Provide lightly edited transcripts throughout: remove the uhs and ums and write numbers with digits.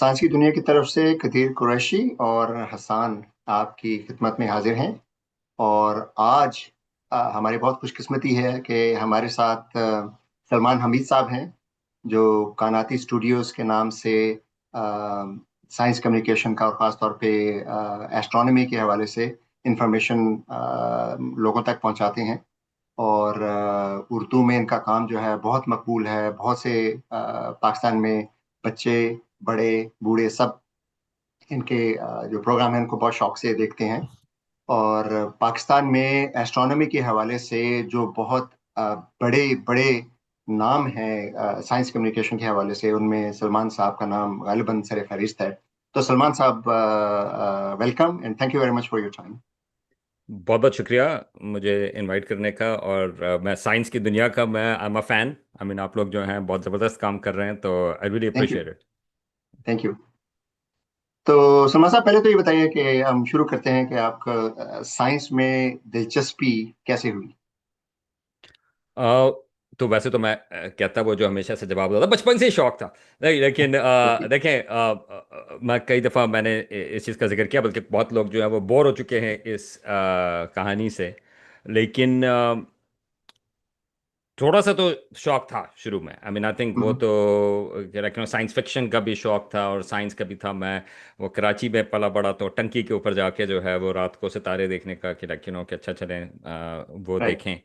Science की दुनिया की तरफ से कदीर कुरैशी और हसान आपकी खिदमत में हाजिर हैं। और आज हमारी बहुत खुशकिस्मती है कि हमारे साथ सलमान हमीद साहब हैं, जो कानाती स्टूडियोज के नाम से साइंस कम्युनिकेशन का और ख़ास तौर पे एस्ट्रोनॉमी के हवाले से इंफॉर्मेशन लोगों तक पहुंचाते हैं। और उर्दू में इनका काम जो है बहुत मकबूल है। बहुत से पाकिस्तान में बच्चे, बड़े, बूढ़े सब इनके जो प्रोग्राम है उनको बहुत शौक से देखते हैं। और पाकिस्तान में एस्ट्रोनॉमी के हवाले से जो बहुत बड़े बड़े नाम हैं साइंस कम्युनिकेशन के हवाले से, उनमें सलमान साहब का नाम गालिबन सर फहरिस्त है। तो सलमान साहब, welcome and thank you very much for your time. बहुत बहुत शुक्रिया मुझे इनवाइट करने का। और मैं साइंस की दुनिया का मैं I am a fan. I mean आप लोग जो हैं बहुत ज़बरदस्त काम कर रहे हैं, तो I really thank you. Appreciate it. Thank you. तो सलमान साहब, पहले तो ये बताइए कि हम शुरू करते हैं कि आपका साइंस में दिलचस्पी कैसे हुई। तो वैसे तो मैं कहता वो जो हमेशा से जवाब देता बचपन से ही शौक था। लेकिन ओके। देखें, मैं कई दफ़ा मैंने इस चीज़ का जिक्र किया, बल्कि बहुत लोग जो हैं वो बोर हो चुके हैं इस कहानी से। लेकिन थोड़ा सा तो शौक था शुरू में। आई मीन आई थिंक वो हम्म। तो साइंस फिक्शन का भी शौक था और साइंस का भी था। मैं वो कराची में पला बड़ा, तो टंकी के ऊपर जाके जो है वो रात को सितारे देखने का कि कि अच्छा चलें वो राइट। देखें।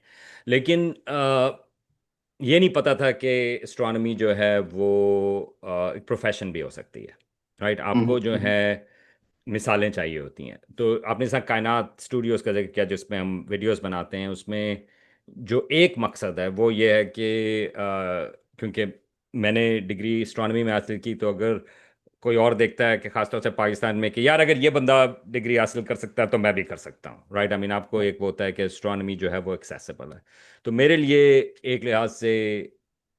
लेकिन ये नहीं पता था कि एस्ट्रोनॉमी जो है वो एक प्रोफेशन भी हो सकती है। राइट, आपको जो हम्म। है मिसालें चाहिए होती हैं। तो आपने जैसा कायनात स्टूडियोज़ का जिक्र किया जिसमें हम वीडियोस बनाते हैं, उसमें जो एक मकसद है वो ये है कि क्योंकि मैंने डिग्री एस्ट्रोनॉमी में हासिल की, तो अगर कोई और देखता है कि खासतौर से पाकिस्तान में कि यार अगर ये बंदा डिग्री हासिल कर सकता है तो मैं भी कर सकता हूँ। राइट, आई मीन आपको एक वो होता है कि एस्ट्रोनॉमी जो है वो एक्सेसिबल है। तो मेरे लिए एक लिहाज से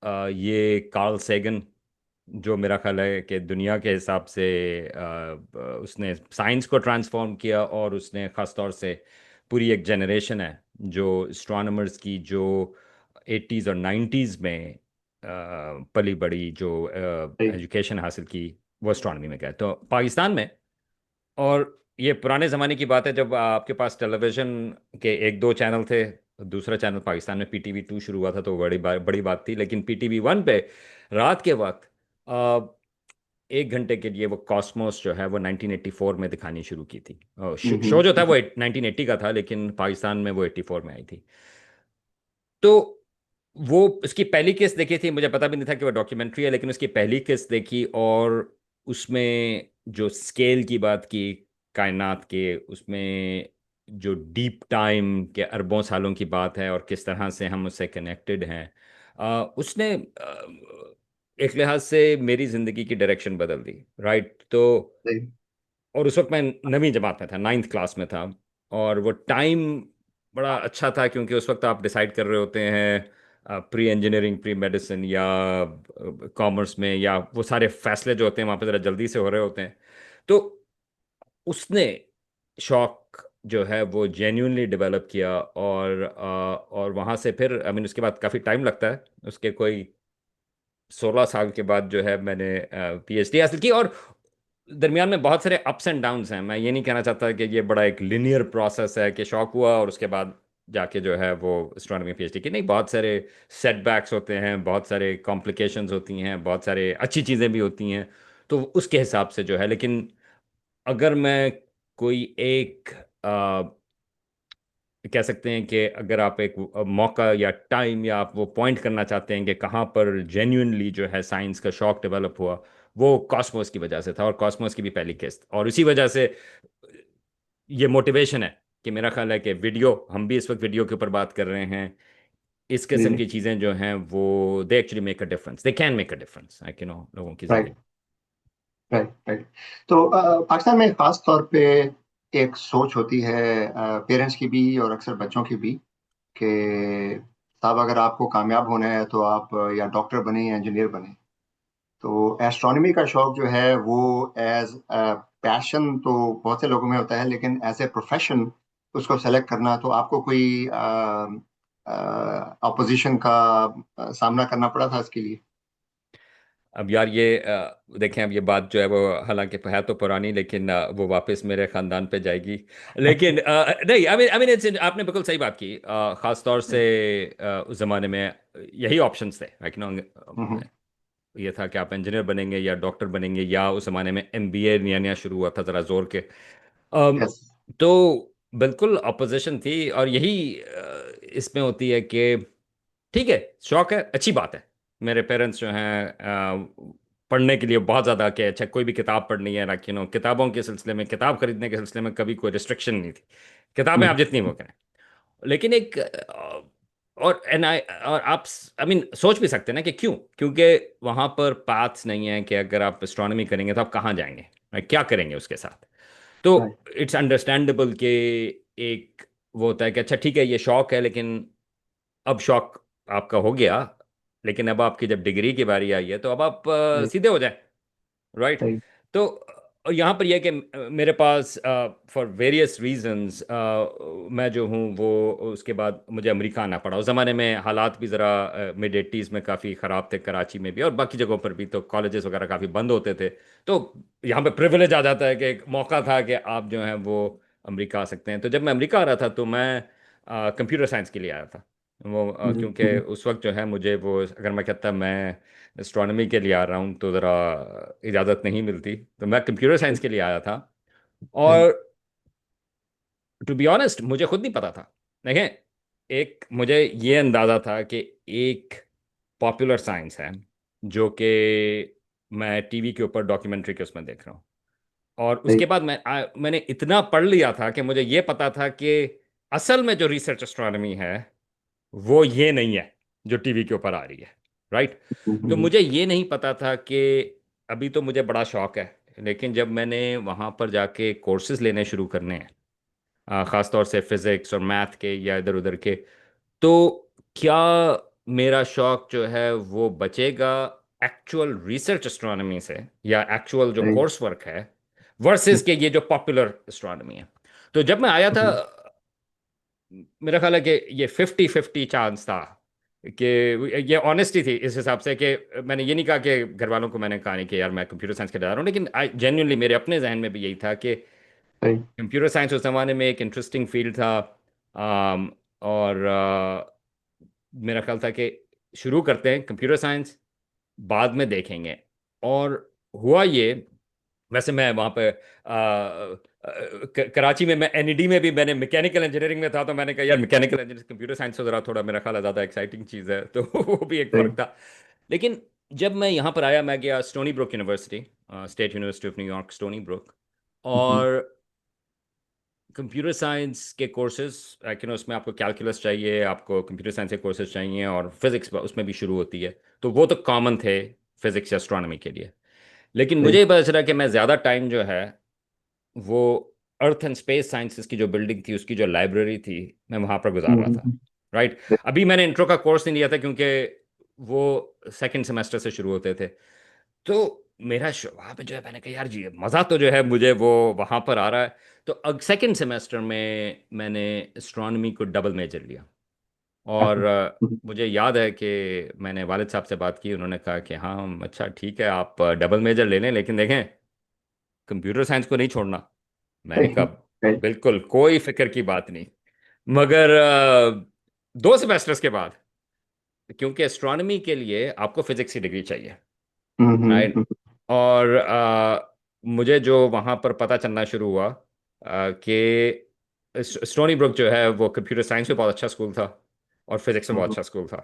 ये कार्ल सेगन, जो मेरा ख्याल है कि दुनिया के हिसाब से उसने साइंस को ट्रांसफॉर्म किया, और उसने ख़ास तौर से पूरी एक जनरेशन है जो एस्ट्रोनॉमर्स की, जो 80s और 90s में पली बड़ी, जो राइट। एजुकेशन हासिल की, वो एस्ट्रोनॉमी में गए तो पाकिस्तान में। और ये पुराने ज़माने की बात है जब आपके पास टेलीविज़न के एक दो चैनल थे। दूसरा चैनल पाकिस्तान में PTV 2 शुरू हुआ था, तो बड़ी बात थी। लेकिन PTV 1 पे रात के वक्त अ, 1 घंटे के लिए वो कॉस्मोस जो है वो 1984 में दिखानी शुरू की थी। शो जो था वो 1980 का था, लेकिन पाकिस्तान में वो 84 में आई थी। तो वो उसकी पहली किस्त देखी थी, मुझे पता भी नहीं था कि वो डॉक्यूमेंट्री है, लेकिन उसकी पहली किस्त देखी। और उसमें जो स्केल की बात की कायनात के, उसमें जो डीप टाइम के अरबों सालों की बात है और किस तरह से हम उससे कनेक्टेड हैं, उसने एक लिहाज से मेरी ज़िंदगी की डायरेक्शन बदल दी। राइट, तो राइट। और उस वक्त मैं नवीं जमात में था, 9th क्लास में था। और वो टाइम बड़ा अच्छा था, क्योंकि उस वक्त आप डिसाइड कर रहे होते हैं प्री इंजीनियरिंग, प्री मेडिसिन, या कॉमर्स में, या वो सारे फैसले जो होते हैं वहाँ पे ज़रा जल्दी से हो रहे होते हैं। तो उसने शौक जो है वो जेन्यूनली डेवलप किया। और वहाँ से फिर आई मीन उसके बाद काफ़ी टाइम लगता है, उसके कोई 16 साल के बाद जो है मैंने PhD हासिल की। और दरमियान में बहुत सारे अप्स एंड डाउन्स हैं। मैं ये नहीं कहना चाहता कि ये बड़ा एक लिनियर प्रोसेस है कि शौक हुआ और उसके बाद जाके जो है वो एस्ट्रोनॉमी PhD की। नहीं, बहुत सारे सेटबैक्स होते हैं, बहुत सारे कॉम्प्लिकेशंस होती हैं, बहुत सारे अच्छी चीज़ें भी होती हैं। तो उसके हिसाब से जो है, लेकिन अगर मैं कोई एक कह सकते हैं कि अगर आप एक मौका या टाइम, या आप वो पॉइंट करना चाहते हैं कि कहाँ पर जेन्युइनली जो है साइंस का शौक डेवलप हुआ, वो कॉस्मोस की वजह से था। और कॉस्मोस की भी पहली किस्त, और इसी वजह से ये मोटिवेशन है कि मेरा ख्याल है कि वीडियो, हम भी इस वक्त वीडियो के ऊपर बात कर रहे हैं, इस जी किस्म जी। की चीज़ें जो हैं वो they actually make a difference, they can make a difference I know लोगों की राइट। ज़िंदगी। राइट। राइट। तो पाकिस्तान में खास तौर पे एक सोच होती है पेरेंट्स की भी और अक्सर बच्चों की भी कि साहब, अगर आपको कामयाब होना है तो आप या डॉक्टर बने या इंजीनियर बने। तो एस्ट्रोनॉमी का शौक जो है वो एज पैशन तो बहुत से लोगों में होता है, लेकिन एज ए प्रोफेशन उसको सेलेक्ट करना, तो आपको कोई अपोजिशन का सामना करना पड़ा था इसके लिए। अब यार ये देखें, अब ये बात जो है वो हालांकि है तो पुरानी, लेकिन वो वापस मेरे खानदान पे जाएगी। लेकिन नहीं, आई मीन इट्स, आपने बिल्कुल सही बात की। खास तौर से उस जमाने में यही ऑप्शंस थे, लाइक नो, हम्म। ये था कि आप इंजीनियर बनेंगे या डॉक्टर बनेंगे, या उस जमाने में एमबीए नया नया शुरू हुआ था जरा जोर के। अम, यस। तो बिल्कुल अपोजिशन थी, और यही इसमें होती है कि ठीक है, शौक है, अच्छी बात है। मेरे पेरेंट्स जो हैं पढ़ने के लिए बहुत ज़्यादा, कि अच्छा कोई भी किताब पढ़नी है, ना किताबों के सिलसिले में, किताब खरीदने के सिलसिले में कभी कोई रिस्ट्रिक्शन नहीं थी। किताबें आप जितनी वो करें। लेकिन एक और एन आई और आप, आई मीन सोच भी सकते हैं ना कि क्यों, क्योंकि वहाँ पर पाथ्स नहीं है कि अगर आप एस्ट्रोनॉमी करेंगे तो आप कहाँ जाएंगे, क्या करेंगे उसके साथ। तो राइट। इट्स अंडरस्टैंडेबल कि एक वो होता है कि अच्छा ठीक है ये शौक है, लेकिन अब शौक आपका हो गया, लेकिन अब आपकी जब डिग्री की बारी आई है तो अब आप राइट। सीधे हो जाएं, राइट। सही। तो यहाँ पर यह है कि मेरे पास फॉर वेरियस रीजंस मैं जो हूँ वो, उसके बाद मुझे अमेरिका आना पड़ा। उस ज़माने में हालात भी ज़रा मिड एटीज़ में काफ़ी ख़राब थे, कराची में भी और बाकी जगहों पर भी, तो कॉलेजेस वगैरह काफ़ी बंद होते थे। तो यहाँ पे प्रिविलेज आ जाता है कि एक मौका था कि आप जो हैं वो अमेरिका आ सकते हैं। तो जब मैं अमेरिका आ रहा था तो मैं कंप्यूटर साइंस के लिए आया था। वो क्योंकि उस वक्त जो है मुझे वो, अगर मैं कहता मैं एस्ट्रोनॉमी के लिए आ रहा हूँ तो ज़रा इजाज़त नहीं मिलती, तो मैं कंप्यूटर साइंस के लिए आया था। राइट। और टू बी ऑनेस्ट मुझे खुद नहीं पता था। देखें, एक मुझे ये अंदाज़ा था कि एक पॉपुलर साइंस है जो कि मैं टीवी के ऊपर डॉक्यूमेंट्री के उसमें देख रहा हूँ। और सही। उसके बाद मैंने इतना पढ़ लिया था कि मुझे ये पता था कि असल में जो रिसर्च एस्ट्रोनॉमी है वो ये नहीं है जो टीवी के ऊपर आ रही है, राइट। तो मुझे ये नहीं पता था कि, अभी तो मुझे बड़ा शौक है, लेकिन जब मैंने वहाँ पर जाके कोर्सेज लेने शुरू करने हैं, ख़ास तौर से फिज़िक्स और मैथ के या इधर उधर के, तो क्या मेरा शौक जो है वो बचेगा एक्चुअल रिसर्च एस्ट्रोनॉमी से, या एक्चुअल जो सही। कोर्स वर्क है, वर्सेस के ये जो पॉपुलर एस्ट्रोनॉमी है। तो जब मैं आया था, मेरा ख्याल है कि ये 50-50 चांस था, कि ये ऑनेस्टी थी इस हिसाब से कि मैंने ये नहीं कहा कि घर वालों को मैंने कहा नहीं कि यार मैं कंप्यूटर साइंस के जा रहा हूँ, लेकिन आई जेन्युइनली मेरे अपने जहन में भी यही था कि सही। कंप्यूटर साइंस उस जमाने में एक इंटरेस्टिंग फील्ड था। और मेरा ख्याल था कि शुरू करते हैं कंप्यूटर साइंस, बाद में देखेंगे। और हुआ ये, वैसे मैं वहाँ पे कराची में, मैं एनईडी में भी, मैंने मैकेनिकल इंजीनियरिंग में था, तो मैंने कहा यार मैकेनिकल इंजीनियरिंग कंप्यूटर साइंस से ज़रा थोड़ा मेरा ख्याल है ज़्यादा एक्साइटिंग चीज़ है, तो वो भी एक फ़र्क सही। था। लेकिन जब मैं यहाँ पर आया, मैं गया Stony Brook University, State University of New York Stony Brook. और कंप्यूटर साइंस के कोर्सेज, लेकिन उसमें आपको कैलकुलस चाहिए, आपको कंप्यूटर साइंस के कोर्सेज चाहिए, और फिजिक्स उसमें भी शुरू होती है। तो वो तो कॉमन थे फिजिक्स या एस्ट्रोनॉमी के लिए। लेकिन मुझे सही। ये पता चला कि मैं ज़्यादा टाइम जो है वो अर्थ एंड स्पेस साइंसेस की जो बिल्डिंग थी, उसकी जो लाइब्रेरी थी, मैं वहाँ पर गुजार रहा था, राइट। अभी मैंने इंट्रो का कोर्स नहीं लिया था क्योंकि वो सेकंड सेमेस्टर से शुरू होते थे। तो वहाँ पे जो है, मैंने कहा यार जी मज़ा तो जो है मुझे वो वहाँ पर आ रहा है। तो अब सेकंड सेमेस्टर में मैंने एस्ट्रोनॉमी को डबल मेजर लिया। और मुझे याद है कि मैंने वालिद साहब से बात की, उन्होंने कहा कि हाँ अच्छा ठीक है आप डबल मेजर ले लें, लेकिन देखें कंप्यूटर साइंस को नहीं छोड़ना। मैंने कहा सही। बिल्कुल कोई फिक्र की बात नहीं। मगर 2 सेमेस्टर्स के बाद, क्योंकि एस्ट्रोनॉमी के लिए आपको फिजिक्स की डिग्री चाहिए, राइट। और मुझे जो वहाँ पर पता चलना शुरू हुआ कि स्टोनी ब्रुक जो है वो कंप्यूटर साइंस में बहुत अच्छा स्कूल था, और फिजिक्स में बहुत अच्छा स्कूल था।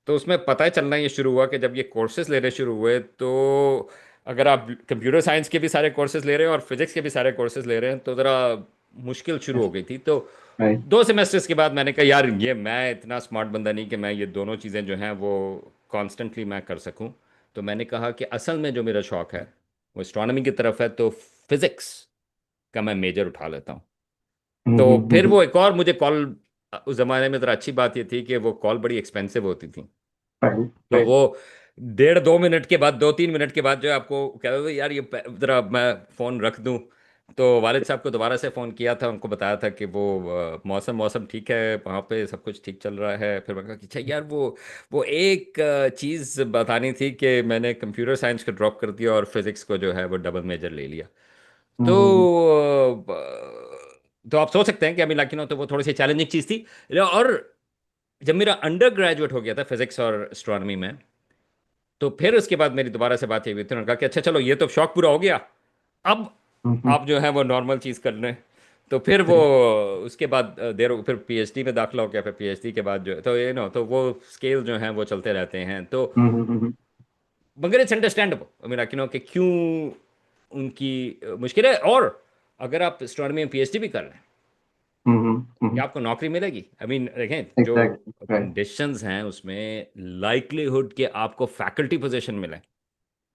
तो उसमें पता चलना ये शुरू हुआ कि जब ये कोर्सेज लेने शुरू हुए, तो अगर आप कंप्यूटर साइंस के भी सारे कोर्सेज ले रहे हैं और फिजिक्स के भी सारे कोर्सेज ले रहे हैं, तो ज़रा मुश्किल शुरू हो गई थी। तो राइट। 2 सेमेस्टर्स के बाद मैंने कहा यार ये मैं इतना स्मार्ट बंदा नहीं कि मैं ये दोनों चीज़ें जो हैं वो कॉन्स्टेंटली मैं कर सकूं। तो मैंने कहा कि असल में जो मेरा शौक है वो एस्ट्रोनॉमी की तरफ है, तो फिजिक्स का मैं मेजर उठा लेता हूँ। तो फिर वो एक और मुझे कॉल, उस ज़माने में ज़रा अच्छी बात ये थी कि वो कॉल बड़ी एक्सपेंसिव होती थी। राइट। तो राइट। वो 1.5-2 मिनट के बाद, 2-3 मिनट के बाद जो है आपको कह रहे यार ये ज़रा मैं फ़ोन रख दूँ, तो वालिद साहब को दोबारा से फ़ोन किया था, उनको बताया था कि वो मौसम मौसम ठीक है वहाँ पे, सब कुछ ठीक चल रहा है। फिर मैंने कहा कि अच्छा यार, वो एक चीज़ बतानी थी कि मैंने कंप्यूटर साइंस को ड्रॉप कर दिया और फिज़िक्स को जो है वो डबल मेजर ले लिया। तो हम्म आप सोच सकते हैं कि अभी लाकिनो तो वो थोड़ी सी चैलेंजिंग चीज़ थी। और जब मेरा अंडर ग्रेजुएट हो गया था फिजिक्स और एस्ट्रोनॉमी में, तो फिर उसके बाद मेरी दोबारा से बात हुई थी। उन्होंने कहा कि अच्छा चलो, ये तो शौक पूरा हो गया, अब हम्म, आप जो है वो नॉर्मल चीज़ कर लें। तो फिर वो सही। उसके बाद फिर पीएचडी में दाखिला हो गया। फिर पीएचडी के बाद जो तो तो वो स्केल जो है वो चलते रहते हैं। तो मगर इट्स अंडरस्टैंडेबल मेरा कि क्यों उनकी मुश्किल है। और अगर आप एस्ट्रोनॉमी में पीएचडी भी कर लें, क्या आपको नौकरी मिलेगी? आई मीन देखें, जो एग्जैक्टली राइट। कंडीशंस हैं उसमें, लाइक्लीहुड कि आपको फैकल्टी पोजीशन मिले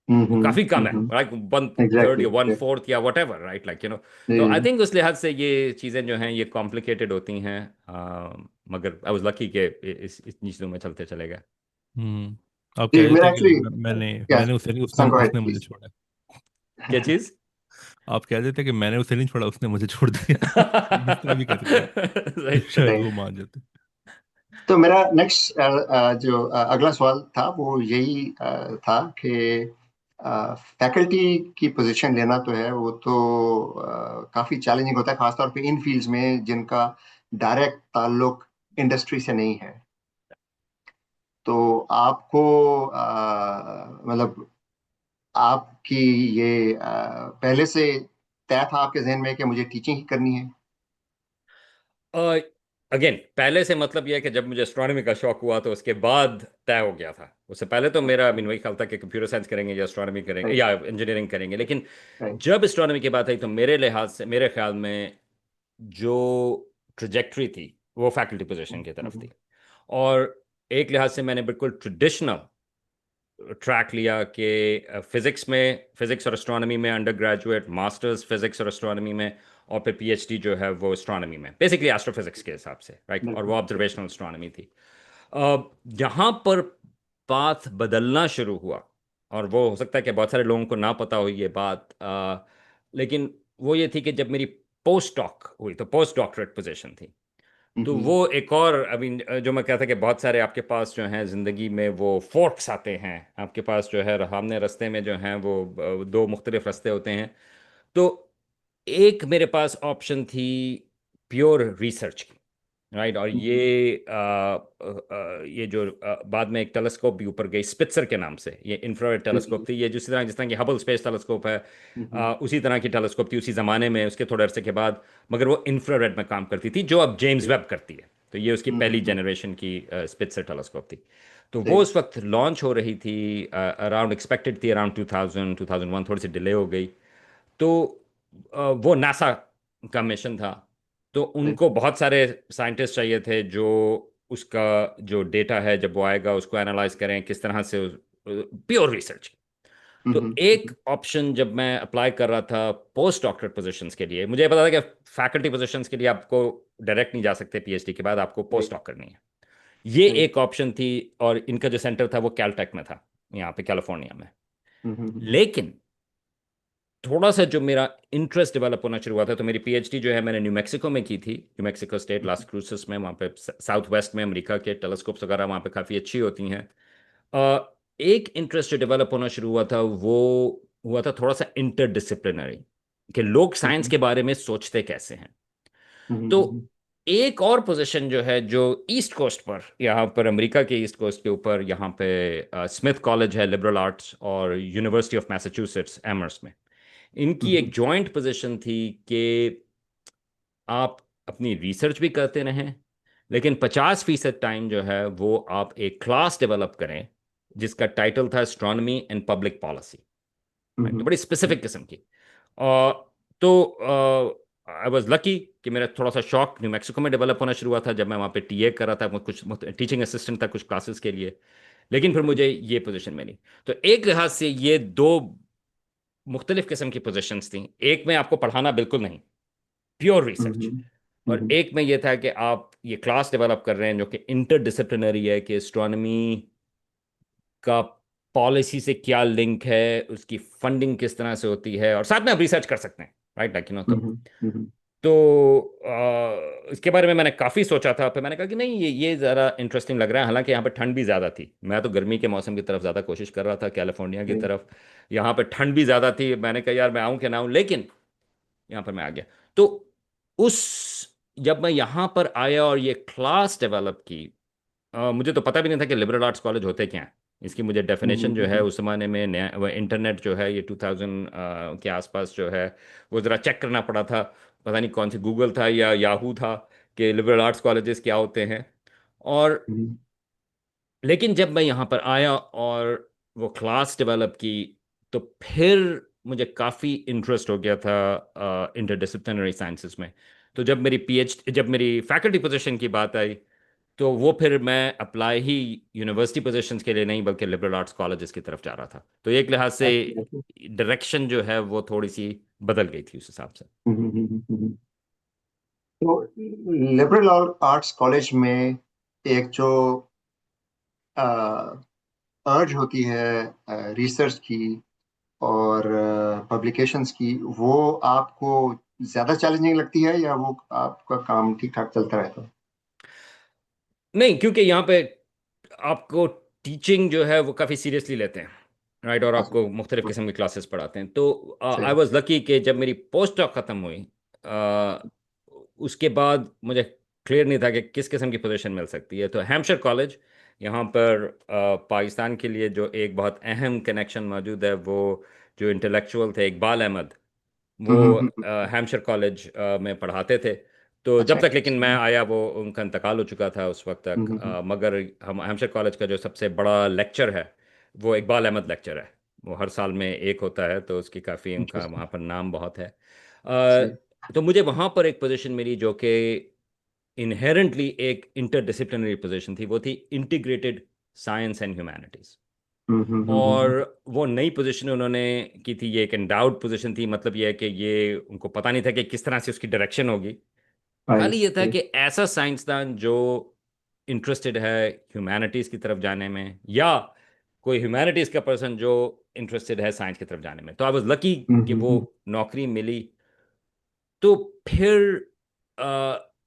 वो हम्म काफी कम है, लाइक वन थर्ड एग्जैक्टली। या वन फोर्थ या वट एवर, राइट, तो आई जी। थिंक उस लिहाज से ये चीजें जो हैं ये कॉम्प्लिकेटेड होती हैं। मगर आई वाज लकी कि इस चीजों में चलते चले गए। आप कह जी रहे मेरा थे कि एक्चुअली, मैंने यस, मैंने उसे उसने संग उसने मुझे प्लीज। छोड़ा। क्या चीज? आप कह रहे थे कि मैंने उसे नहीं छोड़ा, उसने मुझे छोड़ दिया। इस तरह भी कह सकते हैं, राइट। शायद सही। वो मान जाते। तो मेरा नेक्स्ट जो अगला सवाल था वो यही था कि फैकल्टी की पोजीशन लेना तो है, वो तो काफी चैलेंजिंग होता है, खासतौर पे इन फील्ड्स में जिनका डायरेक्ट ताल्लुक इंडस्ट्री से नहीं है। तो आपको मतलब आपकी ये पहले से तय था आपके जहन में कि मुझे टीचिंग ही करनी है? अगेन, पहले से मतलब यह है कि जब मुझे एस्ट्रोनॉमी का शौक हुआ तो उसके बाद तय हो गया था। उससे पहले तो मेरा अच्छा। वही ख्याल था कि कंप्यूटर साइंस करेंगे या एस्ट्रोनॉमी करेंगे राइट। या इंजीनियरिंग करेंगे। लेकिन राइट। जब एस्ट्रोनॉमी की बात आई तो मेरे लिहाज से, मेरे ख्याल में जो ट्रजेक्टरी थी वो फैकल्टी पोजीशन की तरफ थी। और एक लिहाज से मैंने बिल्कुल ट्रेडिशनल ट्रैक लिया कि फिजिक्स और एस्ट्रोनॉमी में अंडर ग्रेजुएट, मास्टर्स फिजिक्स और एस्ट्रोनॉमी में, और फिर पीएचडी जो है वो एस्ट्रोनॉमी में, बेसिकली एस्ट्रोफिजिक्स के हिसाब से, राइट। और वो बिल्कुल। ऑब्जर्वेशनल एस्ट्रोनॉमी थी। जहाँ पर पाथ बदलना शुरू हुआ, और वो हो सकता है कि बहुत सारे लोगों को ना पता हो ये बात, लेकिन वो ये थी कि जब मेरी पोस्ट डॉक हुई तो पोस्ट डॉक्टरेट पोजीशन थी। तो वो एक और, अभी जो मैं कहता कि बहुत सारे आपके पास जो हैं ज़िंदगी में वो फोर्क्स आते हैं आपके पास, जो है हमने रास्ते में जो हैं वो दो मुख्तलिफ रास्ते होते हैं। तो एक मेरे पास ऑप्शन थी प्योर रिसर्च की, राइट। और ये जो बाद में एक टेलीस्कोप भी ऊपर गई स्पिट्जर के नाम से, ये इंफ्रारेड टेलीस्कोप थी। ये जिस तरह की हबल स्पेस टेलीस्कोप है, उसी तरह की टेलीस्कोप थी उसी ज़माने में, उसके थोड़े अरसे के बाद। मगर वो इंफ्रारेड में काम करती थी, जो अब जेम्स वेब करती है। तो ये उसकी पहली जनरेशन की स्पिट्जर टेलीस्कोप थी। तो वो सही। उस वक्त लॉन्च हो रही थी, अराउंड एक्सपेक्टेड थी अराउंड 2000 2001, थोड़ी सी डिले हो गई। तो वो नासा का मिशन था। तो सही। उनको बहुत सारे साइंटिस्ट चाहिए थे जो उसका जो डेटा है जब वो आएगा उसको एनालाइज करें किस तरह से, प्योर रिसर्च। तो एक ऑप्शन जब मैं अप्लाई कर रहा था पोस्ट डॉक्टरेट पोजीशंस के लिए, मुझे पता था कि फैकल्टी पोजीशंस के लिए आपको डायरेक्ट नहीं जा सकते, पीएचडी के बाद आपको पोस्ट सही। डॉक करनी है। ये सही। एक ऑप्शन थी। और इनका जो सेंटर था वो कैलटेक में था, यहाँ पे कैलिफोर्निया में। हम्म लेकिन थोड़ा सा जो मेरा इंटरेस्ट डेवलप होना शुरू हुआ था, तो मेरी पीएचडी जो है मैंने न्यू मैक्सिको में की थी, न्यू मैक्सिको स्टेट लास क्रूसेस में। वहाँ पे साउथ वेस्ट में अमेरिका के टेलीस्कोप्स वगैरह वहाँ पे काफ़ी अच्छी होती हैं। एक इंटरेस्ट जो डेवलप होना शुरू हुआ था वो हुआ था थोड़ा सा इंटरडिसिप्लिनरी, कि लोग साइंस के बारे में सोचते कैसे हैं। तो एक और पोजीशन जो है जो ईस्ट कोस्ट पर, यहाँ पर अमेरिका के ईस्ट कोस्ट के ऊपर, यहाँ पे स्मिथ कॉलेज है लिबरल आर्ट्स, और यूनिवर्सिटी ऑफ मैसाचुसेट्स एमर्स में, इनकी एक जॉइंट पोजीशन थी कि आप अपनी रिसर्च भी करते रहें, लेकिन 50% टाइम जो है वो आप एक क्लास डेवलप करें जिसका टाइटल था एस्ट्रोनॉमी एंड पब्लिक पॉलिसी। तो बड़ी स्पेसिफिक किस्म की। और तो आई वॉज लकी कि मेरा थोड़ा सा शौक न्यू मैक्सिको में डेवलप होना शुरू हुआ था जब मैं वहाँ पे टीए कर रहा था, कुछ टीचिंग असिस्टेंट था कुछ क्लासेस के लिए। लेकिन फिर मुझे ये पोजीशन मिली। तो एक लिहाज से ये दो मुख्तलिफ किस्म की पोजीशंस थी। एक में आपको पढ़ाना बिल्कुल नहीं, प्योर रिसर्च। और एक में ये था कि आप ये क्लास डेवलप कर रहे हैं जो कि इंटरडिसिप्लिनरी है, कि एस्ट्रोनॉमी का पॉलिसी से क्या लिंक है, उसकी फंडिंग किस तरह से होती है, और साथ में आप रिसर्च कर सकते हैं, राइट, लाइक यू नो। हम्म, तो इसके बारे में मैंने काफ़ी सोचा था, फिर मैंने कहा कि नहीं, ये ज़रा इंटरेस्टिंग लग रहा है। हालांकि यहाँ पे ठंड भी ज़्यादा थी, मैं तो गर्मी के मौसम की तरफ ज़्यादा कोशिश कर रहा था, कैलिफोर्निया की जी, तरफ। यहाँ पे ठंड भी ज़्यादा थी, मैंने कहा यार मैं आऊँ कि ना आऊँ, लेकिन यहाँ पर मैं आ गया। तो उस जब मैं यहाँ पर आया और ये क्लास डेवलप की, मुझे तो पता भी नहीं था कि लिबरल आर्ट्स कॉलेज होते क्या हैं। इसकी मुझे डेफिनेशन जो है उस जमाने में, नया वो इंटरनेट जो है, ये 2000 के आसपास जो है, वो ज़रा चेक करना पड़ा था। पता नहीं कौन सी गूगल था या याहू था, कि लिबरल आर्ट्स कॉलेजेस क्या होते हैं। और हम्म, लेकिन जब मैं यहाँ पर आया और वो क्लास डेवलप की, तो फिर मुझे काफ़ी इंटरेस्ट हो गया था इंटरडिसिप्लिनरी साइंसेस में। तो जब मेरी फैकल्टी पोजीशन की बात आई, तो वो फिर मैं अप्लाई ही यूनिवर्सिटी पोजीशंस के लिए नहीं, बल्कि लिबरल आर्ट्स कॉलेजेस की तरफ जा रहा था। तो एक लिहाज से अच्छा, अच्छा। डायरेक्शन जो है वो थोड़ी सी बदल गई थी उस हिसाब से। तो लिबरल आर्ट्स कॉलेज में एक जो अर्ज होती है रिसर्च की और पब्लिकेशंस की, वो आपको ज्यादा चैलेंजिंग लगती है या वो आपका काम ठीक ठाक चलता रहता है? नहीं, क्योंकि यहाँ पे आपको टीचिंग जो है वो काफ़ी सीरियसली लेते हैं, राइट, और अच्छा, आपको मुख्तलिफ किस्म की क्लासेस पढ़ाते हैं। तो आई सही। वॉज लकी कि जब मेरी पोस्ट डॉक ख़त्म हुई, अ, उसके बाद मुझे क्लियर नहीं था कि किस किस्म की पोजीशन मिल सकती है। तो हैम्पशायर कॉलेज, यहाँ पर पाकिस्तान के लिए जो एक बहुत अहम कनेक्शन मौजूद है, वो जो इंटेलेक्चुअल थे इकबाल अहमद, वो हैम्पशायर कॉलेज में पढ़ाते थे। तो अच्छा, जब तक, लेकिन मैं इंटरेस्टिंग। आया वो उनका इंतकाल हो चुका था उस वक्त तक। मगर हम हैम्पशायर कॉलेज का जो सबसे बड़ा लेक्चर है, वो इकबाल अहमद लेक्चर है। वो हर साल में एक होता है, तो उसकी काफ़ी, उनका इंटरेस्टिंग। वहाँ पर नाम बहुत है। सही। तो मुझे वहाँ पर एक पोजीशन मिली जो कि इनहेरेंटली एक इंटरडिसिप्लिनरी पोजीशन थी। वो थी इंटीग्रेटेड साइंस एंड ह्यूमैनिटीज़। और वो नई पोजीशन उन्होंने की थी, ये एक एंडाउड पोजीशन थी। मतलब ये है कि ये उनको पता नहीं था कि किस तरह से उसकी डायरेक्शन होगी। खाली राइट, ये था राइट। कि ऐसा साइंसदान जो इंटरेस्टेड है ह्यूमैनिटीज़ की तरफ जाने में, या कोई ह्यूमैनिटीज़ का पर्सन जो इंटरेस्टेड है साइंस की तरफ जाने में। तो आई वाज लकी कि वो नौकरी मिली। तो फिर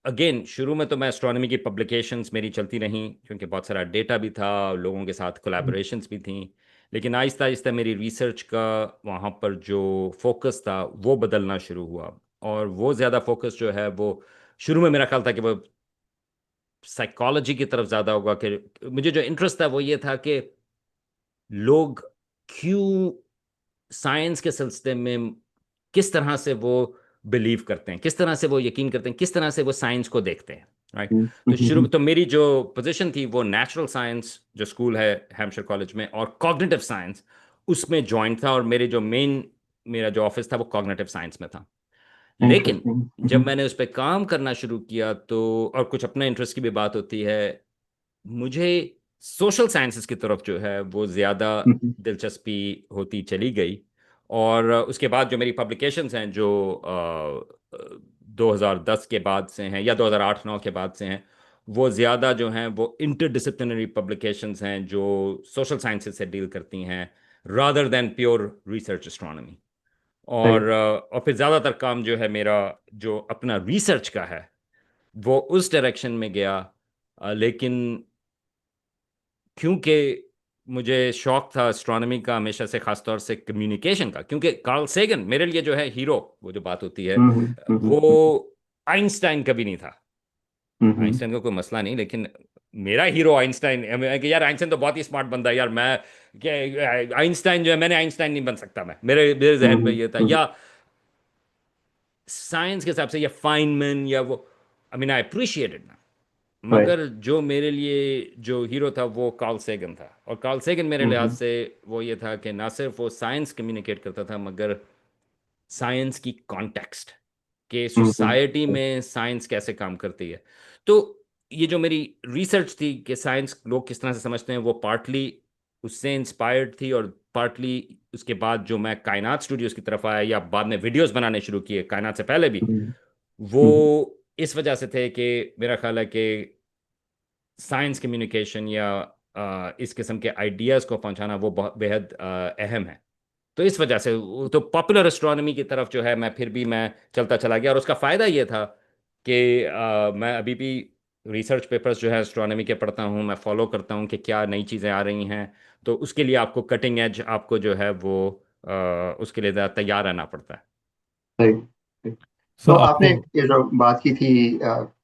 अगेन शुरू में तो मैं एस्ट्रोनॉमी की पब्लिकेशंस मेरी चलती रहीं, क्योंकि बहुत सारा डेटा भी था, लोगों के साथ कोलैबोरेशंस भी थी। लेकिन आहिस्ता आहिस्ता मेरी रिसर्च का वहाँ पर जो फोकस था वो बदलना शुरू हुआ। और वो ज़्यादा फोकस जो है वो, शुरू में मेरा ख्याल था कि वो साइकोलॉजी की तरफ ज़्यादा होगा। कि मुझे जो इंटरेस्ट था वो ये था कि लोग क्यों साइंस के सिलसिले में, किस तरह से वो बिलीव करते हैं, किस तरह से वो यकीन करते हैं, किस तरह से वो साइंस को देखते हैं, राइट। तो शुरू में तो मेरी जो पोजीशन थी वो नेचुरल साइंस जो स्कूल है हैम्पशायर कॉलेज में, और कॉग्निटिव साइंस उसमें ज्वाइंट था। और मेरा जो ऑफिस था वो कॉग्निटिव साइंस में था। लेकिन जब इंटरेस्टिंग। मैंने उस पर काम करना शुरू किया, तो और कुछ अपने इंटरेस्ट की भी बात होती है, मुझे सोशल साइंसेस की तरफ जो है वो ज़्यादा दिलचस्पी होती चली गई। और उसके बाद जो मेरी पब्लिकेशंस हैं, जो 2010 के बाद से हैं या 2008-9 के बाद से हैं, वो ज़्यादा जो हैं वो इंटरडिसिप्लिनरी पब्लिकेशंस हैं, जो सोशल साइंसेस से डील करती हैं, rather than pure research astronomy. सही। और फिर ज़्यादातर काम जो है मेरा, जो अपना रिसर्च का है, वो उस डायरेक्शन में गया। लेकिन क्योंकि मुझे शौक था एस्ट्रोनॉमी का हमेशा से, खासतौर से कम्युनिकेशन का, क्योंकि कार्ल सेगन मेरे लिए जो है हीरो, वो जो बात होती है, वो आइंस्टाइन कभी नहीं था। आइंस्टाइन का कोई मसला नहीं, लेकिन मेरा हीरो आइंस्टाइन कि यार आइंस्टाइन तो बहुत ही स्मार्ट बंदा है यार। मैं क्या, आइंस्टाइन जो है, मैंने आइंस्टाइन नहीं बन सकता। मैं, मेरे जहन में ये था। या साइंस के हिसाब से, या फाइनमैन, या वो, आई मीन आई अप्रिशिएटेड। राइट। मगर जो मेरे लिए जो हीरो था वो कार्ल सेगन था। और कार्ल सेगन मेरे लिहाज से वो ये था कि ना सिर्फ वो साइंस कम्युनिकेट करता था, मगर साइंस की कॉन्टेक्स्ट, के सोसाइटी में साइंस कैसे काम करती है। तो ये जो मेरी रिसर्च थी कि साइंस लोग किस तरह से समझते हैं, वो पार्टली उससे इंस्पायर्ड थी, और पार्टली उसके बाद जो मैं कायनात स्टूडियोज की तरफ आया, या बाद में वीडियोस बनाने शुरू किए कायनात से पहले भी, वो इस वजह से थे कि मेरा ख्याल है कि साइंस कम्युनिकेशन, या इस किस्म के आइडियाज़ को पहुंचाना वो बहुत बेहद अहम है। तो इस वजह से तो पॉपुलर एस्ट्रोनॉमी की तरफ जो है मैं फिर भी मैं चलता चला गया, और उसका फ़ायदा ये था कि मैं अभी भी रिसर्च पेपर्स जो है एस्ट्रोनॉमी के पढ़ता हूँ, मैं फॉलो करता हूँ कि क्या नई चीज़ें आ रही हैं। तो उसके लिए आपको कटिंग एज आपको जो है वो उसके लिए ज़्यादा तैयार रहना पड़ता है। सही। सो तो आपने आपको ये जो बात की थी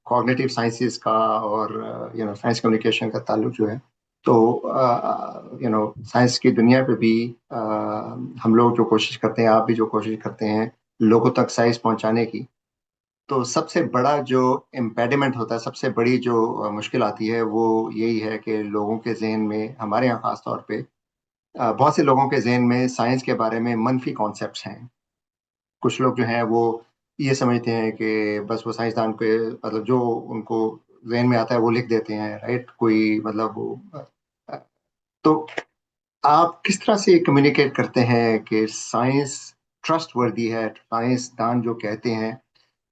कॉग्निटिव साइंसेस का और साइंस कम्युनिकेशन का ताल्लुक जो है, तो साइंस की दुनिया पे भी हम लोग जो कोशिश करते हैं, आप भी जो कोशिश करते हैं लोगों तक साइंस पहुंचाने की, तो सबसे बड़ा जो इम्पेडिमेंट होता है, सबसे बड़ी जो मुश्किल आती है, वो यही है कि लोगों के जहन में, हमारे यहाँ खास तौर पे बहुत से लोगों के जहन में साइंस के बारे में मनफी कॉन्सेप्ट्स हैं। कुछ लोग जो हैं वो ये समझते हैं कि बस वो साइंसदान के मतलब जो उनको जहन में आता है वो लिख देते हैं, राइट? कोई मतलब वो अ, तो आप किस तरह से कम्युनिकेट करते हैं कि साइंस ट्रस्ट वर्दी है, साइंसदान जो कहते हैं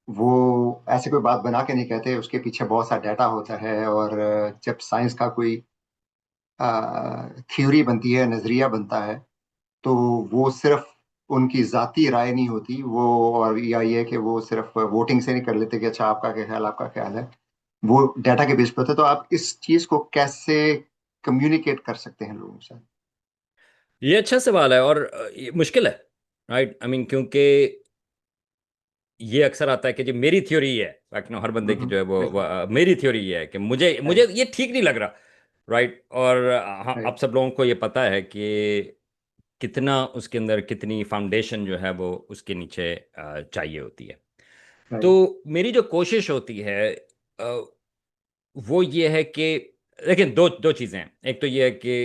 वो ऐसे कोई बात बना के नहीं कहते, उसके पीछे बहुत सा डाटा होता है, और जब साइंस का कोई थ्योरी बनती है, नजरिया बनता है, तो वो सिर्फ उनकी जाती राय नहीं होती वो, और या ये कि वो सिर्फ वोटिंग से नहीं कर लेते कि अच्छा आपका क्या ख्याल, आपका ख्याल है, वो डाटा के बेस पे होता है। तो आप इस चीज को कैसे कम्युनिकेट कर सकते हैं लोगों से? ये अच्छा सवाल है, और ये मुश्किल है, राइट? आई मीन क्योंकि ये अक्सर आता है कि जी मेरी थ्योरी है, बाकी हर बंदे की जो है बिल्कुल। मेरी थ्योरी ये है कि मुझे मुझे राइट। ये ठीक नहीं लग रहा, राइट? और हाँ, आप राइट। सब लोगों को ये पता है कि कितना उसके अंदर कितनी फाउंडेशन जो है वो उसके नीचे चाहिए होती है। राइट। तो मेरी जो कोशिश होती है अ, वो ये है कि लेकिन दो दो चीज़ें हैं। एक तो ये है कि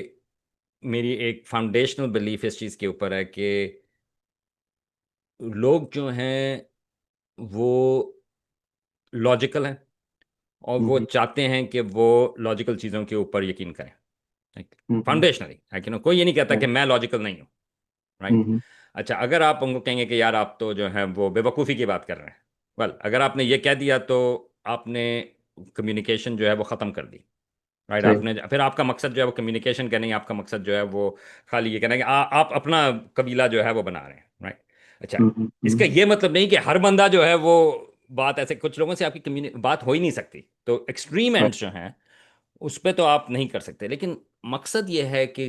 मेरी एक फाउंडेशनल बिलीफ इस चीज़ के ऊपर है कि लोग जो हैं वो लॉजिकल हैं, और वो हम्म। चाहते हैं कि वो लॉजिकल चीज़ों के ऊपर यकीन करें, हम्म। फाउंडेशनली है कि ना, कोई ये नहीं कहता कि राइट। मैं लॉजिकल नहीं हूँ, राइट? हम्म। अच्छा, अगर आप उनको कहेंगे कि यार आप तो जो है वो बेवकूफ़ी की बात कर रहे हैं, अगर आपने ये कह दिया तो आपने कम्युनिकेशन जो है वो ख़त्म कर दी, राइट? सही। आपने फिर आपका मकसद जो है वो कम्युनिकेशन का नहीं, आपका मकसद जो है वो खाली ये कहना है कि आप अपना कबीला जो है वो बना रहे हैं, राइट? अच्छा, इसका हम्म। ये मतलब नहीं कि हर बंदा जो है वो बात ऐसे, कुछ लोगों से आपकी बात हो ही नहीं सकती, तो एक्सट्रीम राइट। एंड्स जो हैं उस पे तो आप नहीं कर सकते, लेकिन मकसद ये है कि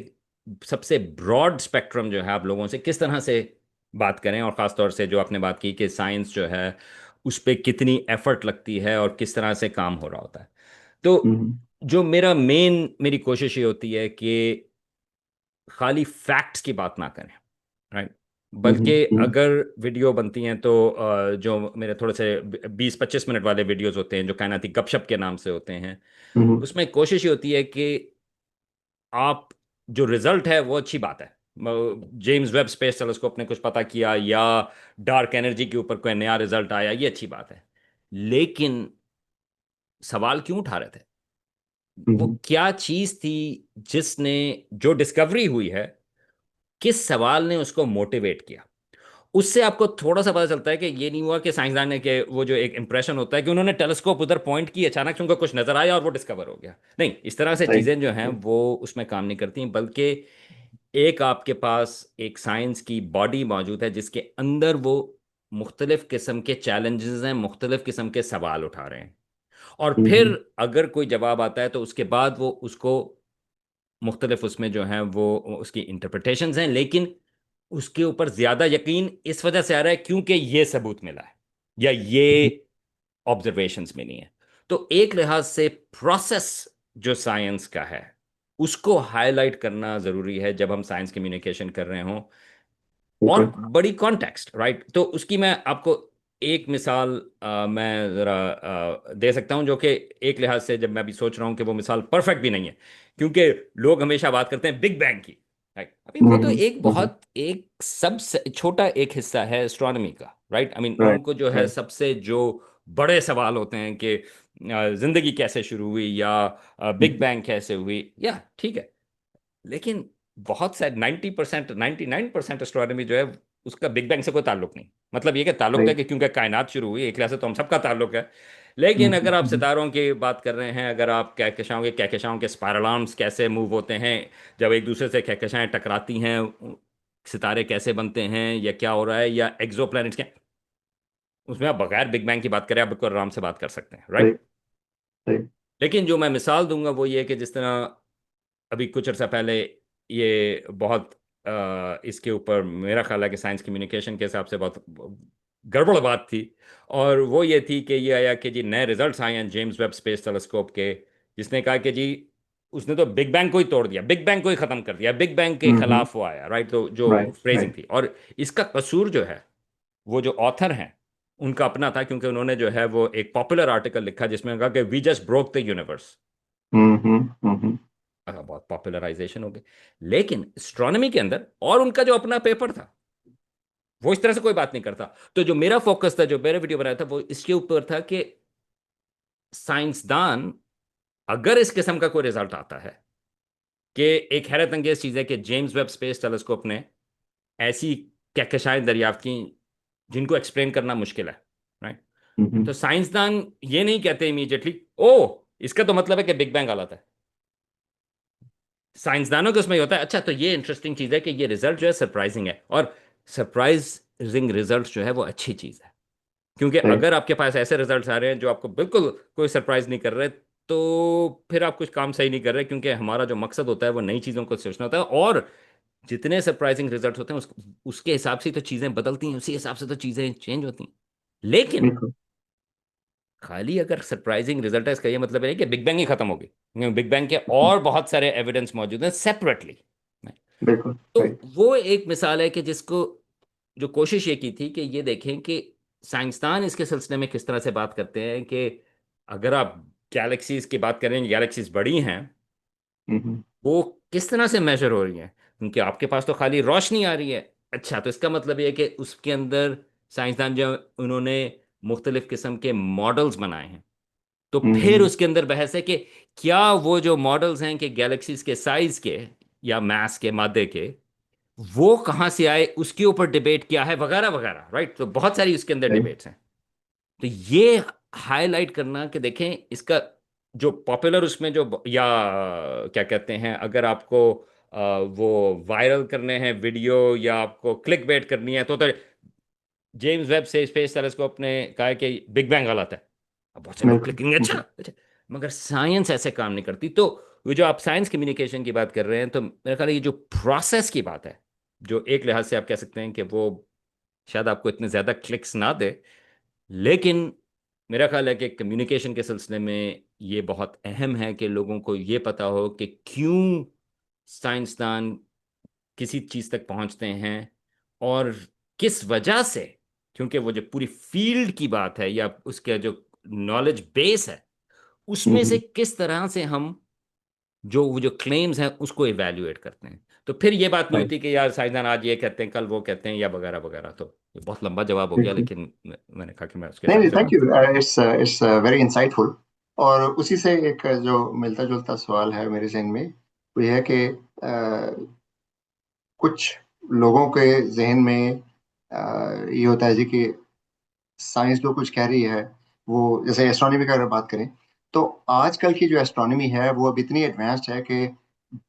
सबसे ब्रॉड स्पेक्ट्रम जो है आप लोगों से किस तरह से बात करें, और ख़ास तौर से जो आपने बात की कि साइंस जो है उस पे कितनी एफर्ट लगती है और किस तरह से काम हो रहा होता है। तो हम्म। जो मेरी कोशिश ये होती है कि खाली फैक्ट्स की बात ना करें, राइट? हम्म। बल्कि हम्म। अगर वीडियो बनती हैं तो जो मेरे थोड़े से 20-25 मिनट वाले वीडियोस होते हैं जो कायनाती गपशप के नाम से होते हैं, हम्म। उसमें कोशिश ये होती है कि आप जो रिजल्ट है वो अच्छी बात है, जेम्स वेब स्पेस टेलीस्कोप ने कुछ पता किया या डार्क एनर्जी के ऊपर कोई नया रिजल्ट आया, ये अच्छी बात है, लेकिन सवाल क्यों उठा रहे थे? वो हम्म। क्या चीज थी जिसने, जो डिस्कवरी हुई है, किस सवाल ने उसको मोटिवेट किया? उससे आपको थोड़ा सा पता चलता है कि ये नहीं हुआ कि साइंसदान ने, के वो जो एक इंप्रेशन होता है कि उन्होंने टेलीस्कोप उधर पॉइंट की, अचानक से उनको कुछ नजर आया और वो डिस्कवर हो गया। नहीं, इस तरह से सही। चीजें जो हैं सही। वो उसमें काम नहीं करती, बल्कि एक आपके पास एक साइंस की बॉडी मौजूद है जिसके अंदर वो मुख्तलिफ किस्म के चैलेंजेस हैं, मुख्तलिफ किस्म के सवाल उठा रहे हैं, और फिर हम्म। अगर कोई जवाब आता है तो उसके बाद वो उसको मुख्तलिफ उसमें जो है वो उसकी इंटरप्रिटेशंस हैं, लेकिन उसके ऊपर ज्यादा यकीन इस वजह से आ रहा है क्योंकि ये सबूत मिला है या ये ऑब्जर्वेशंस मिली हैं। तो एक लिहाज से प्रोसेस जो साइंस का है उसको हाईलाइट करना जरूरी है जब हम साइंस कम्युनिकेशन कर रहे हों, ठीक और है। बड़ी कॉन्टेक्स्ट, राइट? तो उसकी मैं आपको एक मिसाल मैं ज़रा दे सकता हूं, जो कि एक लिहाज से जब मैं अभी सोच रहा हूं कि वो मिसाल परफेक्ट भी नहीं है, क्योंकि लोग हमेशा बात करते हैं बिग बैंग की, राइट? आई मीन वो तो एक हम्म। बहुत एक सब छोटा एक हिस्सा है एस्ट्रोनॉमी का, राइट? I mean right. लोगों को जो है राइट। सबसे जो बड़े सवाल होते हैं कि जिंदगी कैसे शुरू हुई या बिग बैंग कैसे हुई, या ठीक है, लेकिन बहुत सारे 90%, 99% एस्ट्रोनॉमी जो है उसका बिग बैंग से कोई ताल्लुक नहीं। मतलब ये कि ताल्लुक है राइट। कि क्योंकि कायनात शुरू हुई, एक लिहाज से तो हम सबका ताल्लुक है, लेकिन अगर आप हम्म, सितारों की बात कर रहे हैं, अगर आप कहकशाओं के स्पाइरल आर्म्स कैसे मूव होते हैं, जब एक दूसरे से कहकशाएं टकराती हैं, सितारे कैसे बनते हैं, या क्या हो रहा है, या एक्सोप्लैनेट्स क्या, उसमें आप बगैर बिग बैंग की बात करें आप बिल्कुल आराम से बात कर सकते हैं, सही राइट। सही। लेकिन जो मैं मिसाल दूंगा वो ये है कि जिस तरह अभी कुछ अर्सा पहले ये बहुत इसके ऊपर मेरा ख्याल है कि साइंस कम्युनिकेशन के हिसाब से बहुत गड़बड़ बात थी, और वो ये थी कि ये आया कि जी नए रिजल्ट्स आए हैं जेम्स वेब स्पेस टेलीस्कोप के, जिसने कहा कि जी उसने तो बिग बैंग को ही तोड़ दिया, बिग बैंग को ही खत्म कर दिया, बिग बैंग के हम्म। खिलाफ वो आया, राइट। तो जो राइट फ्रेजिंग राइट। थी, और इसका कसूर जो है वो जो ऑथर हैं उनका अपना था, क्योंकि उन्होंने जो है वो एक पॉपुलर आर्टिकल लिखा जिसमें कहा कि we just broke the universe. बहुत पॉपुलराइजेशन हो गई। लेकिन एस्ट्रोनॉमी के अंदर और उनका जो अपना पेपर था वो इस तरह से कोई बात नहीं करता। तो जो मेरा फोकस था, जो मैंने वीडियो बनाया था, वो इसके ऊपर था कि साइंसदान, अगर इस किस्म का कोई रिजल्ट आता है कि एक हैरत अंगेज चीज है कि जेम्स वेब स्पेस टेलीस्कोप ने ऐसी कहकशाएं दरियाफ्त की जिनको एक्सप्लेन करना मुश्किल है, राइट। हम्म। तो साइंसदान ये नहीं कहते इमीडिएटली ओ इसका तो मतलब है कि बिग बैंग हालत है। साइंसदानों के उसमें ये होता है, अच्छा तो ये इंटरेस्टिंग चीज है कि ये रिजल्ट जो है सरप्राइजिंग है, और सरप्राइजिंग रिजल्ट जो है वो अच्छी चीज है, क्योंकि सही। अगर आपके पास ऐसे रिजल्ट्स आ रहे हैं जो आपको बिल्कुल कोई सरप्राइज नहीं कर रहे, तो फिर आप कुछ काम सही नहीं कर रहे, क्योंकि हमारा जो मकसद होता है वो नई चीजों को सोचना होता है, और जितने सरप्राइजिंग रिजल्ट होते हैं उसके हिसाब से तो चीजें बदलती हैं, उसी हिसाब से तो चीजें चेंज होती हैं। लेकिन बिल्कुल खाली अगर सरप्राइजिंग रिजल्ट है इसका ये मतलब है कि बिग बैंग ही खत्म होगी, बिग बैंग के और बहुत सारे एविडेंस मौजूद हैं सेपरेटली। बिल्कुल तो सही। वो एक मिसाल है कि जिसको जो कोशिश ये की थी कि ये देखें कि साइंसदान इसके सिलसिले में किस तरह से बात करते हैं कि अगर आप गैलेक्सीज की बात करें, गैलेक्सीज बड़ी हैं, हम्म वो किस तरह से मेजर हो रही हैं, क्योंकि आपके पास तो खाली रोशनी आ रही है। अच्छा तो इसका मतलब ये है कि उसके अंदर साइंसदान जो उन्होंने मुख्तलिफ किस्म के मॉडल्स बनाए हैं, तो फिर हम्म। उसके अंदर बहस है कि क्या वो जो मॉडल्स हैं कि गैलेक्सीज के साइज के या मास के, मादे के, वो कहाँ से आए, उसके ऊपर डिबेट किया है, वगैरह वगैरह, राइट। तो बहुत सारी उसके अंदर सही। डिबेट्स हैं। तो ये हाईलाइट करना कि देखें इसका जो पॉपुलर उसमें जो, या क्या कहते हैं, अगर आपको वो वायरल करने हैं वीडियो या आपको क्लिक बेट करनी है, तो जेम्स वेब से स्पेस टेलीस्कोप ने कहा है कि बिग बैंग हालत है। अब बहुत से लोग बिल्कुल। क्लिकिंग, अच्छा अच्छा। मगर साइंस ऐसे काम नहीं करती। तो वो जो आप साइंस कम्युनिकेशन की बात कर रहे हैं, तो मेरा ख्याल है ये जो प्रोसेस की बात है, जो एक लिहाज से आप कह सकते हैं कि वो शायद आपको इतने ज्यादा क्लिक्स ना दे, लेकिन मेरा ख्याल है कि कम्युनिकेशन के सिलसिले में ये बहुत अहम है कि लोगों को ये पता हो कि क्यों साइंसदान किसी चीज तक पहुंचते हैं, और किस वजह से, क्योंकि वो जो पूरी फील्ड की बात है या उसके जो नॉलेज बेस है, उसमें से हम्म। किस तरह से हम जो वो जो क्लेम्स हैं उसको इवेल्युएट करते हैं। तो फिर ये बात नहीं राइट। होती कि यार साइंसदान आज ये कहते हैं कल वो कहते हैं, या वगैरह वगैरह। तो ये बहुत लंबा जवाब हो गया, बिल्कुल। लेकिन मैंने कहा कि मैं उसके नहीं हिसाब नहीं, से थैंक बात यू। करूं। It's very insightful. और उसी से एक जो मिलता जुलता सवाल है मेरे जहन में, वो ये है कि कुछ लोगों के जहन में ये होता है जी कि साइंस जो कुछ कह रही है, वो जैसे एस्ट्रोनॉमी की अगर बात करें, तो आजकल की जो एस्ट्रोनॉमी है वो अब इतनी एडवांस्ड है कि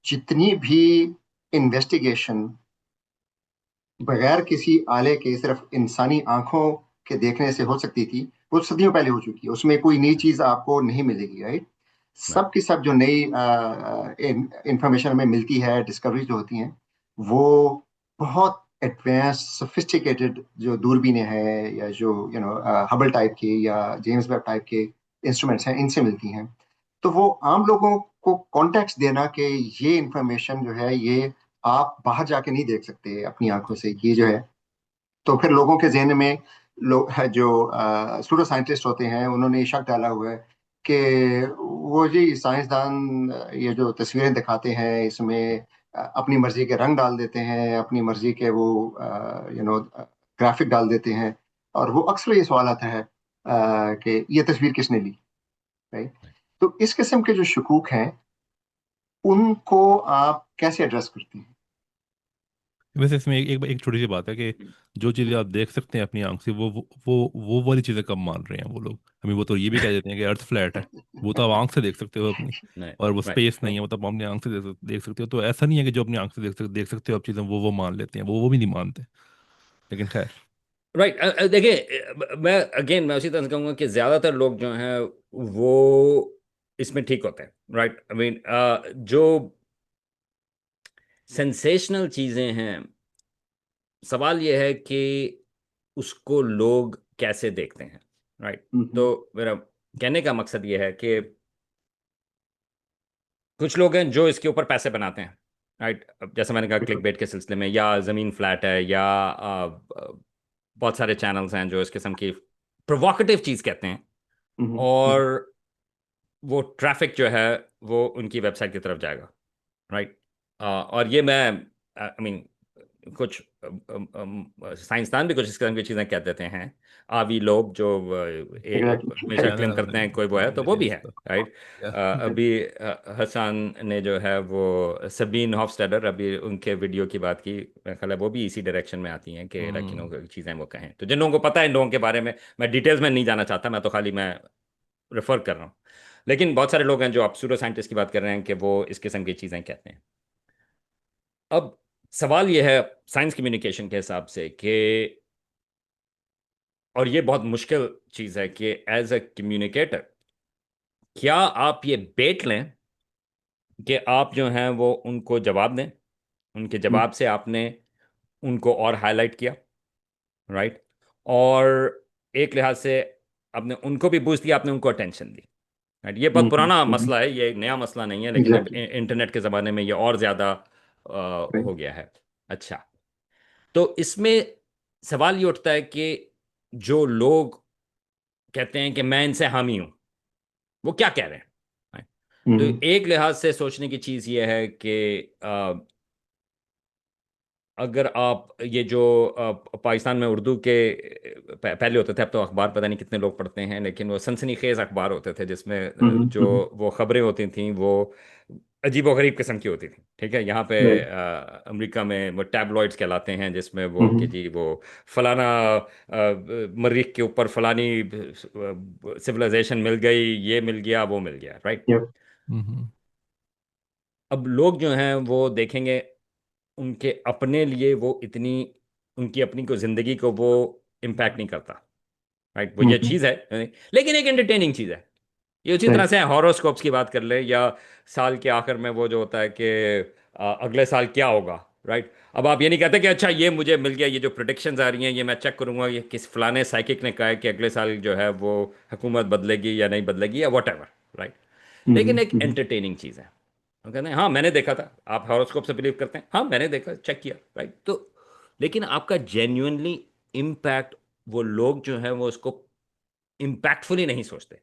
जितनी भी इन्वेस्टिगेशन बगैर किसी आले के सिर्फ इंसानी आंखों के देखने से हो सकती थी, वो सदियों पहले हो चुकी है। उसमें कोई नई चीज आपको नहीं मिलेगी, राइट। Right. सब की सब जो नई इंफॉर्मेशन हमें मिलती है, डिस्कवरी जो होती हैं, वो बहुत एडवांस सोफिस्टिकेटेड जो दूरबीनें हैं, या जो हबल टाइप की या जेम्स वेब टाइप के इंस्ट्रूमेंट्स हैं, इनसे मिलती हैं। तो वो आम लोगों को कॉन्टेक्स्ट देना कि ये इंफॉर्मेशन जो है ये आप बाहर जाके नहीं देख सकते अपनी आंखों जी। से, ये जो है। तो फिर लोगों के जहन में लोग जो सूडो साइंटिस्ट होते हैं, उन्होंने ये शक डाला हुआ है कि वो जी साइंसदान ये जो तस्वीरें दिखाते हैं इसमें अपनी मर्जी के रंग डाल देते हैं, अपनी मर्जी के वो ग्राफिक डाल देते हैं। और वो अक्सर ये सवाल आता है कि ये तस्वीर किसने ली, राइट। तो इस किस्म के जो शकूक हैं, उनको आप कैसे एड्रेस करते हैं? वैसे इसमें एक छोटी सी बात है कि जो चीज़ें आप देख सकते हैं अपनी आंख से, वो वाली चीज़ें कब मान रहे हैं वो लोग। हमें वो तो ये भी कह देते हैं कि अर्थ फ्लैट है, वो तो आप आंख से देख सकते हो अपनी। नहीं, और वो राइट। स्पेस नहीं है, वो तो आप अपनी आंख से देख सकते हो। तो ऐसा नहीं है कि जो अपनी आंख से देख सकते हो आप चीज़ें, वो मान लेते हैं, वो भी नहीं मानते। लेकिन खैर। राइट। देखिए, मैं उसी तरह से कहूंगा कि ज्यादातर लोग जो हैं वो इसमें ठीक होते हैं। राइट, आई मीन जो सेंसेशनल चीजें हैं, सवाल ये है कि उसको लोग कैसे देखते हैं। राइट। हम्म, तो मेरा कहने का मकसद ये है कि कुछ लोग हैं जो इसके ऊपर पैसे बनाते हैं। राइट, अब जैसे मैंने कहा क्लिक बिल्कुल। बेट के सिलसिले में, या ज़मीन फ्लैट है, या बहुत सारे चैनल्स हैं जो इस किस्म की प्रोवोकेटिव चीज़ कहते हैं, हम्म, और वो ट्रैफिक जो है वो उनकी वेबसाइट की तरफ जाएगा। राइट। और ये मैं आई मीन कुछ साइंसदान भी कुछ इस किस्म की चीज़ें कह देते हैं। आवी लोग जो हमेशा मैंने क्लेम करते हैं कोई वो है, तो वो मैंने भी है। उसको राइट। या अभी हसन ने जो है वो सबीन हॉफस्टेडर अभी उनके वीडियो की बात की, मेरा ख्याल है वो भी इसी डायरेक्शन में आती हैं कि चीज़ें वो कहें। तो जिन लोगों को पता है इन लोगों के बारे में, मैं डिटेल्स में नहीं जाना चाहता, मैं तो खाली मैं रेफर कर रहा हूँ। लेकिन बहुत सारे लोग हैं जो आप सूडो साइंटिस्ट की बात कर रहे हैं कि वो इस किस्म की चीज़ें कहते हैं। अब सवाल यह है साइंस कम्युनिकेशन के हिसाब से कि, और ये बहुत मुश्किल चीज़ है कि एज अ कम्युनिकेटर क्या आप ये बेट लें कि आप जो हैं वो उनको जवाब दें, उनके जवाब से आपने उनको और हाईलाइट किया। राइट। और एक लिहाज से आपने उनको भी बूस्ट दिया, आपने उनको अटेंशन दी। राइट। ये बहुत पुराना मसला है, ये एक नया मसला नहीं है, लेकिन अब एग्जैक्टली। इंटरनेट के ज़माने में ये और ज़्यादा हो गया है। अच्छा, तो इसमें सवाल ये उठता है कि जो लोग कहते हैं कि मैं इनसे हामी हूं, वो क्या कह रहे हैं। Right? तो एक लिहाज से सोचने की चीज़ ये है कि अगर आप ये जो पाकिस्तान में उर्दू के पहले होते थे, अब तो अखबार पता नहीं कितने लोग पढ़ते हैं, लेकिन वो सनसनीखेज अखबार होते थे जिसमें जो वो खबरें होती थी वो अजीब व गरीब किस्म की होती थी। ठीक है, यहाँ पे राइट। अमेरिका में वो टैबलॉइड्स कहलाते हैं, जिसमें वो कि जी वो फलाना मरीख के ऊपर फलानी सिविलाइजेशन मिल गई, ये मिल गया, वो मिल गया। राइट। यप। हम्म अब लोग जो हैं वो देखेंगे, उनके अपने लिए वो इतनी, उनकी अपनी को जिंदगी को वो इम्पैक्ट नहीं करता। राइट, वो ये चीज़ है, लेकिन एक एंटरटेनिंग चीज़ है। ये उसी तरह राइट। से हॉरोस्कोप्स की बात कर ले, या साल के आखिर में वो जो होता है कि अगले साल क्या होगा। राइट। अब आप ये नहीं कहते कि अच्छा ये मुझे मिल गया, ये जो प्रोडिक्शंस आ रही हैं ये मैं चेक करूंगा, ये किस फलाने साइकिक ने कहा है कि अगले साल जो है वो हुकूमत बदलेगी या नहीं बदलेगी, या वट एवर। राइट। लेकिन एक एंटरटेनिंग चीज़ है। हम कहते हैं हाँ मैंने देखा था, आप हॉरोस्कोप से बिलीव करते हैं, हाँ मैंने देखा, चेक किया। राइट। तो लेकिन आपका जेन्युइनली इम्पैक्ट, वो लोग जो हैं वो उसको इम्पैक्टफुली नहीं सोचते।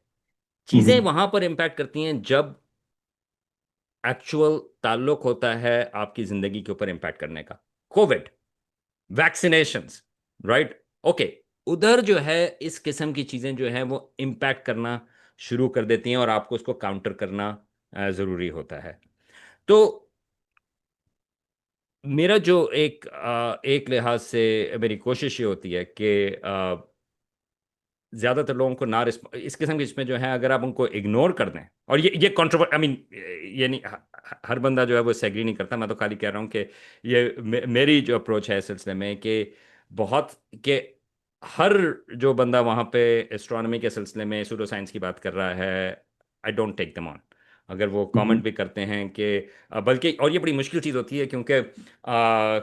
चीजें वहां पर इम्पैक्ट करती हैं जब एक्चुअल ताल्लुक होता है आपकी जिंदगी के ऊपर इम्पैक्ट करने का। Covid, vaccinations. राइट। ओके, उधर जो है इस किस्म की चीजें जो है वो इम्पैक्ट करना शुरू कर देती हैं, और आपको उसको काउंटर करना जरूरी होता है। तो मेरा जो एक लिहाज से मेरी कोशिश ये होती है कि ज्यादातर लोगों को ना इस किस्म के इसमें जो है अगर आप उनको इग्नोर कर दें, और ये कंट्रोवर्ट आई मीन, ये नहीं हर बंदा जो है वो इससे एग्री नहीं करता, मैं तो खाली कह रहा हूँ कि ये मेरी जो अप्रोच है इस सिलसिले में कि बहुत के हर जो बंदा वहाँ पे एस्ट्रोनॉमी के सिलसिले में सूडो साइंस की बात कर रहा है, I don't take them on. अगर वो कमेंट भी करते हैं कि बल्कि, और ये बड़ी मुश्किल चीज़ होती है क्योंकि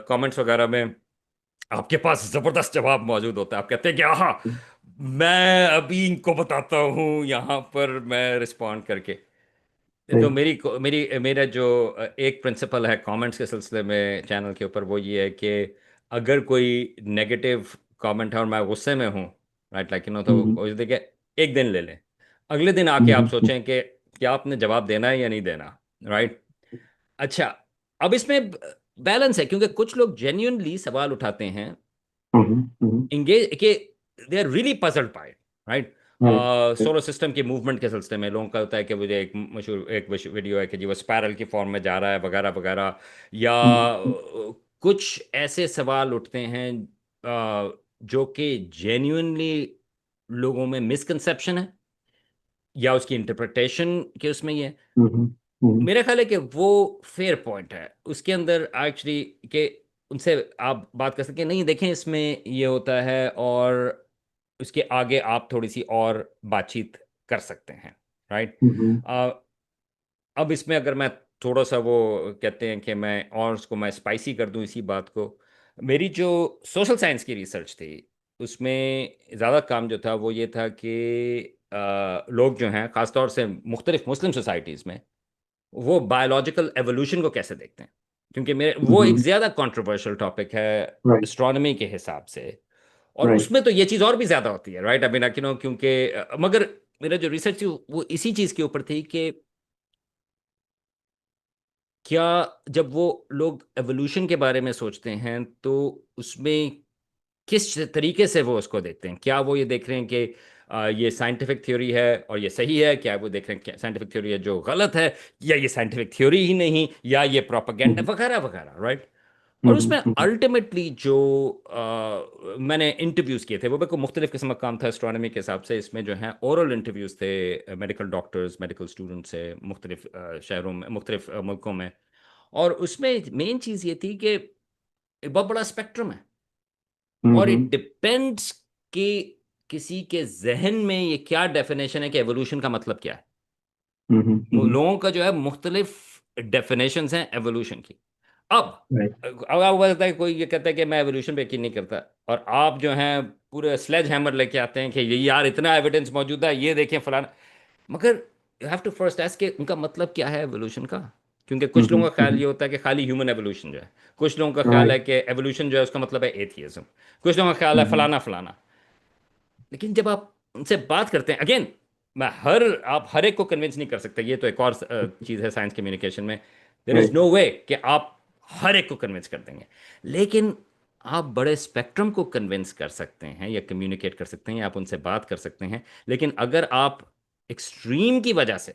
कमेंट्स वगैरह में आपके पास जबरदस्त जवाब मौजूद होता है। आप कहते हैं कि हाँ मैं अभी इनको बताता हूँ यहाँ पर मैं रिस्पॉन्ड करके। तो राइट। मेरा जो एक प्रिंसिपल है कमेंट्स के सिलसिले में चैनल के ऊपर, वो ये है कि अगर कोई नेगेटिव कमेंट है और मैं गुस्से में हूँ, राइट, लाइक तो कोई देखिए, एक दिन ले लें, अगले दिन आके आप सोचें कि क्या आपने जवाब देना है या नहीं देना। राइट। अच्छा, अब इसमें बैलेंस है क्योंकि कुछ लोग जेन्युइनली सवाल उठाते हैं, इंगेज के, they are really puzzled by it. Right. Solar system के मूवमेंट के सिलसिले में लोगों का होता है कि मुझे एक मशहूर एक वीडियो है कि जी वो स्पायरल की फॉर्म में जा रहा है वगैरह वगैरह, या कुछ ऐसे सवाल उठते हैं जो कि जेन्युइनली लोगों में मिसकंसेप्शन है या उसकी इंटरप्रिटेशन के उसमें ही है। हम्म, हम्म, मेरा ख्याल है कि वो फेयर पॉइंट है उसके अंदर एक्चुअली, कि उनसे आप बात कर सकते हैं, नहीं देखें इसमें ये होता है, और उसके आगे आप थोड़ी सी और बातचीत कर सकते हैं, राइट। हम्म, अब इसमें अगर मैं थोड़ा सा, वो कहते हैं कि मैं और उसको मैं स्पाइसी कर दूं इसी बात को, मेरी जो सोशल साइंस की रिसर्च थी उसमें ज़्यादा काम जो था वो ये था कि लोग जो हैं ख़ासतौर से मुख्तलिफ मुस्लिम सोसाइटीज़ में वो बायोलॉजिकल एवोल्यूशन को कैसे देखते हैं, क्योंकि मेरे वो एक हम्म, ज़्यादा कंट्रोवर्शियल टॉपिक है राइट, एस्ट्रोनॉमी के हिसाब से। और राइट, उसमें तो ये चीज़ और भी ज़्यादा होती है, राइट। अभी ना क्योंकि मगर मेरा जो रिसर्च थी वो इसी चीज़ के ऊपर थी कि क्या जब वो लोग एवोल्यूशन के बारे में सोचते हैं तो उसमें किस तरीके से वो उसको देखते हैं। क्या वो ये देख रहे हैं कि ये साइंटिफिक थ्योरी है और ये सही है, क्या वो देख रहे हैं कि साइंटिफिक थ्योरी है जो गलत है, या ये साइंटिफिक थ्योरी ही नहीं, या ये प्रोपागेंडा हम्म, वगैरह वगैरह, राइट। और हम्म, उसमें अल्टीमेटली जो मैंने इंटरव्यूज़ किए थे वो बिल्कुल मुख्तलिफ किस्म का काम था एस्ट्रोनॉमी के हिसाब से। इसमें जो है ओरल इंटरव्यूज़ थे मेडिकल डॉक्टर्स, मेडिकल स्टूडेंट्स से मुख्तलिफ शहरों में, मुख्तलिफ मुल्कों में। और उसमें मेन चीज़ ये थी कि एक बहुत बड़ा स्पेक्ट्रम है, और हम्म, इट डिपेंड्स कि किसी के जहन में ये क्या डेफिनेशन है कि एवोल्यूशन का मतलब क्या है। हम्म, लोगों का जो है मुख्तलिफ डेफिनेशंस हैं एवोल्यूशन की। अब राइट, अब आप बताता है, कोई ये कहता है कि मैं एवोल्यूशन पे यकीन नहीं करता, और आप जो हैं पूरे स्लेज हैमर लेके आते हैं कि ये यार इतना एविडेंस मौजूद है, ये देखें फलाना। मगर you have to first ask कि उनका मतलब क्या है एवोल्यूशन का। क्योंकि कुछ लोगों का ख्याल ये होता है कि खाली ह्यूमन एवोल्यूशन जो है, कुछ लोगों का ख्याल है राइट, कि एवोल्यूशन जो है उसका मतलब है एथियज्म, कुछ लोगों का ख्याल है हम्म, फलाना फलाना। लेकिन जब आप उनसे बात करते हैं, अगेन, मैं हर आप हर एक को कन्विंस नहीं कर सकते, ये तो एक और चीज़ है साइंस कम्युनिकेशन में। देर इज़ राइट, नो वे कि आप हर एक को कन्विंस कर देंगे, लेकिन आप बड़े स्पेक्ट्रम को कन्विंस कर सकते हैं या कम्युनिकेट कर सकते हैं या आप उनसे बात कर सकते हैं। लेकिन अगर आप एक्सट्रीम की वजह से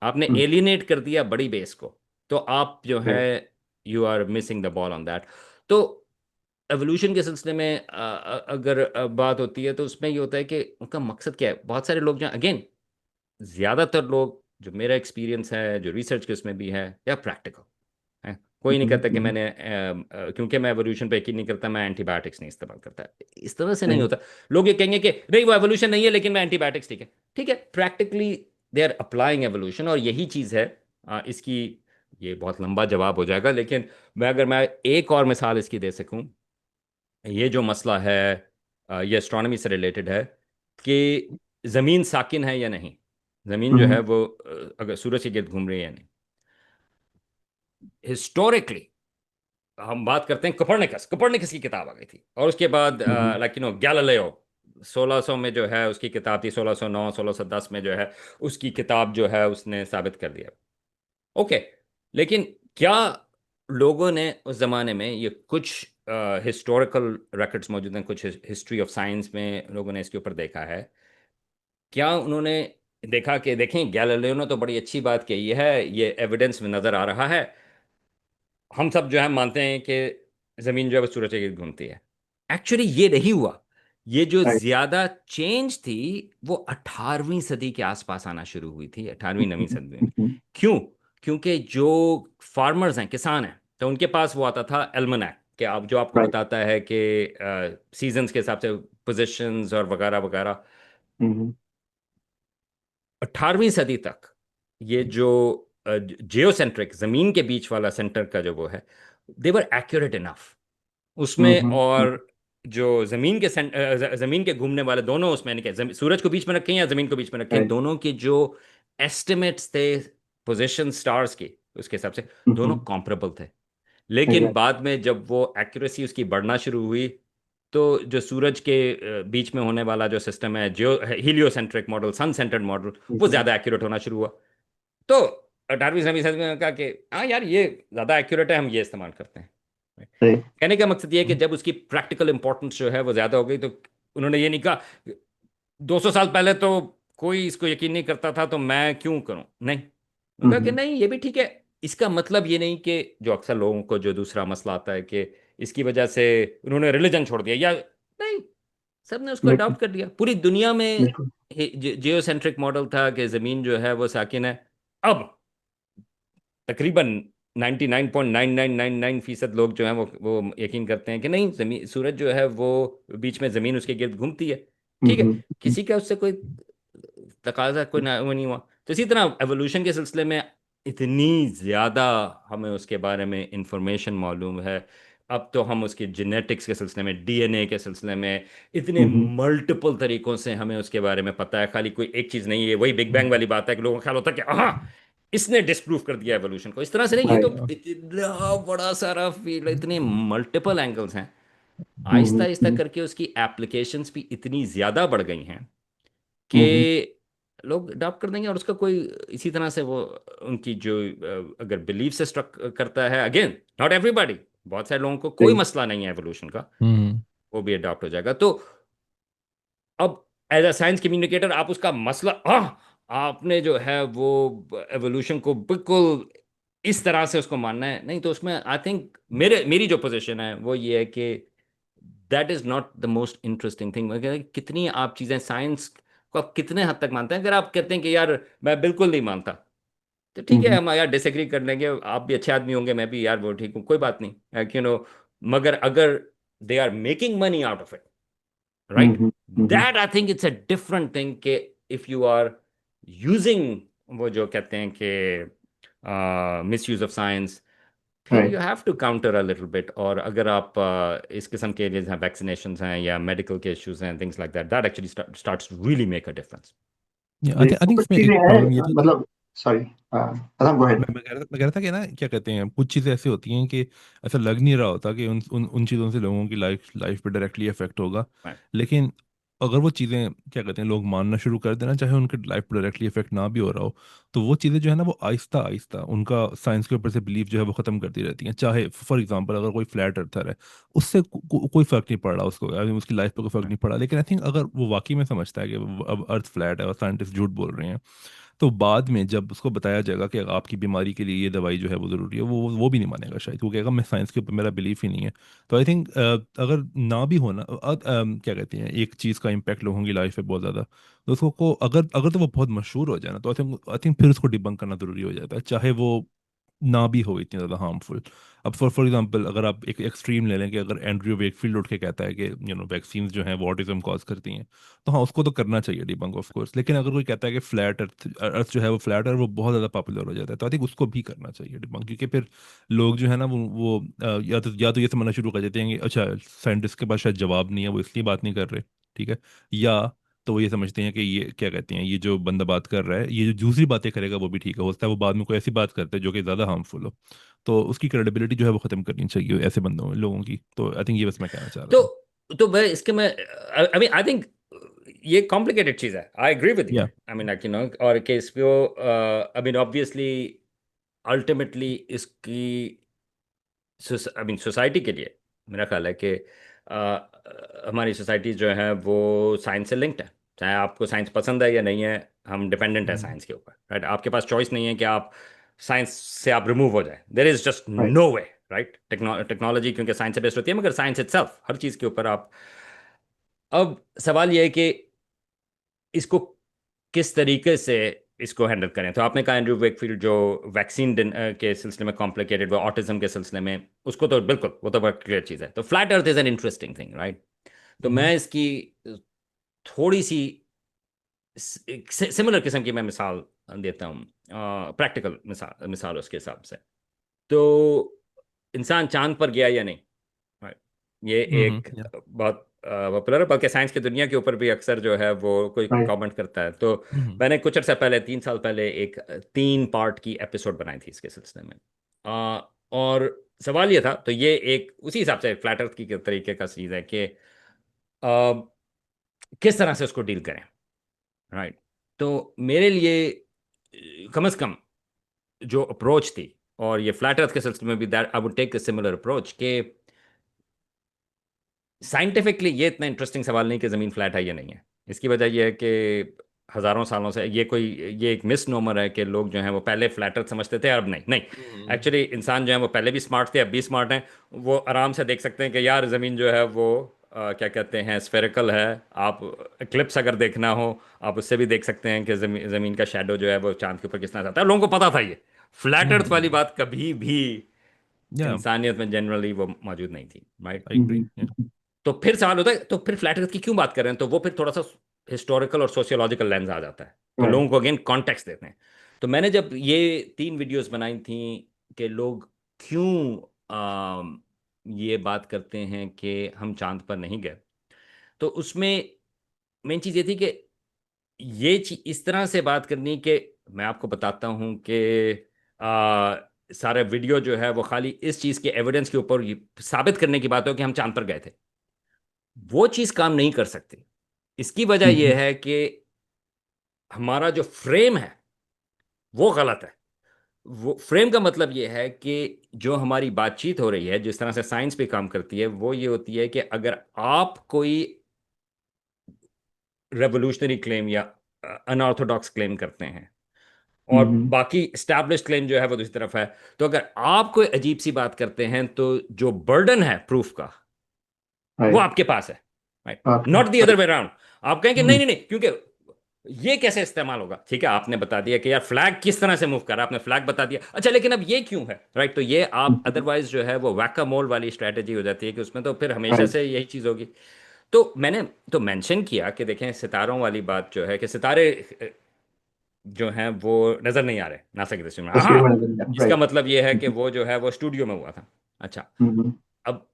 आपने हम्म, एलिनेट कर दिया बड़ी बेस को, तो आप जो है right, you are missing the ball on that. तो एवोल्यूशन के सिलसिले में अगर बात होती है तो उसमें ये होता है कि उनका मकसद क्या है। बहुत सारे लोग जो अगेन, ज़्यादातर लोग जो मेरा एक्सपीरियंस है, जो रिसर्च के उसमें भी है, या प्रैक्टिकल है, कोई नहीं हम्म, कहता कि मैंने क्योंकि मैं एवोल्यूशन पे यकीन नहीं करता मैं एंटीबायोटिक्स नहीं इस्तेमाल करता। इस तरह से नहीं राइट, होता। लोग ये कहेंगे कि नहीं वो एवोल्यूशन नहीं है लेकिन मैं एंटीबायोटिक्स, ठीक है, ठीक है, practically they are applying evolution, और यही चीज़ है इसकी। ये बहुत लंबा जवाब हो जाएगा, लेकिन मैं एक और मिसाल इसकी दे सकूं। ये जो मसला है ये एस्ट्रोनॉमी से रिलेटेड है कि ज़मीन साकिन है या नहीं, ज़मीन जो है हम्म, वो अगर सूरज के गिर्द घूम रही है या नहीं। हिस्टोरिकली हम बात करते हैं कॉपरनिकस, कॉपरनिकस की किताब आ गई थी, और उसके बाद हम्म, लाइक गैलीलियो 1600 में जो है उसकी किताब थी, 1609 1610 में जो है उसकी किताब जो है उसने साबित कर दिया। ओके, लेकिन क्या लोगों ने उस जमाने में, ये कुछ हिस्टोरिकल रिकॉर्ड्स मौजूद हैं, कुछ हिस्ट्री ऑफ साइंस में लोगों ने इसके ऊपर देखा है, क्या उन्होंने देखा कि देखें गैलीलियो ने तो बड़ी अच्छी बात कही है, ये एविडेंस में नजर आ रहा है, हम सब जो है मानते हैं कि जमीन जो है वो सूरज के गिर्द घूमती है। एक्चुअली ये नहीं हुआ। ये जो राइट, ज्यादा चेंज थी वो 18वीं सदी के आसपास आना शुरू हुई थी, 18वीं 9वीं सदी में। हम्म, क्यों? क्योंकि जो फार्मर्स हैं, किसान हैं, तो उनके पास वो आता था एल्मनैक, कि आप जो आपको राइट, बताता है कि सीजन्स के हिसाब से पोजीशंस और वगैरह वगैरह। हम्म, 18वीं सदी तक ये जो जियोसेंट्रिक जमीन के बीच वाला सेंटर का जो वो है, देवर एक्यूरेट इनफ उसमें। हम्म, और जो जमीन के घूमने वाले दोनों उसमें, यानी कि सूरज को बीच में रखें या जमीन को बीच में रखें, राइट, दोनों के जो एस्टिमेट्स थे पोजीशन स्टार्स की, उसके हिसाब से दोनों कॉम्परेबल थे। लेकिन एग्जैक्ट, बाद में जब वो एक्यूरेसी उसकी बढ़ना शुरू हुई, तो जो सूरज के बीच में होने वाला जो सिस्टम है, जो हीलियोसेंट्रिक मॉडल, सन सेंटर्ड मॉडल, वो एग्जैक्ट, ज़्यादा एक्यूरेट होना शुरू हुआ। तो 18वीं सदी में कहा कि हाँ यार ये ज़्यादा एक्यूरेट है, हम ये इस्तेमाल करते हैं। राइट, कहने का मकसद ये है कि जब उसकी प्रैक्टिकल इंपॉर्टेंस जो है वो ज़्यादा हो गई, तो उन्होंने ये नहीं कहा 200 साल पहले तो कोई इसको यकीन नहीं करता था तो मैं क्यों करूं, नहीं, उन्होंने कहा कि हम्म, नहीं ये भी ठीक है, इसका मतलब ये नहीं कि जो अक्सर लोगों को जो दूसरा मसला आता है कि इसकी वजह से उन्होंने रिलीजन छोड़ दिया या नहीं, सबने उसको बिल्कुल अडॉप्ट कर लिया पूरी दुनिया में। बिल्कुल। जियोसेंट्रिक मॉडल था कि जमीन जो है वो साकिन है। अब तकरीबन 99.9999% लोग जो हैं वो यकीन करते हैं कि नहीं, जमीन सूरज जो है वो बीच में जमीन उसके गिर्द घूमती है। ठीक है, हम्म। किसी का उससे कोई तकाजा कोई ना वो नहीं हुआ। तो इसी तरह एवोल्यूशन के सिलसिले में इतनी ज़्यादा हमें उसके बारे में इंफॉर्मेशन मालूम है। अब तो हम उसके जेनेटिक्स के सिलसिले में, डीएनए के सिलसिले में इतने हम्म। मल्टीपल तरीकों से हमें उसके बारे में पता है। खाली कोई एक चीज़ नहीं है। वही बिग बैंग वाली बात है कि लोगों का ख्याल होता है कि हाँ, इसने डिस्प्रूव कर दिया एवोल्यूशन को। इस तरह से नहीं, ये तो राइट। इतना बड़ा सारा फील्ड, इतने मल्टीपल एंगल्स हैं। आहिस्ता हम्म। आहिस्ता करके उसकी एप्लीकेशंस भी इतनी ज़्यादा बढ़ गई हैं हम्म। कि लोग अडॉप्ट कर देंगे। और उसका कोई इसी तरह से वो उनकी जो अगर बिलीफ से स्ट्रक करता है, अगेन नॉट एवरीबॉडी, बहुत सारे लोगों को कोई सही। मसला नहीं है एवोल्यूशन का, हम्म। वो भी अडॉप्ट हो जाएगा। तो अब एज अ साइंस कम्युनिकेटर आप उसका मसला, आपने जो है वो एवोल्यूशन को बिल्कुल इस तरह से उसको मानना है, नहीं तो उसमें आई थिंक मेरी जो पोजीशन है वो ये है कि that is not the most interesting thing. कितनी आप चीजें साइंस को आप कितने हद तक मानते हैं। अगर आप कहते हैं कि यार मैं बिल्कुल नहीं मानता, तो ठीक है, हम्म। हम यार डिसएग्री कर लेंगे। आप भी अच्छे आदमी होंगे, मैं भी यार वो ठीक हूँ, कोई बात नहीं, मगर अगर they are making money out of it, right, hmm. Hmm. That I think it's a different thing के इफ यू आर यूजिंग वो जो कहते हैं कि मिस यूज ऑफ साइंस, फिर right. You have to counter a little bit. और अगर आप इस किस्म के लिए जहाँ वैक्सीनेशन हैं या मेडिकल के इश्यूज हैं, things like that, that actually starts really make a difference. I think कुछ इसमें चीजें एक हैं प्रॉब्लम ये थी। मतलब। Sorry, go ahead. मैं कह रहा था कि ना क्या कहते हैं, कुछ चीज़ें ऐसी होती हैं कि ऐसा लग नहीं रहा होता कि उन चीज़ों से लोगों की लाइफ लाइफ पे डायरेक्टली इफेक्ट होगा। लेकिन अगर वो चीज़ें क्या कहते हैं लोग मानना शुरू कर देना, चाहे उनके लाइफ पर डायरेक्टली इफेक्ट ना भी हो रहा हो, तो वो चीज़ें जो है ना वो आहिस्ता आहिस्ता उनका साइंस के ऊपर से बिलीफ जो है वो ख़त्म करती रहती हैं। चाहे फॉर एग्जांपल अगर कोई फ्लैट अर्थर है, उससे कोई फ़र्क नहीं पड़ रहा उसको, उसकी लाइफ पे कोई फ़र्क नहीं पड़ा, लेकिन आई थिंक अगर वो वाकई में समझता है कि अब अर्थ फ्लैट है और साइंटिस्ट झूठ बोल रहे हैं, तो बाद में जब उसको बताया जाएगा कि आपकी बीमारी के लिए ये दवाई जो है वो ज़रूरी है, वो भी नहीं मानेगा शायद। वो कहेगा मैं साइंस के ऊपर मेरा बिलीफ ही नहीं है। तो आई थिंक अगर ना भी होना क्या कहते हैं एक चीज़ का इम्पैक्ट लोगों की लाइफ पे बहुत ज़्यादा, तो उसको अगर अगर तो वो बहुत मशहूर हो जाए ना, तो आई थिंक फिर उसको डिबंक करना ज़रूरी हो जाता है, चाहे वो ना भी हो इतनी ज़्यादा हार्मफुल। अब फॉर एग्जांपल अगर आप एक एक्सट्रीम ले लें कि अगर एंड्रयू वेकफील्ड उठ के कहता है कि वैक्सीन जो हैं वो ऑटिज्म कॉज करती हैं, तो हाँ उसको तो करना चाहिए डिबंक ऑफ कोर्स। लेकिन अगर कोई कहता है कि फ्लैट अर्थ अर्थ जो है वो फ्लैट है और वो बहुत ज़्यादा पॉपुलर हो जाता है, तो आई थिंक उसको भी करना चाहिए डिबंक, क्योंकि फिर लोग जो है ना वो या तो ये समझना शुरू कर देते हैं कि अच्छा साइंटिस्ट के पास शायद जवाब नहीं है, वो इसलिए बात नहीं कर रहे, ठीक है, या तो वो ये समझते हैं कि ये क्या कहते हैं ये जो बंदा बात कर रहा है, ये जो दूसरी बातें करेगा वो भी ठीक है, हो सकता है वो बाद में कोई ऐसी बात करते हैं जो कि ज़्यादा हार्मफुल हो, तो उसकी क्रेडिबिलिटी जो है वो ख़त्म करनी चाहिए ऐसे बंदों लोगों की। तो आई थिंक ये बस मैं कहना चाह रहा था। तो मैं इसके मैं आई मीन आई थिंक ये कॉम्प्लिकेटेड चीज़ है। I agree with you. या आई मीन और कि इसको आई मीन ऑब्वियसली अल्टीमेटली इसकी आई मीन सोसाइटी के लिए मेरा ख्याल है कि हमारी सोसाइटी जो है वो साइंस से लिंक्ड है। चाहे आपको साइंस पसंद है या नहीं है, हम डिपेंडेंट है साइंस के ऊपर, राइट। आपके पास चॉइस नहीं है कि आप साइंस से आप रिमूव हो जाए, there is just right. No way, right. Technology क्योंकि साइंस से बेस्ड होती है, मगर साइंस इटसेल्फ हर चीज़ के ऊपर आप। अब सवाल यह है कि इसको किस तरीके से इसको हैंडल करें। तो आपने कहा एंड्रयू वेकफील्ड जो वैक्सीन के सिलसिले में कॉम्प्लिकेटेड, वो ऑटिज्म के सिलसिले में, उसको तो बिल्कुल वो तो बहुत क्लियर चीज़ है। तो flat earth is an interesting thing, right. तो मैं इसकी थोड़ी सी सिमिलर किस्म की मैं मिसाल देता हूँ, प्रैक्टिकल मिसाल उसके हिसाब से। तो इंसान चांद पर गया या नहीं, right? ये एक या बहुत पॉपुलर है, बल्कि साइंस की दुनिया के ऊपर भी अक्सर जो है वो कोई राइट। कमेंट करता है। तो मैंने कुछ अर्सा पहले, 3 साल पहले, एक 3 पार्ट की एपिसोड बनाई थी इसके सिलसिले में। और सवाल ये था, तो ये एक उसी हिसाब से फ्लैट अर्थ की तरीके का चीज़ है कि किस तरह से उसको डील करें, राइट। तो मेरे लिए कम से कम जो अप्रोच थी, और ये फ्लैट अर्थ के सिलसिले में भी, that I would take a similar approach के साइंटिफिकली ये इतना इंटरेस्टिंग सवाल नहीं कि ज़मीन फ्लैट है या नहीं है। इसकी वजह यह है कि हजारों सालों से ये एक मिसनोमर है कि लोग जो हैं वो पहले फ्लैट अर्थ समझते थे, अब नहीं नहीं। एक्चुअली इंसान जो है वो पहले भी स्मार्ट थे, अब भी स्मार्ट हैं। वो आराम से देख सकते हैं कि यार ज़मीन जो है वो क्या कहते हैं, स्फेरिकल है। आप एक्लिप्स अगर देखना हो, आप उससे भी देख सकते हैं कि ज़मीन का शेडो जो है वो चांद के ऊपर किस तरह से आता है। लोगों को पता था ये। फ्लैट अर्थ वाली बात कभी भी या इंसानियत में जनरली वो मौजूद नहीं थी, राइट। आई एग्री। तो फिर सवाल होता है, तो फिर फ्लैट अर्थ की क्यों बात कर रहे हैं? तो वो फिर थोड़ा सा हिस्टोरिकल और सोशियोलॉजिकल लेंस आ जाता है कि राइट। लोगों को अगेन कॉन्टेक्स्ट देते हैं। तो मैंने जब ये 3 वीडियोस बनाई थी कि लोग क्यों ये बात करते हैं कि हम चांद पर नहीं गए, तो उसमें मेन चीज़ ये थी कि ये इस तरह से बात करनी कि मैं आपको बताता हूँ कि आ, सारा वीडियो जो है वो खाली इस चीज़ के एविडेंस के ऊपर साबित करने की बात हो कि हम चांद पर गए थे। वो चीज़ काम नहीं कर सकती। इसकी वजह यह है कि हमारा जो फ्रेम है वो गलत है। वो फ्रेम का मतलब ये है कि जो हमारी बातचीत हो रही है, जिस तरह से साइंस पे काम करती है, वो ये होती है कि अगर आप कोई रेवोल्यूशनरी क्लेम या अनऑर्थोडॉक्स क्लेम करते हैं और बाकी स्टैब्लिश्ड क्लेम जो है वो दूसरी तरफ है, तो अगर आप कोई अजीब सी बात करते हैं तो जो बर्डन है प्रूफ का वो राइट। आपके पास है, राइट। आपका not the other right. Way around. आप कहें कि नहीं नहीं नहीं, क्योंकि ये कैसे इस्तेमाल होगा? ठीक है, आपने बता दिया कि यार फ्लैग किस तरह से मूव कर रहा है, आपने फ्लैग बता दिया, अच्छा लेकिन अब ये क्यों है, राइट। तो ये आप अदरवाइज जो है वो वैका मोल वाली स्ट्रेटेजी हो जाती है कि उसमें तो फिर हमेशा राइट। से यही चीज होगी। तो मैंने तो मेंशन किया कि देखें, सितारों वाली बात जो है कि सितारे जो हैं वो नजर नहीं आ रहे नासा की तस्वीर में, हाँ। तस्वीर में नजर नहीं आ इसका राइट। मतलब ये है कि वो जो है वो स्टूडियो में हुआ था। अच्छा। अब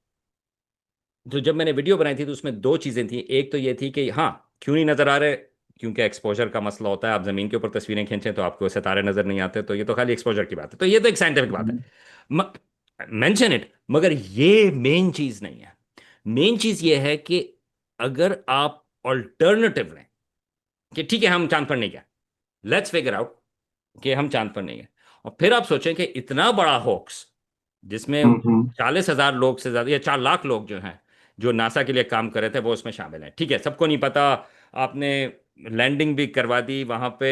तो जब मैंने वीडियो बनाई थी तो उसमें 2 चीजें थी। एक तो ये थी कि हाँ, क्यों नहीं नजर आ रहे? क्योंकि एक्सपोजर का मसला होता है। आप जमीन के ऊपर तस्वीरें खींचें तो आपको सितारे नजर नहीं आते, तो ये तो खाली एक्सपोजर की बात है। तो ये तो एक साइंटिफिक बात है, मेंशन इट। मगर ये मेन चीज नहीं है। मेन चीज ये है कि अगर आप ऑल्टरनेटिव लें कि ठीक है हम चांद पर नहीं गए, लेट्स फिगर आउट कि हम चांद पर नहीं गए, और फिर आप सोचें कि इतना बड़ा होक्स जिसमें 40,000 लोग से ज्यादा या 4 लाख लोग जो हैं जो नासा के लिए काम कर रहे थे वो उसमें शामिल हैं। ठीक है, सबको नहीं पता। आपने लैंडिंग भी करवा दी वहां पे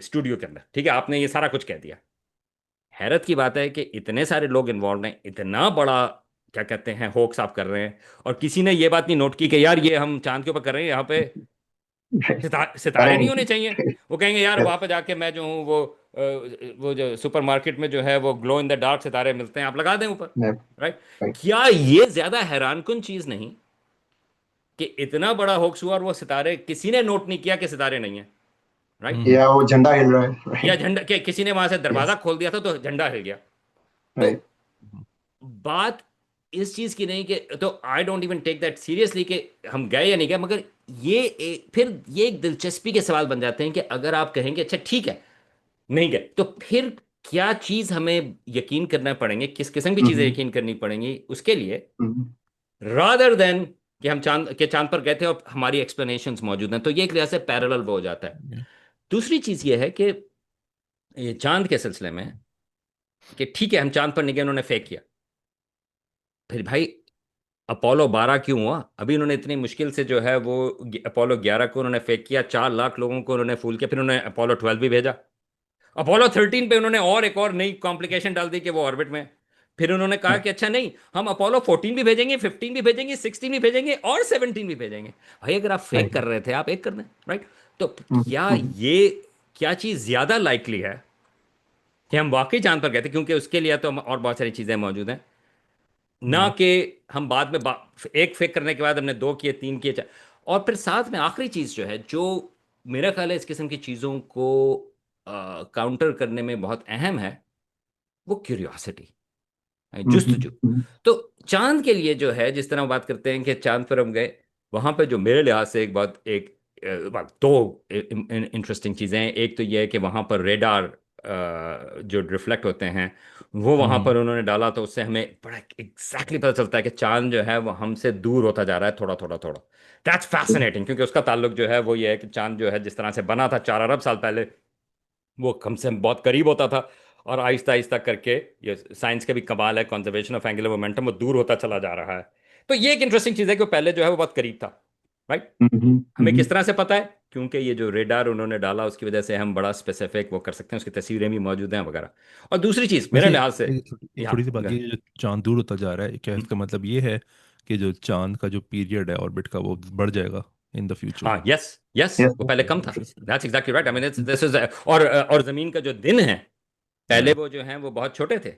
स्टूडियो के अंदर, ठीक है, आपने ये सारा कुछ कह दिया। हैरत की बात है कि इतने सारे लोग इन्वॉल्व हैं, इतना बड़ा क्या कहते हैं होक्स आप कर रहे हैं, और किसी ने ये बात नहीं नोट की कि यार ये हम चांद के ऊपर कर रहे हैं, यहाँ पे सितारे नहीं होने चाहिए। वो कहेंगे यार वहां पे जाके मैं जो हूँ वो जो सुपरमार्केट में जो है वो ग्लो इन द डार्क सितारे मिलते हैं, आप लगा दें ऊपर, राइट। क्या ये ज्यादा हैरानकुन चीज नहीं कि इतना बड़ा होक्स हुआ और वो सितारे किसी ने नोट नहीं किया कि सितारे नहीं है, राइट। या वो झंडा हिल रहा है या राइट। झंडा के किसी ने वहां से दरवाजा यस। खोल दिया था तो झंडा हिल गया। तो राइट। बात इस चीज की नहीं कि, तो I don't even take that seriously कि हम गए या नहीं गए, मगर फिर ये एक दिलचस्पी के सवाल बन जाते हैं कि अगर आप कहेंगे अच्छा ठीक है नहीं गए, तो फिर क्या चीज हमें यकीन करना पड़ेंगे, किस किस्म की चीजें यकीन करनी पड़ेंगी उसके लिए, रादर देन कि हम चांद पर गए थे और हमारी एक्सप्लेनेशंस मौजूद हैं। तो ये एक लिहाज से पैरेलल वो हो जाता है। दूसरी चीज ये है कि ये चांद के सिलसिले में कि ठीक है हम चांद पर नहीं गए, उन्होंने फेंक किया, फिर भाई अपोलो 12 क्यों हुआ? अभी उन्होंने इतनी मुश्किल से जो है वो अपोलो 11 को उन्होंने फेंक किया, 4 लाख लोगों को उन्होंने फूल किया, फिर उन्होंने अपोलो 12 भी भेजा। अपोलो 13 पे उन्होंने और एक और नई कॉम्प्लिकेशन डाल दी कि वो ऑर्बिट में। फिर उन्होंने कहा कि अच्छा नहीं, हम अपोलो 14 भी भेजेंगे, 15 भी भेजेंगे, 16 भी भेजेंगे और 17 भी भेजेंगे। भाई अगर आप फेक कर रहे थे आप एक कर दें, राइट। तो क्या ये क्या चीज़ ज़्यादा लाइकली है कि हम वाकई चांद पर गए थे, क्योंकि उसके लिए तो और बहुत सारी चीज़ें मौजूद हैं, ना कि हम बाद में एक फेक करने के बाद हमने 2 किए, 3 किए, 4। और फिर साथ में आखिरी चीज़ जो है, जो मेरा ख्याल है इस किस्म की चीज़ों को काउंटर करने में बहुत अहम है, वो क्यूरियोसिटी, जुस्तजू। तो चांद के लिए जो है, जिस तरह हम बात करते हैं कि चांद पर हम गए, वहां पे जो मेरे लिहाज से दो इंटरेस्टिंग चीजें हैं। एक तो ये है कि वहां पर रेडार जो रिफ्लेक्ट होते हैं वो वहां पर उन्होंने डाला, तो उससे हमें बड़ा एग्जैक्टली पता चलता है कि चांद जो है वो हमसे दूर होता जा रहा है थोड़ा थोड़ा थोड़ा। दैट्स फैसिनेटिंग, क्योंकि उसका ताल्लुक जो है वो ये है कि चांद जो है जिस तरह से बना था 4 अरब साल पहले, वो हमसे बहुत करीब होता था, और आहिस्ता आहिस्ता करके, ये साइंस का भी कमाल है, कंजर्वेशन ऑफ एंगुलर मोमेंटम, वो दूर होता चला जा रहा है। तो ये एक इंटरेस्टिंग चीज़ है कि वो पहले जो है वो बहुत करीब था, राइट। हमें किस तरह से पता है? क्योंकि ये जो रेडार उन्होंने डाला उसकी वजह से हम बड़ा स्पेसिफिक वो कर सकते हैं, उसकी तस्वीरें भी मौजूद हैं वगैरह। और दूसरी चीज़ मेरे वैसे लिहाज से, एक छोटी सी बात, यहाँ, ये जो चांद दूर होता जा रहा है, क्या इसका मतलब ये है कि जो चांद का जो पीरियड है ऑर्बिट का वो बढ़ जाएगा इन द फ्यूचर? हाँ, यस, यस, यस, वो पहले कम था। Interesting. That's exactly right. I mean this is, और जमीन का जो दिन है पहले या वो जो है वो बहुत छोटे थे,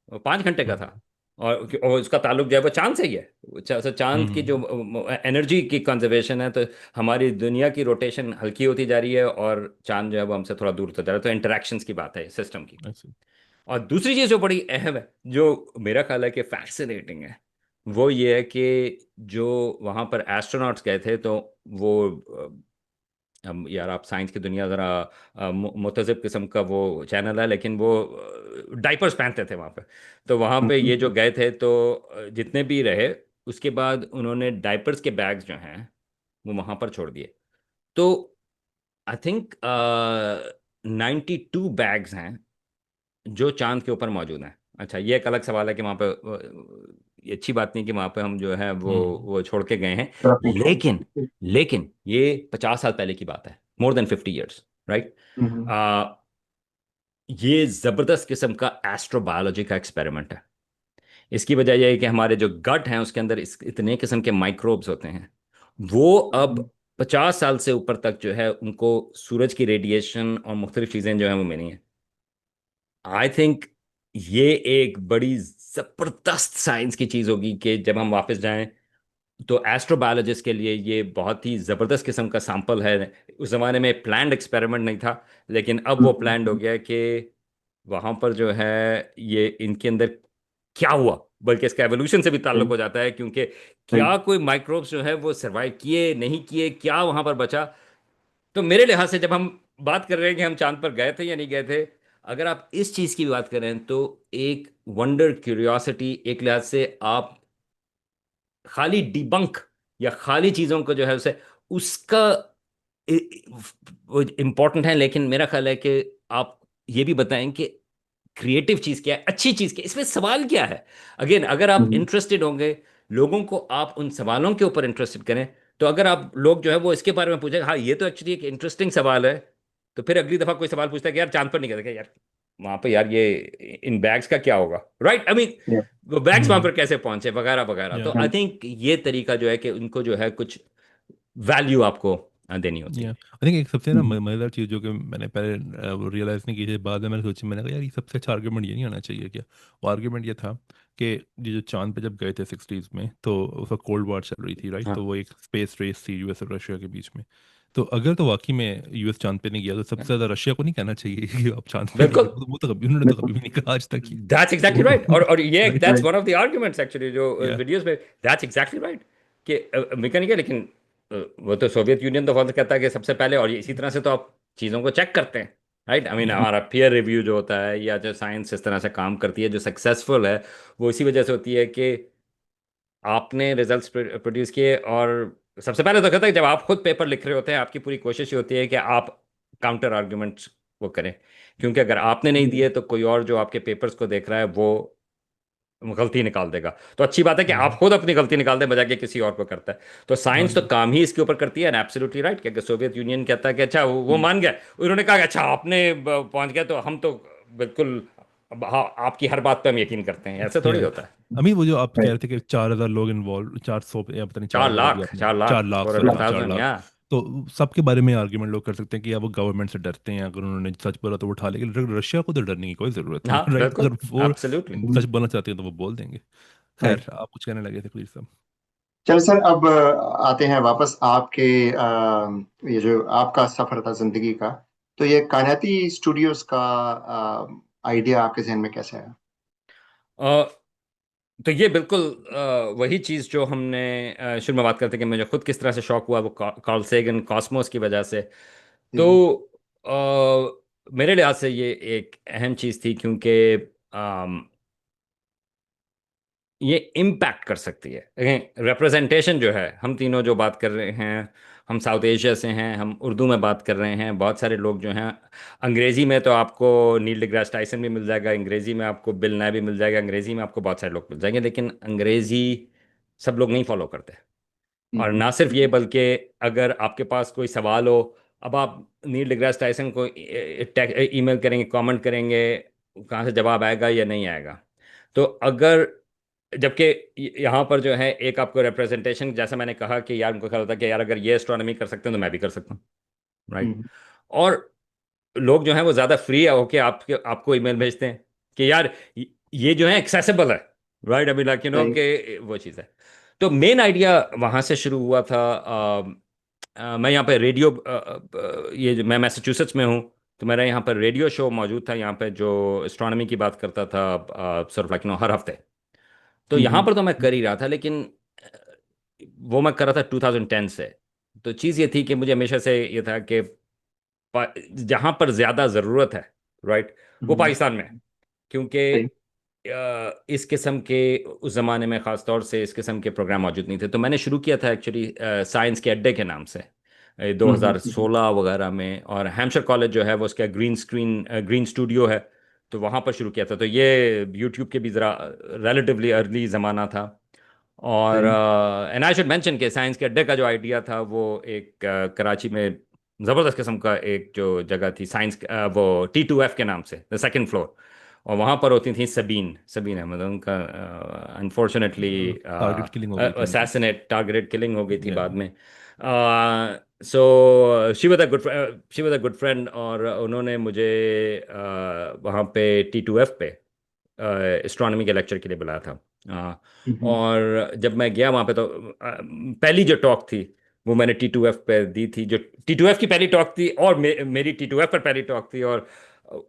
वो 5 घंटे का था। और उसका ताल्लुक जो है वो चांद से ही है। चांद की जो हम्म। एनर्जी की कंजर्वेशन है, तो हमारी दुनिया की रोटेशन हल्की होती जा रही है और चांद जो है वो हमसे थोड़ा दूर होता जा रहा है। तो इंटरेक्शंस की बात है सिस्टम की। ऐसे। और दूसरी चीज़ जो बड़ी अहम है, जो मेरा ख्याल है कि फैसिनेटिंग है, वो ये है कि जो वहाँ पर एस्ट्रोनॉट्स गए थे, तो वो हम यार, आप साइंस की दुनिया ज़रा मुतज़िब किस्म का वो चैनल है, लेकिन वो डाइपर्स पहनते थे वहाँ पे। तो वहाँ पे ये जो गए थे, तो जितने भी रहे, उसके बाद उन्होंने डाइपर्स के बैग्स जो हैं वो वहाँ पर छोड़ दिए। तो आई थिंक 92 बैग्स हैं जो चांद के ऊपर मौजूद हैं। अच्छा, ये एक अलग सवाल है कि वहाँ पे ये अच्छी बात नहीं कि वहाँ पे हम जो है हम्म। वो छोड़ के गए हैं। तरफ नहीं लेकिन छोड़ना। लेकिन ये 50 साल पहले की बात है, more than 50 years, right. Hmm, ये जबरदस्त किस्म का एस्ट्रोबायोलॉजी का एक्सपेरिमेंट है। इसकी वजह यह है कि हमारे जो गट हैं उसके अंदर इतने किस्म के माइक्रोब्स होते हैं, वो अब 50 साल से ऊपर तक जो है उनको सूरज की रेडिएशन और मुख्तलिफ चीज़ें जो हैं वो मिली हैं। आई थिंक ये एक बड़ी जबरदस्त साइंस की चीज होगी कि जब हम वापस जाएं, तो एस्ट्रोबायोलॉजिस्ट के लिए ये बहुत ही जबरदस्त किस्म का सैंपल है। उस जमाने में प्लान्ड एक्सपेरिमेंट नहीं था, लेकिन अब वो प्लान्ड हो गया है कि वहां पर जो है ये इनके अंदर क्या हुआ, बल्कि इसका एवोल्यूशन से भी ताल्लुक सही हो जाता है, क्योंकि सही। क्या कोई माइक्रोब्स जो है वो सरवाइव किए नहीं किए, क्या वहां पर बचा। तो मेरे लिहाज से जब हम बात कर रहे हैं कि हम चांद पर गए थे या नहीं गए थे, अगर आप इस चीज की भी बात करें, तो एक वंडर क्यूरियोसिटी एक लिहाज से आप खाली डिबंक या खाली चीजों को जो है उसे उसका वो इम्पोर्टेंट है, लेकिन मेरा ख्याल है कि आप ये भी बताएं कि क्रिएटिव चीज क्या है, अच्छी चीज क्या है, इसमें सवाल क्या है। अगेन, अगर आप हम्म, इंटरेस्टेड होंगे, लोगों को आप उन सवालों के ऊपर इंटरेस्टेड करें, तो अगर आप लोग जो है वो इसके बारे में पूछें, हाँ ये तो एक्चुअली एक इंटरेस्टिंग सवाल है, तो फिर अगली दफा कोई सवाल पूछता है कि यार चांद पर नहीं गए थे क्या यार, वहां पे यार ये इन बैग्स का क्या होगा, राइट। आई मीन या वो बैग्स वहां हम्म। पर कैसे पहुंचे, वगैरह वगैरह। या तो आई थिंक ये तरीका जो है कि उनको जो है कुछ वैल्यू आपको देनी होती या है। आई थिंक एक सबसे ना मज़ेदार चीज़ जो कि मैंने पहले रियलाइज़ नहीं की थी, बाद में मैंने सोची, मैंने कहा यार ये सबसे अच्छा आर्ग्यूमेंट ये नहीं होना चाहिए क्या? वो आर्ग्यूमेंट ये था कि ये जो चांद पे जब गए थे 60s में, तो उस वक्त कोल्ड वॉर चल रही थी, राइट? तो हाँ, वो एक स्पेस रेस थी यूएस और रशिया के बीच में। तो अगर तो वाकई में यूएस चांद पे नहीं गया, तो सबसे ज़्यादा रशिया को नहीं कहना चाहिए कि आप चांद पे नहीं गए। बिल्कुल, वो तो कभी, उन्होंने तो कभी भी नहीं कहा आज तक ही। That's exactly right. और ये right. That's one of the arguments actually जो या वीडियोस में, दैट्स एग्जैक्टली राइट कि मैकेनिकल, लेकिन वो तो सोवियत यूनियन तो फॉलो कहता है कि सबसे पहले, और इसी तरह से तो आप चीज़ों को चेक करते हैं, राइट। आई मीन या हमारा पीयर रिव्यू जो होता है, या जो साइंस इस तरह से काम करती है जो सक्सेसफुल है, वो इसी वजह से होती है कि आपने रिजल्ट्स प्रोड्यूस किए। और सबसे पहले तो कहता है कि जब आप खुद पेपर लिख रहे होते हैं, आपकी पूरी कोशिश ये होती है कि आप काउंटर आर्ग्यूमेंट्स वो करें, क्योंकि अगर आपने नहीं दिए तो कोई और जो आपके पेपर्स को देख रहा है वो गलती निकाल देगा। तो अच्छी बात है कि आप हम्म। खुद अपनी गलती निकाल दें, बजाय कि किसी और को करता है। तो हाँ साइंस तो जी। काम ही इसके ऊपर करती है, एंड एब्सोल्युटली राइट। कि अगर सोवियत यूनियन कहता है कि अच्छा वो मान गया, उन्होंने कहा कि अच्छा आपने पहुंच गया, तो हम तो बिल्कुल हाँ, आपकी हर बात पे हम यकीन करते हैं, ऐसे थोड़ी या होता है। अमीर, वो जो आप कह राइट। रहे थे कि 4,000 लोग इन्वॉल्व, 400 या पता नहीं, चार 4,000 दिया लाख आपने, चार चार lakh lakh four sorry hundred हाँ, चार थाउजेंड लाख या तो सबके बारे में आर्ग्यूमेंट लोग कर सकते हैं कि यार वो गवर्नमेंट से डरते हैं, अगर उन्होंने सच बोला तो वो उठा लेंगे, लेकिन रशिया को तो डरने की कोई ज़रूरत नहीं हाँ, है, राइट? बिल्कुल, अगर वो एब्सोल्युटली। सच बोलना चाहते हैं तो वो बोल देंगे। खैर, राइट। आप कुछ कहने लगे थे प्लीज साहब। चल सर, अब आते हैं वापस आपके ये जो आपका सफर था जिंदगी का। तो ये कायनाती स्टूडियोज का आइडिया आपके जहन में कैसे आया? तो ये बिल्कुल वही चीज़ जो हमने शुरू में बात करते कि मुझे खुद किस तरह से शौक हुआ, वो कार्ल सेगन कॉस्मोस की वजह से। जी तो जी। मेरे लिहाज से ये एक अहम चीज़ थी, क्योंकि ये इम्पैक्ट कर सकती है। रिप्रेजेंटेशन जो है, हम तीनों जो बात कर रहे हैं, हम साउथ एशिया से हैं, हम उर्दू में बात कर रहे हैं, बहुत सारे लोग जो हैं, अंग्रेज़ी में तो आपको नील डिग्रास टाइसन भी मिल जाएगा, अंग्रेज़ी में आपको बिल नाय भी मिल जाएगा, अंग्रेज़ी में आपको बहुत सारे लोग मिल जाएंगे, लेकिन अंग्रेज़ी सब लोग नहीं फॉलो करते। और ना सिर्फ ये बल्कि अगर आपके पास कोई सवाल हो, अब आप नील डिग्रास टाइसन को ईमेल करेंगे, कमेंट करेंगे, कहाँ से जवाब आएगा या नहीं आएगा। तो अगर जबकि यहाँ पर जो है एक आपको रिप्रेजेंटेशन, जैसा मैंने कहा कि यार उनको ख्याल होता है कि यार अगर ये एस्ट्रोनॉमी कर सकते हैं तो मैं भी कर सकता हूँ, राइट। और लोग जो हैं वो ज़्यादा फ्री होके आपको ईमेल भेजते हैं कि यार ये जो है एक्सेसिबल है, राइट, अभी लाइक राइट। कि वो चीज़ है। तो मेन आइडिया वहाँ से शुरू हुआ था। मैं यहाँ पे रेडियो, ये जो मैं मैसाचुसेट्स में हूँ, तो मेरा यहाँ पर रेडियो शो मौजूद था यहाँ पे जो एस्ट्रोनॉमी की बात करता था, सिर्फ लाइक हर हफ्ते। तो यहाँ पर तो मैं कर ही रहा था, लेकिन वो मैं कर रहा था 2010 से। तो चीज़ ये थी कि मुझे हमेशा से ये था कि जहां पर ज्यादा जरूरत है, राइट, वो पाकिस्तान में है। क्योंकि राइट। इस किस्म के उस जमाने में खास तौर से इस किस्म के प्रोग्राम मौजूद नहीं थे। तो मैंने शुरू किया था एक्चुअली साइंस के अड्डे के नाम से 2016 वगैरह में। और हैम्पशायर कॉलेज जो है वो उसका ग्रीन स्टूडियो है, तो वहाँ पर शुरू किया था। तो ये यूट्यूब के भी ज़रा रिलेटिवली अर्ली ज़माना था। और right. And I should mention के साइंस के अड्डे का जो आइडिया था वो एक कराची में ज़बरदस्त किस्म का एक जो जगह थी साइंस, वो T2F के नाम से, द सेकंड फ्लोर। और वहाँ पर होती थी सबीन सबीन अहमद, उनका अनफॉर्चुनेटली टारगेट किलिंग हो गई थी उनकी। असैसिनेट टारगेटेड किलिंग हो गई थी या बाद में। So she was a good friend, और उन्होंने मुझे वहाँ पे T2F पे एस्ट्रोनॉमी के लेक्चर के लिए बुलाया था। और जब मैं गया वहाँ पे तो पहली जो टॉक थी वो मैंने T2F पे दी थी, जो T2F की पहली टॉक थी, और मेरी T2F पर पहली टॉक थी। और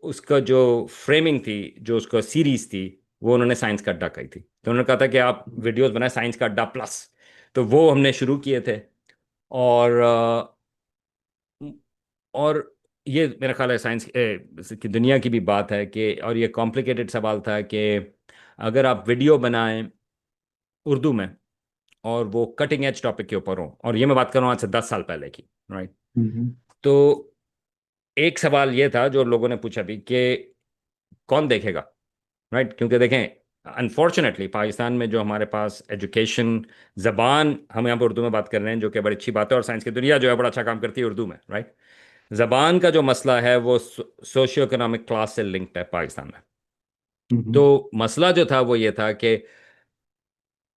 उसका जो फ्रेमिंग थी, जो उसका सीरीज थी, वो उन्होंने साइंस का अड्डा कही थी। तो उन्होंने कहा था कि आप वीडियोस बनाए साइंस का अड्डा प्लस। तो वो हमने शुरू किए थे। और और ये मेरा ख्याल है साइंस की दुनिया की भी बात है कि, और ये कॉम्प्लिकेटेड सवाल था कि अगर आप वीडियो बनाएं उर्दू में और वो कटिंग एज टॉपिक के ऊपर हो, और ये मैं बात कर रहा हूँ आज से 10 साल पहले की, राइट। तो एक सवाल ये था जो लोगों ने पूछा भी कि कौन देखेगा, राइट। क्योंकि देखें, अनफॉर्चुनेटली पाकिस्तान में जो हमारे पास एजुकेशन, जबान, हम यहाँ पर उर्दू में बात कर रहे हैं जो कि बड़ी अच्छी बात है, और साइंस की दुनिया जो है बड़ा अच्छा काम करती है उर्दू में, राइट। जबान का जो मसला है वो सोशियो इकोनॉमिक क्लास से लिंक्ड है पाकिस्तान में। तो मसला जो था वो ये था कि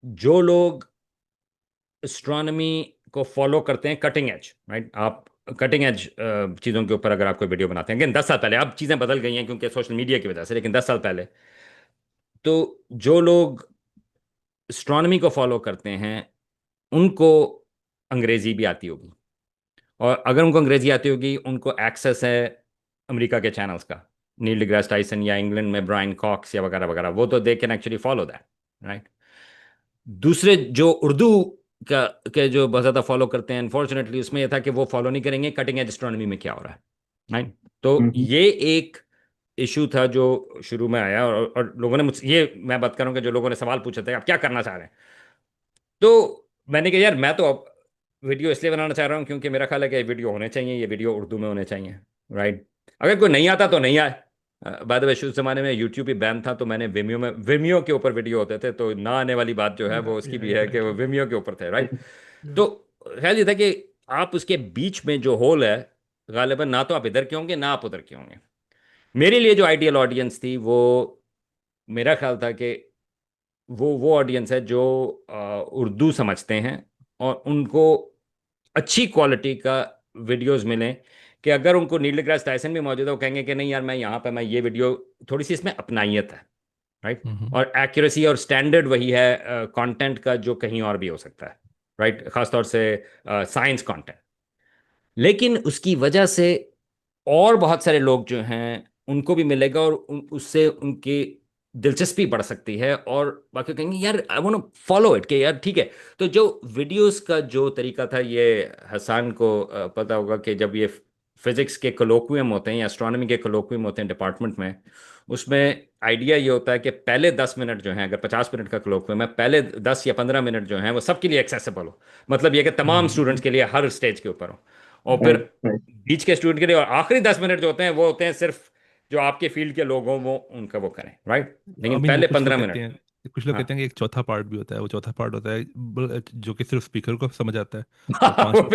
जो लोग एस्ट्रोनॉमी को फॉलो करते हैं कटिंग एज, राइट, आप कटिंग एज चीज़ों के ऊपर अगर आप कोई वीडियो बनाते हैं, अगेन 10 साल पहले, अब चीज़ें बदल गई हैं क्योंकि सोशल मीडिया की वजह से, लेकिन 10 साल पहले तो जो लोग एस्ट्रोनॉमी को फॉलो करते हैं उनको अंग्रेजी भी आती होगी। और अगर उनको अंग्रेजी आती होगी, उनको एक्सेस है अमेरिका के चैनल्स का, नील डिग्रास टाइसन या इंग्लैंड में ब्रायन कॉक्स या वगैरह वगैरह, वो तो they can actually follow that, right. दूसरे जो उर्दू का के जो बहुत ज़्यादा फॉलो करते हैं, अनफॉर्चुनेटली उसमें यह था कि वो फॉलो नहीं करेंगे कटिंग एज एस्ट्रोनॉमी में क्या हो रहा है, राइट। तो ये एक इशू था जो शुरू में आया, और लोगों ने मुझसे, ये मैं बात करूँगा, जो लोगों ने सवाल पूछे थे आप क्या करना चाह रहे हैं। तो मैंने कहा यार मैं तो अब वीडियो इसलिए बनाना चाह रहा हूँ क्योंकि मेरा ख्याल है कि ये वीडियो होने चाहिए, ये वीडियो उर्दू में होने चाहिए, राइट। अगर कोई नहीं आता तो नहीं आए। बाद में उस जमाने में यूट्यूब भी बैन था, तो मैंने विमियो के ऊपर वीडियो होते थे, तो ना आने वाली बात जो है वो उसकी या भी है कि वो एग्जैक्टली। विमियो के ऊपर थे, राइट। तो ख्याल ये था कि आप उसके बीच में जो होल है, गालिबा ना तो आप इधर के होंगे ना आप उधर के होंगे। मेरे लिए जो आइडियल ऑडियंस थी वो, मेरा ख्याल था कि वो ऑडियंस है जो उर्दू समझते हैं और उनको अच्छी क्वालिटी का वीडियोस मिलें, कि अगर उनको नील डिग्रास टाइसन भी मौजूद है वो कहेंगे कि नहीं यार मैं यहाँ पे मैं ये वीडियो, थोड़ी सी इसमें अपनाइयत है, राइट। और एक्यूरेसी और स्टैंडर्ड वही है कंटेंट का जो कहीं और भी हो सकता है, राइट, खासतौर से साइंस कंटेंट। लेकिन उसकी वजह से और बहुत सारे लोग जो हैं उनको भी मिलेगा, और उससे उनकी दिलचस्पी बढ़ सकती है, और बाकी कहेंगे यार I want to follow it, कि यार ठीक है। तो जो वीडियोस का जो तरीका था, ये हसान को पता होगा कि जब ये फिजिक्स के कोलोक्वियम होते हैं या एस्ट्रोनॉमी के कोलोक्वियम होते हैं डिपार्टमेंट में, उसमें आइडिया ये होता है कि पहले 10 मिनट जो हैं, अगर 50 मिनट का कोलोक्वियम है, पहले 10 या 15 मिनट जो हैं वो सबके लिए एक्सेसिबल हो, मतलब ये कि तमाम स्टूडेंट्स के लिए हर स्टेज के ऊपर हो। और फिर राइट। राइट। बीच के स्टूडेंट के लिए, और आखिरी 10 मिनट जो होते हैं वो होते हैं सिर्फ जो आपके फील्ड के लोग हों वो उनका वो करें, राइट। लेकिन आई मीन वो पहले कुछ लोग पंद्रह कहते मिनट हैं कुछ लोग हाँ। कहते हैं कि एक चौथा पार्ट भी होता है, वो चौथा पार्ट होता है जो कि सिर्फ स्पीकर को समझ आता है,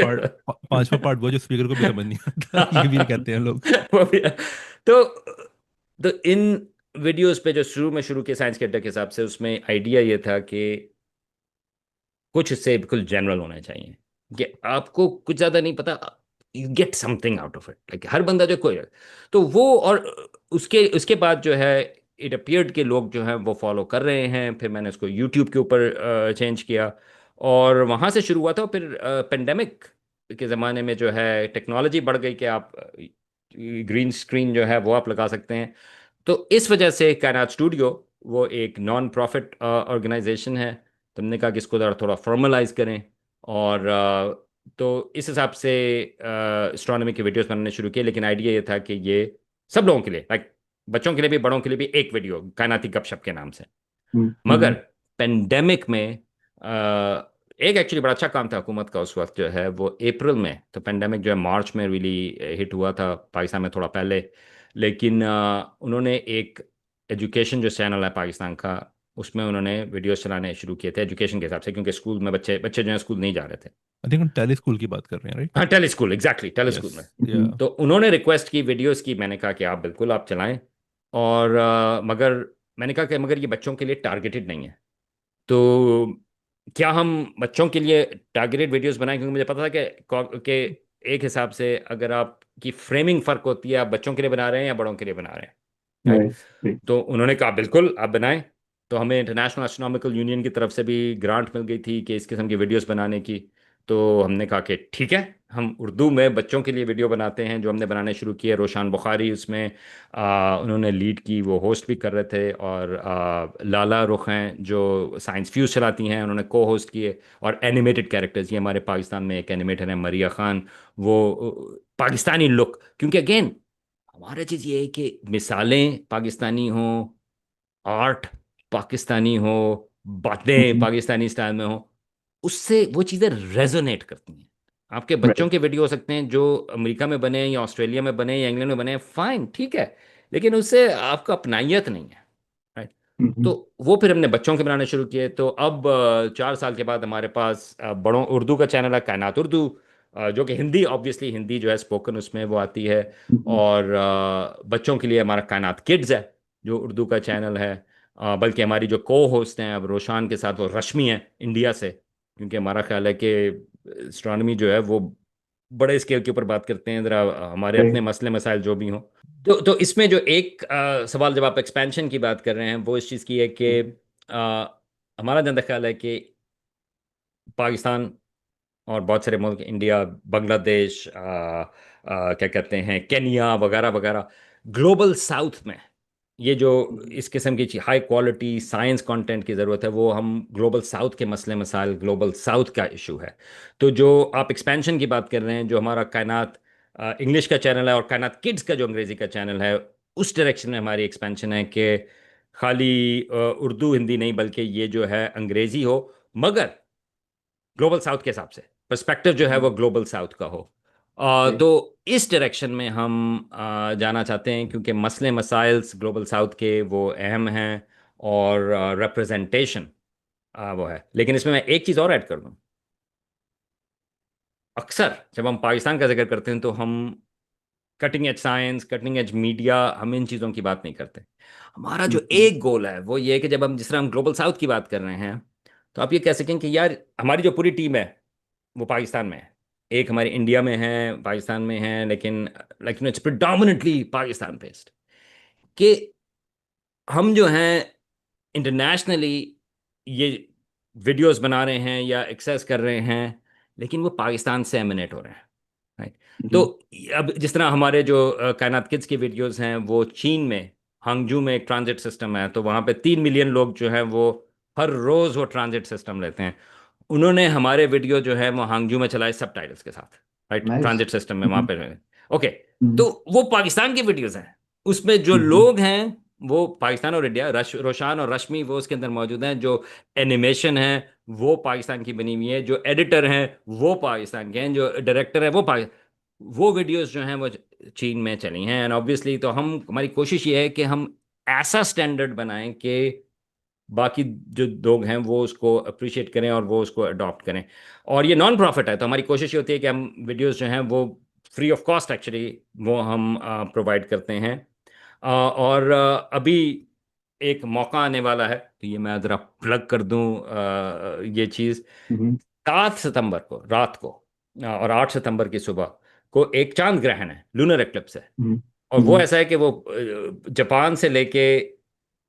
और पांचवा पार्ट वो जो स्पीकर को भी समझ नहीं आता। ये भी कहते हैं लोग। वो भी। तो तो इन वीडियोस पे जो शुरू के साइंस के अड्डे के हिसाब से उसमें आइडिया ये था कि कुछ उससे बिल्कुल जनरल होना चाहिए, कि आपको कुछ ज्यादा नहीं पता, you get something out of it, like हर बंदा जो कोई। तो वो, और उसके उसके बाद जो है इट अपियर्ड के लोग जो हैं वो फॉलो कर रहे हैं, फिर मैंने उसको यूट्यूब के ऊपर चेंज किया, और वहां से शुरू हुआ था। फिर पेंडेमिक के ज़माने में जो है टेक्नोलॉजी बढ़ गई कि आप ग्रीन स्क्रीन जो है वो आप लगा सकते हैं। तो इस वजह से कायनात स्टूडियो, वो एक नॉन प्रॉफिट ऑर्गेनाइजेशन है, तो हमने कहा कि इसको ज़रा थोड़ा फॉर्मलाइज करें। और तो इस हिसाब से एस्ट्रोनॉमी के वीडियोस बनाने शुरू किए, लेकिन आइडिया ये था कि ये सब लोगों के लिए, लाइक बच्चों के लिए भी बड़ों के लिए भी, एक वीडियो कायनाती गपशप के नाम से। हम्म, मगर पेंडेमिक में एक एक्चुअली बड़ा अच्छा काम था हुकूमत का उस वक्त, जो है वो अप्रैल में, तो पेंडेमिक जो है मार्च में रियली हिट हुआ था पाकिस्तान में थोड़ा पहले। लेकिन उन्होंने एक एजुकेशन जो चैनल है पाकिस्तान का, उसमें उन्होंने वीडियोस चलाने शुरू किए थे एजुकेशन के हिसाब से, क्योंकि स्कूल में बच्चे बच्चे जो है स्कूल नहीं जा रहे थे। आई थिंक हम टेली स्कूल की बात कर रहे हैं, राइट? हाँ, tele school, exactly, tele school yes. में। या हम्म, तो उन्होंने रिक्वेस्ट की वीडियोस की, मैंने कहा कि आप बिल्कुल आप चलाएं। और मगर मैंने कहा कि मगर ये बच्चों के लिए टारगेटेड नहीं है, तो क्या हम बच्चों के लिए टारगेटेड वीडियोस बनाएं, क्योंकि मुझे पता था कि एक हिसाब से अगर आपकी फ्रेमिंग फर्क होती है, आप बच्चों के लिए बना रहे हैं या बड़ों के लिए बना रहे हैं, राइट। right, right, तो उन्होंने कहा बिल्कुल आप बनाएं। तो हमें इंटरनेशनल एस्ट्रोनॉमिकल यूनियन की तरफ से भी ग्रांट मिल गई थी कि इस किस्म की वीडियोस बनाने की। तो हमने कहा कि ठीक है, हम उर्दू में बच्चों के लिए वीडियो बनाते हैं, जो हमने बनाने शुरू किए। रोशान बुखारी उसमें उन्होंने लीड की, वो होस्ट भी कर रहे थे। और लाला रुख हैं जो साइंस फ्यूज चलाती हैं, उन्होंने को होस्ट किए। और एनिमेटेड कैरेक्टर्स, ये हमारे पाकिस्तान में एक एनिमेटर है मरिया खान, वो पाकिस्तानी लुक, क्योंकि अगेन हमारा चीज़ ये है कि मिसालें पाकिस्तानी हों, आर्ट पाकिस्तानी हो, बातें हम्म, पाकिस्तानी स्टाइल में हो, उससे वो चीज़ें रेजोनेट करती हैं। आपके right, बच्चों के वीडियो हो सकते हैं जो अमेरिका में बने या ऑस्ट्रेलिया में बने या इंग्लैंड में बने, फाइन, ठीक है, लेकिन उससे आपका अपनायत नहीं है, राइट। तो हम्म, वो फिर हमने बच्चों के बनाने शुरू किए। तो अब 4 साल के बाद हमारे पास बड़ों उर्दू का चैनल है, कायनात उर्दू, जो कि हिंदी, ऑब्वियसली हिंदी जो है स्पोकन उसमें वो आती है। हम्म, और बच्चों के लिए हमारा कायनात किड्स है, जो उर्दू का चैनल है। बल्कि हमारी जो को होस्ट हैं अब रोशान के साथ, वो रश्मि हैं इंडिया से, क्योंकि हमारा ख्याल है कि एस्ट्रोनॉमी जो है वो बड़े स्केल के ऊपर बात करते हैं, ज़रा हमारे अपने right, मसले मसाइल जो भी हों। तो इसमें जो एक सवाल, जब आप एक्सपेंशन की बात कर रहे हैं, वो इस चीज़ की है कि हमारा जहाँ तक ख्याल है कि पाकिस्तान और बहुत सारे मुल्क, इंडिया, बांग्लादेश, क्या कहते हैं, केनिया वगैरह वगैरह, ग्लोबल साउथ में ये जो इस किस्म की हाई क्वालिटी साइंस कंटेंट की ज़रूरत है, वो हम ग्लोबल साउथ के मसले मसाइल, ग्लोबल साउथ का इशू है। तो जो आप एक्सपेंशन की बात कर रहे हैं, जो हमारा कायनात इंग्लिश का चैनल है और कायनात किड्स का जो अंग्रेज़ी का चैनल है, उस डायरेक्शन में हमारी एक्सपेंशन है कि खाली उर्दू हिंदी नहीं, बल्कि ये जो है अंग्रेज़ी हो, मगर ग्लोबल साउथ के हिसाब से पर्सपेक्टिव जो है वो ग्लोबल साउथ का हो। right, तो इस डायरेक्शन में हम जाना चाहते हैं, क्योंकि मसले मसाइल्स ग्लोबल साउथ के वो अहम हैं, और रिप्रेजेंटेशन वो है। लेकिन इसमें मैं एक चीज़ और ऐड कर दूं, अक्सर जब हम पाकिस्तान का जिक्र करते हैं तो हम cutting edge science, cutting edge media, हम इन चीज़ों की बात नहीं करते। हमारा जो हम्म, एक गोल है वो ये है कि जब हम, जिस तरह हम ग्लोबल साउथ की बात कर रहे हैं, तो आप ये कह सकें कि यार हमारी जो पूरी टीम है वो पाकिस्तान में है, एक हमारे इंडिया में है, पाकिस्तान में है, लेकिन like it's predominantly Pakistan based, कि हम जो हैं इंटरनेशनली ये वीडियोस बना रहे हैं या एक्सेस कर रहे हैं, लेकिन वो पाकिस्तान से एमिनेट हो रहे हैं, राइट। तो हम्म, अब जिस तरह हमारे जो कायनात किड्स की वीडियोस हैं, वो चीन में हांगजू में एक ट्रांजिट सिस्टम है, तो वहाँ पे 3 मिलियन लोग जो हैं वो हर रोज़ वो ट्रांजिट सिस्टम लेते हैं। उन्होंने हमारे वीडियो जो है वो हांगजू में चलाए सब टाइटल्स के साथ, राइट, nice, ट्रांजिट सिस्टम में वहाँ हम्म, पे। ओके। तो हम्म, वो पाकिस्तान की वीडियोस हैं, उसमें जो हम्म, लोग हैं वो पाकिस्तान और इंडिया, रोशान और रश्मि वो उसके अंदर मौजूद हैं, जो एनिमेशन है वो पाकिस्तान की बनी हुई है, जो एडिटर हैं वो पाकिस्तान के हैं, जो डायरेक्टर है वो वीडियोस जो हैं वो चीन में चली हैं। एंड ऑब्वियसली तो हम, हमारी कोशिश ये है कि हम ऐसा स्टैंडर्ड बनाएं कि बाकी जो लोग हैं वो उसको अप्रिशिएट करें और वो उसको अडॉप्ट करें। और ये नॉन प्रॉफिट है, तो हमारी कोशिश ये होती है कि हम वीडियोस जो हैं वो फ्री ऑफ कॉस्ट एक्चुअली वो हम प्रोवाइड करते हैं। और अभी एक मौका आने वाला है, तो ये मैं ज़रा प्लग कर दूं ये चीज़। हम्म। 7 सितंबर को रात को और 8 सितंबर की सुबह को एक चांद ग्रहण है, लूनर एक्लिप्स है। हम्म। और वो हम्म। ऐसा है कि वो जापान से लेके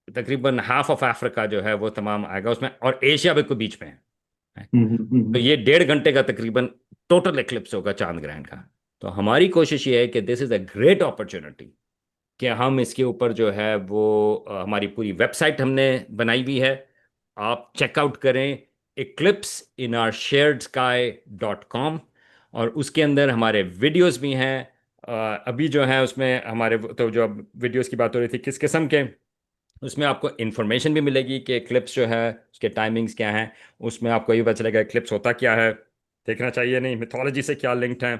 तकरीबन हाफ ऑफ अफ्रीका जो है वो तमाम आएगा उसमें, और एशिया भी कोई बीच में है। हम्म। तो ये 1.5 घंटे का तकरीबन टोटल एक्लिप्स होगा चांद ग्रहण का। तो हमारी कोशिश ये है कि this is a great opportunity कि हम इसके ऊपर जो है वो हमारी पूरी वेबसाइट हमने बनाई हुई है, आप चेकआउट करें eclipseinoursharedsky.com। और उसके अंदर हमारे वीडियोस भी हैं। अभी जो है उसमें हमारे तो जो अब वीडियोस की बात हो रही थी किस किस्म के, उसमें आपको इन्फॉर्मेशन भी मिलेगी कि क्लिप्स जो है उसके टाइमिंग्स क्या हैं। उसमें आपको ये पता चलेगा क्लिप्स होता क्या है, देखना चाहिए नहीं, मिथोलॉजी से क्या लिंक्ड है।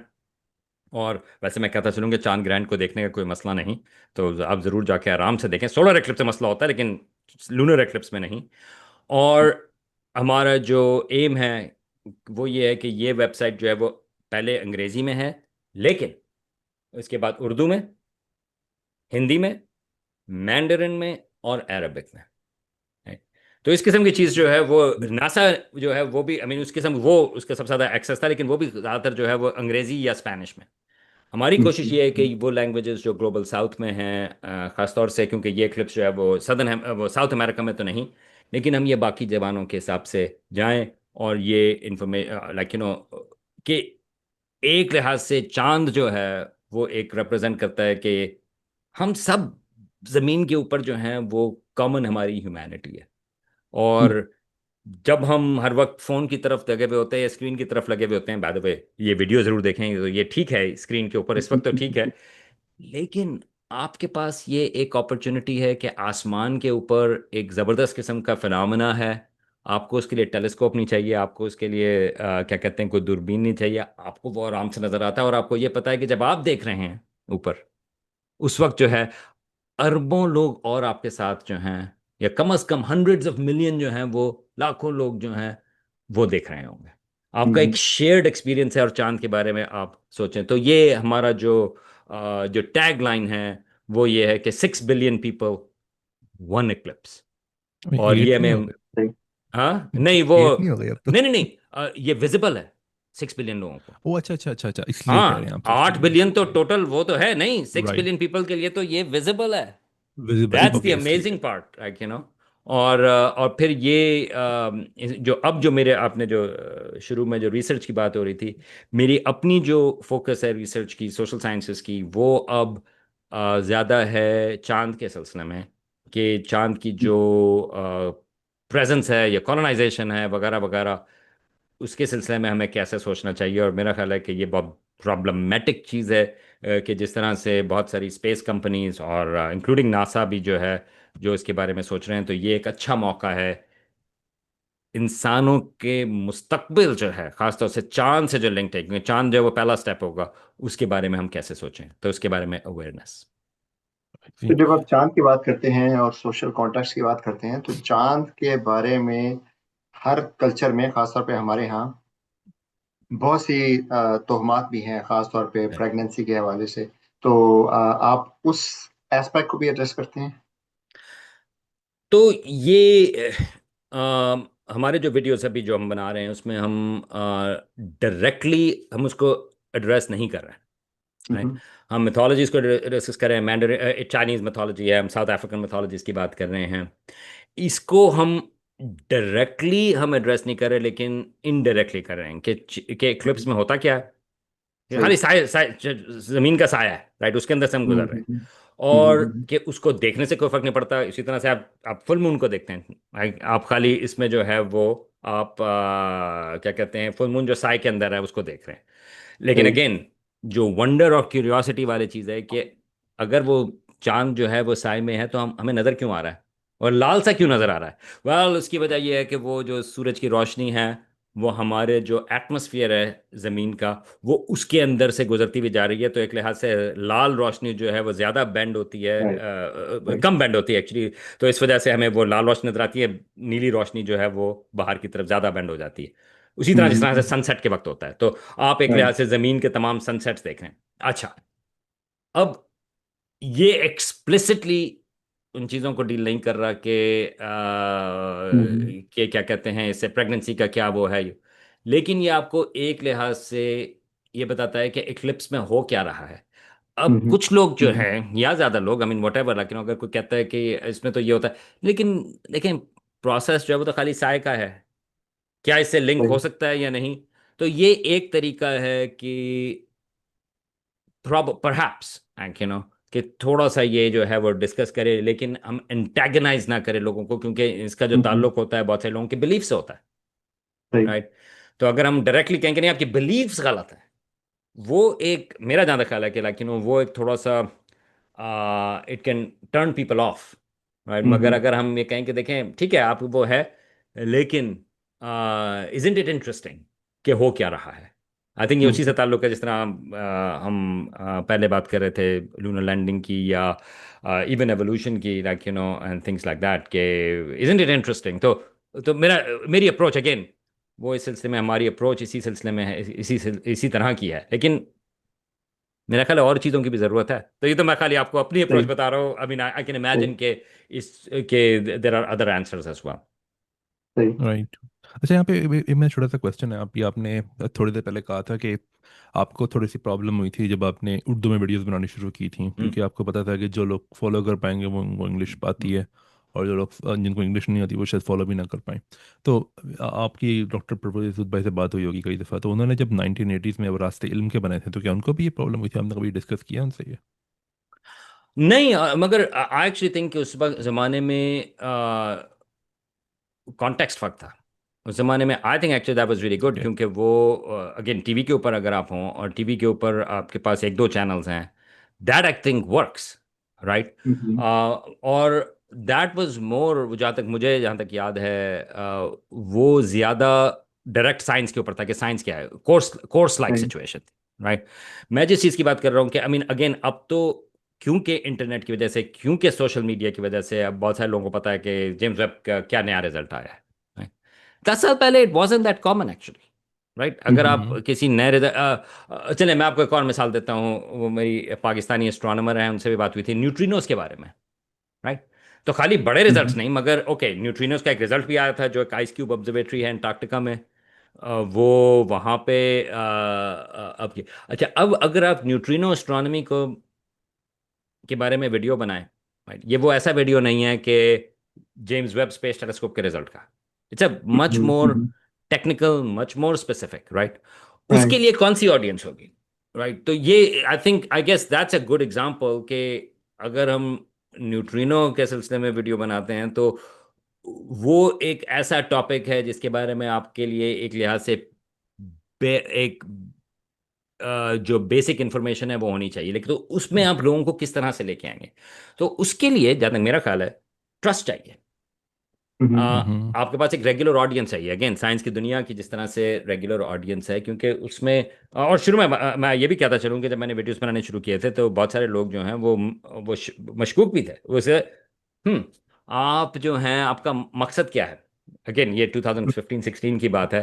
और वैसे मैं कहता चलूँ कि चांद ग्रहण को देखने का कोई मसला नहीं, तो आप ज़रूर जाके आराम से देखें। सोलर एक्लिप्स से मसला होता है लेकिन लूनर एक्लिप्स में नहीं। और हमारा जो एम है वो ये है कि ये वेबसाइट जो है वो पहले अंग्रेज़ी में है, लेकिन उसके बाद उर्दू में, हिंदी में, मैंडरिन में और अरबिक में है। तो इस किस्म की चीज़ जो है वो नासा जो है वो भी, आई मीन उस किस्म वो उसका सबसे ज़्यादा एक्सेस था, लेकिन वो भी ज़्यादातर जो है वो अंग्रेज़ी या स्पेनिश में। हमारी कोशिश ये है कि वो लैंग्वेजेस जो ग्लोबल साउथ में हैं, ख़ास तौर से क्योंकि ये क्लिप्स जो है वो वो साउथ अमेरिका में तो नहीं, लेकिन हम ये बाकी जबानों के हिसाब से जाएं। और ये लाइक कि एक लिहाज से चांद जो है वो एक रिप्रेजेंट करता है कि हम सब ज़मीन के ऊपर जो हैं वो कॉमन हमारी ह्यूमैनिटी है। और जब हम हर वक्त फोन की तरफ लगे हुए होते हैं या स्क्रीन की तरफ लगे हुए होते हैं, बाय द वे ये वीडियो जरूर देखें, तो ये ठीक है स्क्रीन के ऊपर इस वक्त तो ठीक है, लेकिन आपके पास ये एक अपॉर्चुनिटी है कि आसमान के ऊपर एक ज़बरदस्त किस्म का फिनोमेना है। आपको उसके लिए टेलीस्कोप नहीं चाहिए, आपको उसके लिए क्या कहते हैं कोई दूरबीन नहीं चाहिए, आपको वो आराम से नज़र आता है। और आपको ये पता है कि जब आप देख रहे हैं ऊपर, उस वक्त जो है अरबों लोग और आपके साथ जो हैं, या कम से कम हंड्रेड्स ऑफ मिलियन जो हैं, वो लाखों लोग जो हैं वो देख रहे होंगे। आपका एक शेयर्ड एक्सपीरियंस है। और चांद के बारे में आप सोचें तो ये हमारा जो टैग लाइन है वो ये है कि 6 बिलियन पीपल, वन इक्लिप्स। और ये एट नहीं हो हमें, गया? हाँ नहीं वो, 8 नहीं हो गया अब तो? नहीं नहीं नहीं, ये विजिबल है 6 बिलियन लोगों को। ओ अच्छा अच्छा अच्छा अच्छा, इसलिए कह रहे हैं हाँ, आप 8 बिलियन तो 6 बिलियन। टोटल वो तो है नहीं, सिक्स राइट। बिलियन पीपल के लिए तो ये विजिबल है। विजिबल, दैट्स द ओके इसलिए। अमेजिंग पार्ट, लाइक और फिर ये जो अब जो मेरे आपने जो शुरू में जो रिसर्च की बात हो रही थी, मेरी अपनी जो फोकस है रिसर्च की, सोशल साइंसेस की, वो अब ज़्यादा है चांद के सिलसिले में। कि चांद की जो प्रेजेंस है या कॉलोनाइजेशन है वगैरह वगैरह, उसके सिलसिले में हमें कैसे सोचना चाहिए। और मेरा ख्याल है कि ये बहुत प्रॉब्लमेटिक चीज़ है कि जिस तरह से बहुत सारी स्पेस कंपनीज और इंक्लूडिंग नासा भी जो है जो इसके बारे में सोच रहे हैं, तो ये एक अच्छा मौका है इंसानों के मुस्तकबिल जो है, खासतौर से चांद से जो लिंक है, क्योंकि चांद जो है वो पहला स्टेप होगा, उसके बारे में हम कैसे सोचें, तो उसके बारे में अवेयरनेस। तो जब आप चांद की बात करते हैं और सोशल कॉन्टेक्स्ट की बात करते हैं, तो चांद के बारे में हर कल्चर में, खासतौर पे हमारे यहाँ, बहुत सी तोहमात भी हैं, खासतौर पे प्रेगनेंसी के हवाले से। तो आप उस एस्पेक्ट को भी एड्रेस करते हैं? तो ये हमारे जो वीडियोस अभी जो हम बना रहे हैं उसमें हम डायरेक्टली हम उसको एड्रेस नहीं कर रहे हैं, राइट। हम्म। हम मिथोलॉजीज को डिस्कस कर रहे हैं, मैंडरिन चाइनीज मिथोलॉजी है, हम साउथ अफ्रीकन मिथोलॉजीज की बात कर रहे हैं। इसको हम डायरेक्टली हम एड्रेस नहीं कर रहे, लेकिन इनडायरेक्टली कर रहे हैं कि हम्म। क्लिप्स में होता क्या है। ये सही। खाली जमीन का साया है, राइट, उसके अंदर से हम गुजर रहे हैं। और कि उसको देखने से कोई फर्क नहीं पड़ता। इसी तरह से आप फुल मून को देखते हैं, आप खाली इसमें जो है वो आप क्या कहते हैं फुल मून जो साय के अंदर है उसको देख रहे हैं। लेकिन सही। अगेन जो वंडर और क्यूरियोसिटी वाली चीज़ है कि अगर वो चांद जो है वो साय में है तो हमें नज़र क्यों आ रहा है और लाल सा क्यों नज़र आ रहा है। वेल उसकी वजह यह है कि वो जो सूरज की रोशनी है वो हमारे जो एटमॉस्फेयर है ज़मीन का, वो उसके अंदर से गुजरती हुई जा रही है। तो एक लिहाज से लाल रोशनी जो है वो ज़्यादा बेंड होती है, राइट। राइट। कम बेंड होती है एक्चुअली। तो इस वजह से हमें वो लाल रोशनी नजर आती है, नीली रोशनी जो है वो बाहर की तरफ ज़्यादा बेंड हो जाती है। उसी तरह जिस तरह से सनसेट के वक्त होता है। तो आप एक लिहाज राइट। से ज़मीन के तमाम सनसेट्स देख रहे हैं। अच्छा, अब ये एक्सप्लिसिटली उन चीज़ों को डील नहीं कर रहा कि क्या कहते हैं इसे, प्रेगनेंसी का क्या वो है। लेकिन ये आपको एक लिहाज से ये बताता है कि इक्लिप्स में हो क्या रहा है। अब कुछ लोग जो हैं, या ज़्यादा लोग, आई मीन वट एवर, लेकिन अगर कोई कहता है कि इसमें तो ये होता है, लेकिन लेकिन प्रोसेस जो है वो तो खाली साय का है, क्या इससे लिंक हो सकता है या नहीं। तो ये एक तरीका है कि परहैप्स कि थोड़ा सा ये जो है वो डिस्कस करें, लेकिन हम एंटेगनाइज ना करें लोगों को, क्योंकि इसका जो ताल्लुक होता है बहुत से लोगों के बिलीफ से होता है। राइट। तो अगर हम डायरेक्टली कहेंगे नहीं आपकी बिलीव्स गलत है, वो एक, मेरा जहाँ तक ख्याल है कि वो एक थोड़ा सा it can turn people of. Right. मगर अगर हम ये कहें कि देखें ठीक है आप वो है, लेकिन इजंट इट इंटरेस्टिंग कि हो क्या रहा है। आई थिंक ये उसी से ताल्लुक है जिस तरह हम पहले बात कर रहे थे लूनर लैंडिंग की, या इवन एवोल्यूशन की, like and things like that, के इजंट इट इंटरेस्टिंग। तो मेरी अप्रोच अगेन, वो इस सिलसिले में हमारी अप्रोच इसी सिलसिले में है, इसी तरह की है। लेकिन मेरा ख्याल है और चीज़ों की भी ज़रूरत है। तो ये तो मैं खाली आपको अपनी अप्रोच बता रहा हूँ। I mean I can imagine के इस के there are other answers as well. Right. अच्छा, यहाँ पे मैं छोटा सा क्वेश्चन है। आप ये आपने थोड़ी देर पहले कहा था कि आपको थोड़ी सी प्रॉब्लम हुई थी जब आपने उर्दू में वीडियोस बनानी शुरू की थी, क्योंकि आपको पता था कि जो लोग फॉलो कर पाएंगे वो इंग्लिश आती है, और जो लोग जिनको इंग्लिश नहीं आती वो शायद फॉलो भी ना कर पाए। तो आपकी डॉक्टर प्रफुल्ल भाई से बात हुई होगी कई दफ़ा, तो उन्होंने जब 1980s में अब रास्ते इल्म के बनाए थे, तो क्या उनको भी ये प्रॉब्लम हुई थी? आपने कभी डिस्कस किया उनसे ये? नहीं, मगर आई एक्चुअली थिंक कि उस वक्त ज़माने में कॉन्टेक्स्ट फर्क था। उस ज़माने में I think actually that was really good, okay. क्योंकि वो अगेन टीवी के ऊपर अगर आप हों और टीवी के ऊपर आपके पास एक दो चैनल्स हैं, that I think works. Right. और दैट वाज मोर, जहाँ तक याद है, वो ज़्यादा डायरेक्ट साइंस के ऊपर था कि साइंस क्या है, कोर्स लाइक सिचुएशन। राइट। मैं जिस चीज़ की बात कर रहा हूँ कि आई मीन अगेन, अब तो क्योंकि इंटरनेट की वजह से, क्योंकि सोशल मीडिया की वजह से, अब बहुत सारे लोगों को पता है कि जेम्स वेब का क्या नया रिजल्ट आया है। right? 10 साल पहले it wasn't that common actually. Right. अगर आप किसी नए चले, मैं आपको एक और मिसाल देता हूँ। वो मेरी पाकिस्तानी एस्ट्रोनॉमर हैं, उनसे भी बात हुई थी न्यूट्रिनोज के बारे में। राइट। तो खाली बड़े रिजल्ट्स नहीं, मगर ओके, न्यूट्रिनोज का एक रिजल्ट भी आया था जो एक आइस क्यूब ऑब्जर्वेटरी है अंटार्कटिका में। वो वहाँ पे अच्छा, अब अगर आप न्यूट्रिनो एस्ट्रोनॉमी को के बारे में वीडियो बनाएं, राइट, ये वो ऐसा वीडियो नहीं है कि जेम्स वेब स्पेस टेलीस्कोप के रिजल्ट का। It's a much more technical, much more specific. Right. उसके लिए कौन सी ऑडियंस होगी? राइट। तो ये I guess that's a good example कि अगर हम न्यूट्रिनो के सिलसिले में वीडियो बनाते हैं, तो वो एक ऐसा टॉपिक है जिसके बारे में आपके लिए एक लिहाज से एक जो बेसिक इंफॉर्मेशन है वो होनी चाहिए। लेकिन तो उसमें आप लोगों को किस तरह से लेके आएंगे? तो उसके लिए जहाँ तक मेरा ख्याल है, ट्रस्ट चाहिए। हम्म। आपके पास एक रेगुलर ऑडियंस चाहिए, अगेन साइंस की दुनिया की जिस तरह से रेगुलर ऑडियंस है, क्योंकि उसमें और शुरू में मैं ये भी कहता चलूँ कि जब मैंने वीडियोस बनाने शुरू किए थे तो बहुत सारे लोग जो हैं वो मशकूक भी थे वैसे। आप जो हैं, आपका मकसद क्या है? अगेन ये 2015-16 की बात है।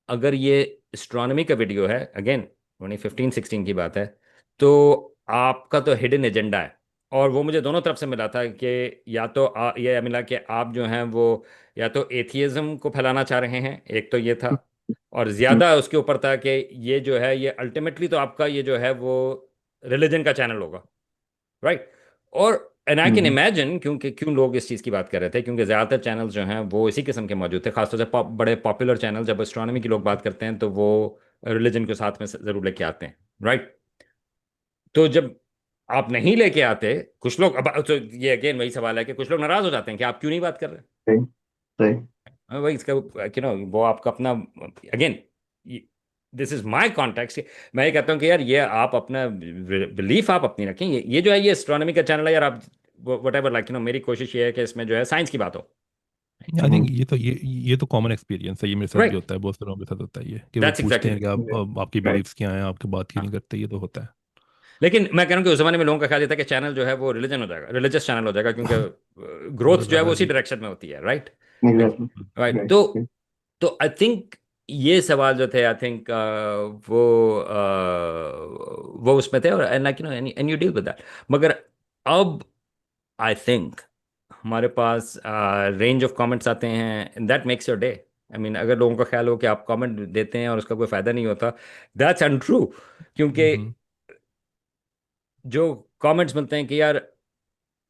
अगर ये एस्ट्रोनॉमी का वीडियो है, अगेन 2015-16 की बात है, तो आपका तो हिडन एजेंडा है। और वो मुझे दोनों तरफ से मिला था कि या तो ये मिला कि आप जो हैं वो या तो एथियज्म को फैलाना चाह रहे हैं, एक तो ये था। और ज़्यादा उसके ऊपर था कि ये जो है ये अल्टीमेटली तो आपका ये जो है वो रिलीजन का चैनल होगा। राइट। और एंड आई कैन इमेजिन क्योंकि क्यों लोग इस चीज़ की बात कर रहे थे, क्योंकि ज़्यादातर चैनल्स जो हैं वो इसी किस्म के मौजूद थे, खासतौर से बड़े पॉपुलर चैनल जब एस्ट्रोनॉमी की लोग बात करते हैं तो वो रिलीजन को साथ में ज़रूर लेके आते हैं। राइट। तो जब आप नहीं लेके आते, कुछ लोग, अब तो ये अगेन वही सवाल है कि कुछ लोग नाराज हो जाते हैं कि आप क्यों नहीं बात कर रहे। वही इसका वो आपका अपना, again this is my context. मैं ये कहता हूँ कि यार ये आप अपना बिलीफ आप अपनी रखें। ये जो है ये एस्ट्रोनॉमी का चैनल है यार, आप वट एवर, लाइक मेरी कोशिश ये है कि इसमें जो है साइंस की बात हो। आई थिंक ये तो कॉमन एक्सपीरियंस है, ये मेरे साथ भी राइट, होता है, बहुत से लोगों के साथ होता है ये कि वो दैट्स पूछते एग्जैक्टली हैं कि आप आपकी राइट। बिलीव्स क्या हैं, आपके बात क्यों नहीं करते, ये तो होता है। लेकिन मैं कह रहा हूँ कि उस जमाने में लोगों का ख्याल ये था कि चैनल जो है वो रिलीजन हो जाएगा, रिलीजियस चैनल हो जाएगा, क्योंकि ग्रोथ बहुत जो है ज़्यादा वो उसी जी। डायरेक्शन में होती है, राइट। एग्जैक्टली। Right, right. तो आई थिंक ये सवाल जो थे, आई थिंक वो वो उसमें थे, और and like you no and you deal with that. मगर अब आई थिंक हमारे पास रेंज ऑफ कमेंट्स आते हैं, that makes your day. I mean, अगर लोगों का ख्याल हो कि आप कमेंट देते हैं और उसका कोई फायदा नहीं होता, दैट्स अनट्रू। क्योंकि हम्म। जो कमेंट्स मिलते हैं कि यार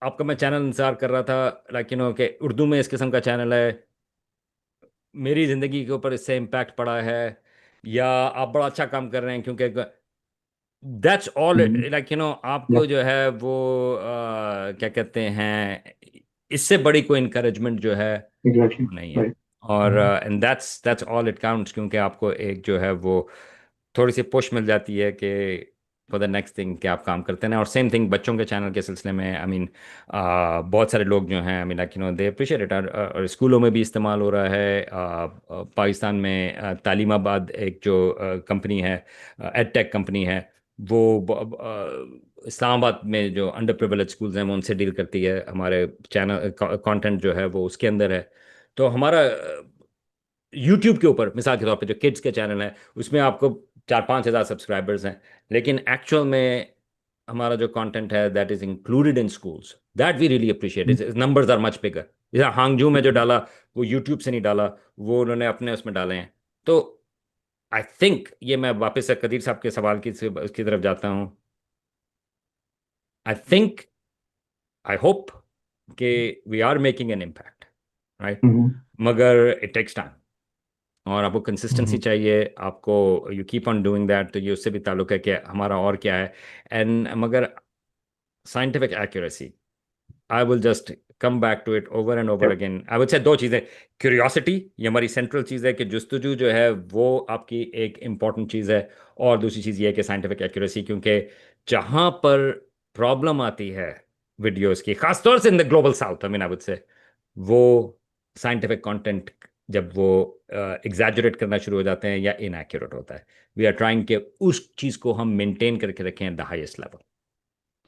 आपका मैं चैनल इंतजार कर रहा था, लाइक यू नो कि उर्दू में इस किस्म का चैनल है, मेरी ज़िंदगी के ऊपर इससे इम्पैक्ट पड़ा है, या आप बड़ा अच्छा काम कर रहे हैं, क्योंकि that's all, like you no आपको जो है वो क्या कहते हैं, इससे बड़ी कोई इनकरेजमेंट जो है एग्जैक्टली। वो नहीं है। राइट। और and that's all it counts, क्योंकि आपको एक जो है वो थोड़ी सी पुश मिल जाती है कि फॉर द नेक्स्ट थिंग कि आप काम करते हैं। और सेम थिंग बच्चों के चैनल के सिलसिले में, आई मीन बहुत सारे लोग जो हैं, I mean like you no they appreciate it, और स्कूलों में भी इस्तेमाल हो रहा है। पाकिस्तान में तालीमाबाद एक जो कंपनी है, एडटेक कंपनी है, वो इस्लामाबाद में जो अंडर प्रिविलेज स्कूल्स हैं वो उनसे डील करती है। हमारे चैनल कंटेंट जो है वो उसके अंदर है। तो हमारा यूट्यूब के ऊपर मिसाल के तौर पे जो किड्स के चैनल हैं, उसमें आपको 4-5 हज़ार सब्सक्राइबर्स हैं, लेकिन एक्चुअल में हमारा जो कंटेंट है that is included in schools, that we really appreciate, is numbers are much bigger. जैसे हांगजू में जो डाला, वो यूट्यूब से नहीं डाला, वो उन्होंने अपने उसमें डाले हैं। तो आई थिंक ये मैं वापस से कदीर साहब के सवाल की उसकी तरफ जाता हूँ। आई थिंक, आई होप कि we are making an impact, right. मगर इट टेक्स टाइम, और आपको कंसिस्टेंसी हम्म। चाहिए, आपको you keep on doing that. तो ये उससे भी ताल्लुक है कि हमारा और क्या है। एंड मगर scientific accuracy, I will just come back to it over and over again. I would say दो चीज़ें, क्यूरियोसिटी, ये हमारी सेंट्रल चीज़ है कि जुस्तजू जो है वो आपकी एक इम्पॉर्टेंट चीज़ है, और दूसरी चीज़ ये है कि साइंटिफिक एक्यूरेसी, क्योंकि जहाँ पर प्रॉब्लम आती है वीडियोस की, खासतौर से in the global south, I mean I would से, वो साइंटिफिक कंटेंट जब वो एग्जैजरेट करना शुरू हो जाते हैं या इनएक्यूरेट होता है, वी आर ट्राइंग के उस चीज़ को हम मेंटेन करके रखें एट द हाईएस्ट लेवल।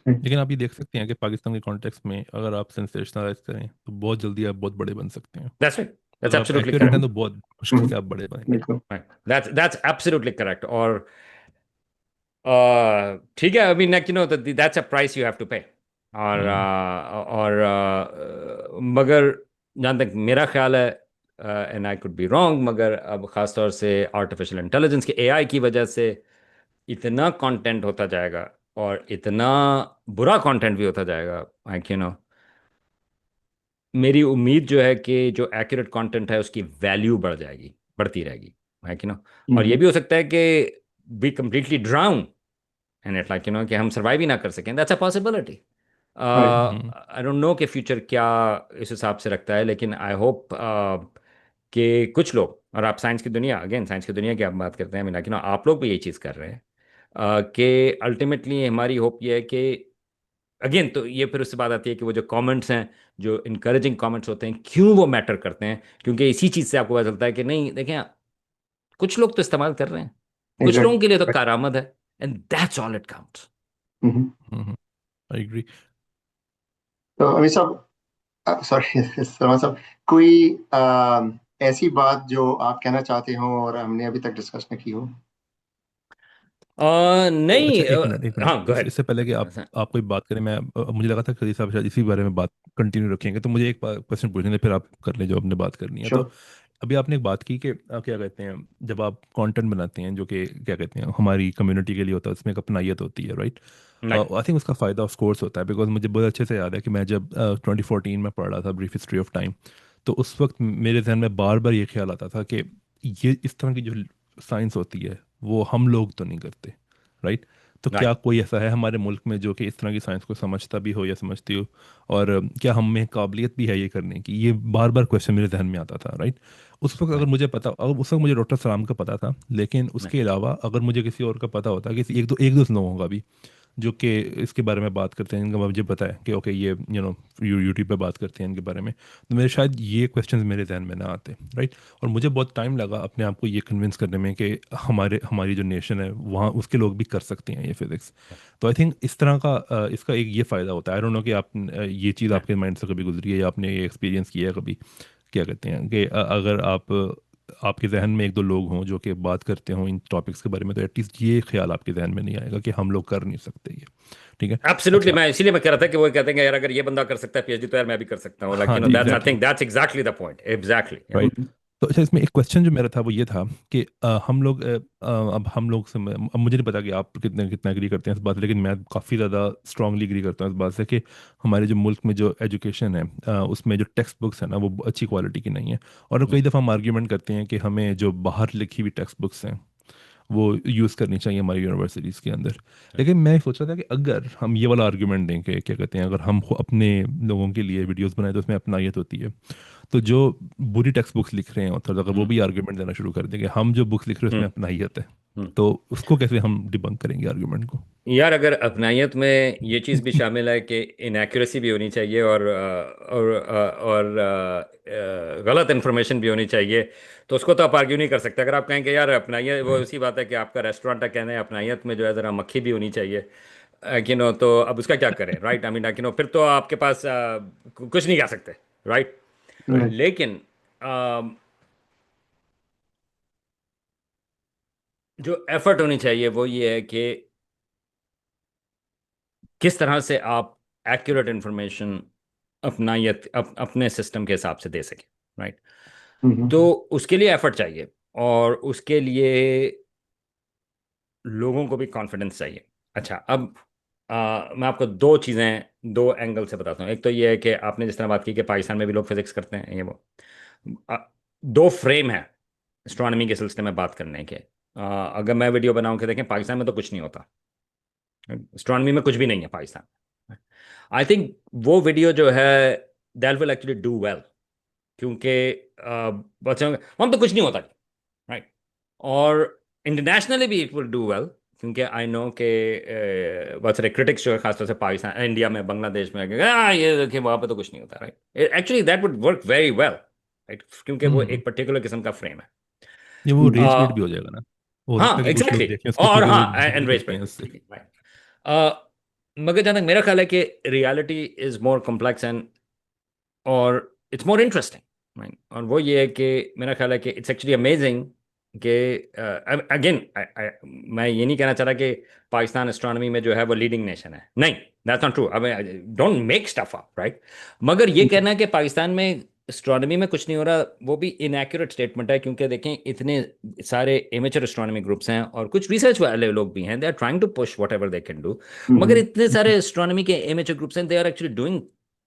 लेकिन आप ये देख सकते हैं कि पाकिस्तान के कॉन्टेक्स्ट में अगर आप सेंसेशनलाइज करें तो बहुत जल्दी आप बहुत बड़े बन सकते हैं। दैट्स इट, दैट्स अगर आप एब्सोल्युटली एक्यूरेट हैं करेक्ट। तो बहुत मुश्किल से आप बड़े बनेंगे। बिल्कुल। That's absolutely correct. और ठीक है, अभी नेक you know that's a price you have to pay. और हम्म। मगर जहाँ तक मेरा ख्याल है, and I could be wrong, मगर अब ख़ास तौर से आर्टिफिशियल इंटेलिजेंस के, एआई की वजह से इतना कंटेंट होता जाएगा, और इतना बुरा कंटेंट भी होता जाएगा, लाइक यू नो, मेरी उम्मीद जो है कि जो एक्यूरेट कंटेंट है उसकी वैल्यू बढ़ जाएगी, बढ़ती रहेगी, है कि ना। और ये भी हो सकता है कि we completely drown and it, like you know कि हम सर्वाइव ही ना कर सकें, that's a possibility. Right. Hmm. I don't know कि फ्यूचर क्या इस हिसाब से रखता है, लेकिन आई होप कि कुछ लोग, और आप साइंस की दुनिया, अगेन साइंस की दुनिया की आप बात करते हैं, लेकिन आप लोग भी यही चीज़ कर रहे हैं, कि अल्टीमेटली हमारी होप ये है कि, अगेन तो ये फिर उससे बात आती है कि वो जो कमेंट्स हैं, जो इनकरेजिंग कमेंट्स होते हैं, क्यों वो मैटर करते हैं, क्योंकि इसी चीज़ से आपको पता चलता है कि नहीं, देखें, कुछ लोग तो इस्तेमाल कर रहे हैं, कुछ लोगों के लिए तो एग्जैक्टली। कारआमद है, and that's all it counts. Hmm. I agree. तो अमीर साहब, सॉरी सलमान साहब, कोई ऐसी बात जो आप कहना चाहते हो और हमने अभी तक डिस्कस न की हो? अच्छा, नहीं, एक मिनट एक मिनट, हाँ, गो इससे पहले कि आप अहेड। आप कोई बात करें, मैं मुझे लगा था करी साहब शायद इसी बारे में बात कंटिन्यू रखेंगे, तो मुझे एक क्वेश्चन पूछने थे, फिर आप कर ले जो आपने बात करनी है। श्योर। तो अभी आपने एक बात की कि क्या कहते हैं, जब आप कंटेंट बनाते हैं जो कि क्या कहते हैं हमारी कम्युनिटी के लिए होता है, उसमें एक अपनायत होती है, राइट। राइट, आई थिंक उसका फ़ायदा ऑफ कोर्स होता है, बिकॉज मुझे बहुत अच्छे से याद है कि मैं जब 2014 में पढ़ रहा था ब्रीफ हिस्ट्री ऑफ टाइम, तो उस वक्त मेरे जहन में बार बार ये ख्याल आता था कि ये इस तरह की जो साइंस होती है वो हम लोग तो नहीं करते, राइट। तो क्या राइट, कोई ऐसा है हमारे मुल्क में जो कि इस तरह की साइंस को समझता भी हो या समझती हो, और क्या हम में काबिलियत भी है ये करने की, ये बार बार क्वेश्चन मेरे जहन में आता था, राइट। उस वक्त अगर राइट, मुझे पता, अगर उस वक्त मुझे डॉक्टर सलाम का पता था, लेकिन उसके अलावा अगर मुझे किसी और का पता होता, किसी एक दो लोगों का भी, जो कि इसके बारे में बात करते हैं, इनका मुझे पता है कि ओके ये यूट्यूब पे बात करते हैं इनके बारे में, तो मेरे शायद ये क्वेश्चंस मेरे जहन में ना आते, राइट। और मुझे बहुत टाइम लगा अपने आप को ये कन्विंस करने में कि हमारी जो नेशन है वहाँ उसके लोग भी कर सकते हैं ये फिज़िक्स। तो आई थिंक इस तरह का इसका एक ये फ़ायदा होता है। आई डोंट नो कि आप ये चीज़ आपके माइंड से कभी गुजरी है या आपने ये एक्सपीरियंस किया है कभी, क्या कहते हैं कि अगर आपके जहन में एक दो लोग हों जो कि बात करते हों इन टॉपिक्स के बारे में, तो एटलीस्ट ये ख्याल आपके जहन में नहीं आएगा कि हम लोग कर नहीं सकते ये। ठीक है। एब्सोल्युटली, अच्छा। मैं इसीलिए मैं कह रहा था कि वो कहते हैं कि यार अगर ये बंदा कर सकता है पीएचडी तो यार मैं भी कर सकता हूँ, लाइक हाँ यू नो जी, that's I exactly. Think that's exactly the point, exactly. Right. तो अच्छा, इसमें एक क्वेश्चन जो मेरा था वो ये था कि हम लोग अब हम लोग से अब मुझे नहीं पता कि आप कितने कितना एग्री करते हैं इस बात से, लेकिन मैं काफ़ी ज़्यादा स्ट्रांगली एग्री करता हूँ इस बात से कि हमारे जो मुल्क में जो एजुकेशन है उसमें जो टेक्स्ट बुक्स है ना वो अच्छी क्वालिटी की नहीं है। और कई दफ़ा हम आर्ग्यूमेंट करते हैं कि हमें जो बाहर लिखी हुई टेक्स्ट बुक्स हैं वो यूज़ करनी चाहिए हमारी यूनिवर्सिटीज़ के अंदर। लेकिन मैं सोच रहा था कि अगर हम ये वाला आर्ग्यूमेंट दें कि क्या कहते हैं, अगर हम अपने लोगों के लिए वीडियोस बनाए तो उसमें अपनायत होती है, तो जो बुरी टेक्स्ट बुक्स लिख रहे हैं ऑथर अगर वो भी आर्ग्यूमेंट देना शुरू कर देंगे हम जो बुक्स लिख रहे हैं उसमें अपनायत है, तो उसको कैसे हम डिबंक करेंगे आर्ग्यूमेंट को? यार अगर अपनायत में ये चीज़ भी शामिल है कि इनएक्यूरेसी भी होनी चाहिए और गलत इन्फॉर्मेशन भी होनी चाहिए, तो उसको तो आप आर्ग्यू नहीं कर सकते। अगर आप कहेंगे यार अपनायत, वो राइट। उसी बात है कि आपका रेस्टोरेंट है, कहना है अपनायत में जो है ज़रा मक्खी भी होनी चाहिए, कि नो, तो अब उसका क्या करें, राइट? आई मीन कि नो, फिर तो आपके पास कुछ नहीं कह सकते, राइट? राइट। लेकिन जो एफर्ट होनी चाहिए वो ये है कि किस तरह से आप एक्यूरेट इंफॉर्मेशन अपना या अपने सिस्टम के हिसाब से दे सके, राइट? तो उसके लिए एफर्ट चाहिए, और उसके लिए लोगों को भी कॉन्फिडेंस चाहिए। अच्छा, अब मैं आपको दो चीज़ें दो एंगल से बताता हूँ। एक तो ये है कि आपने जिस तरह बात की कि पाकिस्तान में भी लोग फिजिक्स करते हैं, ये वो अ, दो फ्रेम है एस्ट्रोनॉमी के सिलसिले में बात करने के। अगर मैं वीडियो बनाऊं कि देखें पाकिस्तान में तो कुछ नहीं होता, एस्ट्रोनॉमी में कुछ भी नहीं है पाकिस्तान। आई थिंक वो वीडियो जो है that will actually do well, क्योंकि बच्चों वहाँ तो कुछ नहीं होता, राइट? और इंटरनेशनली भी इट विल डू वेल, क्योंकि आई नो के बहुत सारे क्रिटिक्स जो है खासतौर से पाकिस्तान, इंडिया में, बांग्लादेश में, ये देखिए वहाँ पे तो कुछ नहीं होता, right? Actually that would work very well, right, क्योंकि वो हम्म। एक पर्टिकुलर किस्म का फ्रेम है। ये वो रेज बेट भी अ, हो जाएगा ना, हो सकता हाँ है कि कुछ लोग एग्जैक्टली, देखें उसको और फिर वो हाँ डिसएग्री एंड रेस करते पे, हैं उससे। राइट। मगर जहाँ तक मेरा ख्याल है कि reality is more complex and और इट्स मोर इंटरेस्टिंग, राइट? और वो ये है कि मेरा ख्याल है कि इट्स एक्चुअली अमेजिंग कि अगेन मैं ये नहीं कहना चाह रहा कि पाकिस्तान एस्ट्रोनॉमी में जो है वो लीडिंग नेशन है, नहीं, दैट्स नॉट ट्रू। अब don't make stuff up, right? मगर ये कहना है कि पाकिस्तान में एस्ट्रोनॉमी में कुछ नहीं हो रहा, वो भी इनएक्यूरेट स्टेटमेंट है, क्योंकि देखें इतने सारे एमेचर एस्ट्रोनॉमी ग्रुप्स हैं और कुछ रिसर्च वाले लोग भी हैं, they are trying to push whatever they can do. मगर इतने सारे एस्ट्रोनॉमी के एमेचर ग्रुप्स हैं, they are actually doing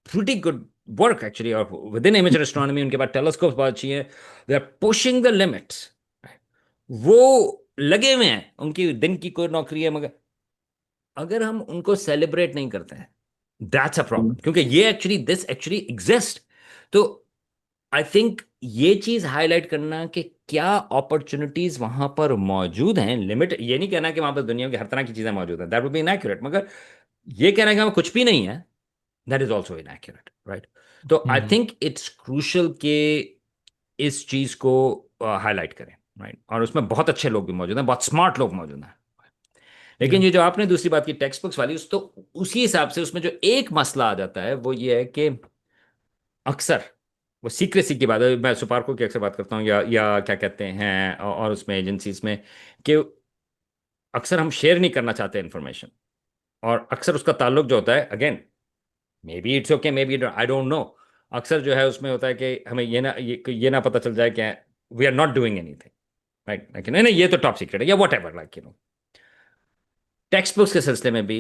pretty good work actually, or within amateur astronomy उनके पास टेलीस्कोप बहुत अच्छी है, they are pushing the limits, वो लगे हुए हैं, उनकी दिन की कोई नौकरी है। मगर अगर हम उनको सेलिब्रेट नहीं करते हैं, दैट्स अ प्रॉब्लम, क्योंकि ये एक्चुअली दिस एक्चुअली एग्जिस्ट। तो आई थिंक ये चीज हाईलाइट करना कि क्या अपॉर्चुनिटीज वहां पर मौजूद हैं, लिमिट, ये नहीं कहना कि वहां पर दुनिया की हर तरह की चीजें मौजूद हैं, दैट वुड बी इनएक्यूरेट, मगर ये कहना कि वहां कुछ भी नहीं है, that is also inaccurate, right? तो आई हम्म। थिंक इट्स क्रूशल के इस चीज को हाईलाइट करें, राइट? और उसमें बहुत अच्छे लोग भी मौजूद हैं, बहुत स्मार्ट लोग मौजूद हैं। लेकिन या। ये जो आपने दूसरी बात की टेक्स्ट बुक्स वाली, उस तो उसी हिसाब से उसमें जो एक मसला आ जाता है वो ये है कि अक्सर वो सीक्रेसी की बात है, मैं सुपारको की अक्सर बात करता हूँ, या क्या कहते हैं, और उसमें एजेंसीज में, कि अक्सर हम शेयर नहीं करना चाहते इन्फॉर्मेशन, और अक्सर उसका ताल्लुक जो होता है, again maybe it's okay, maybe I don't know, अक्सर जो है उसमें होता है कि हमें ये ना पता चल जाए कि we are not doing anything, right? लेकिन नहीं नहीं, ये तो टॉप सीक्रेट है या whatever, like textbooks के सिलसिले में भी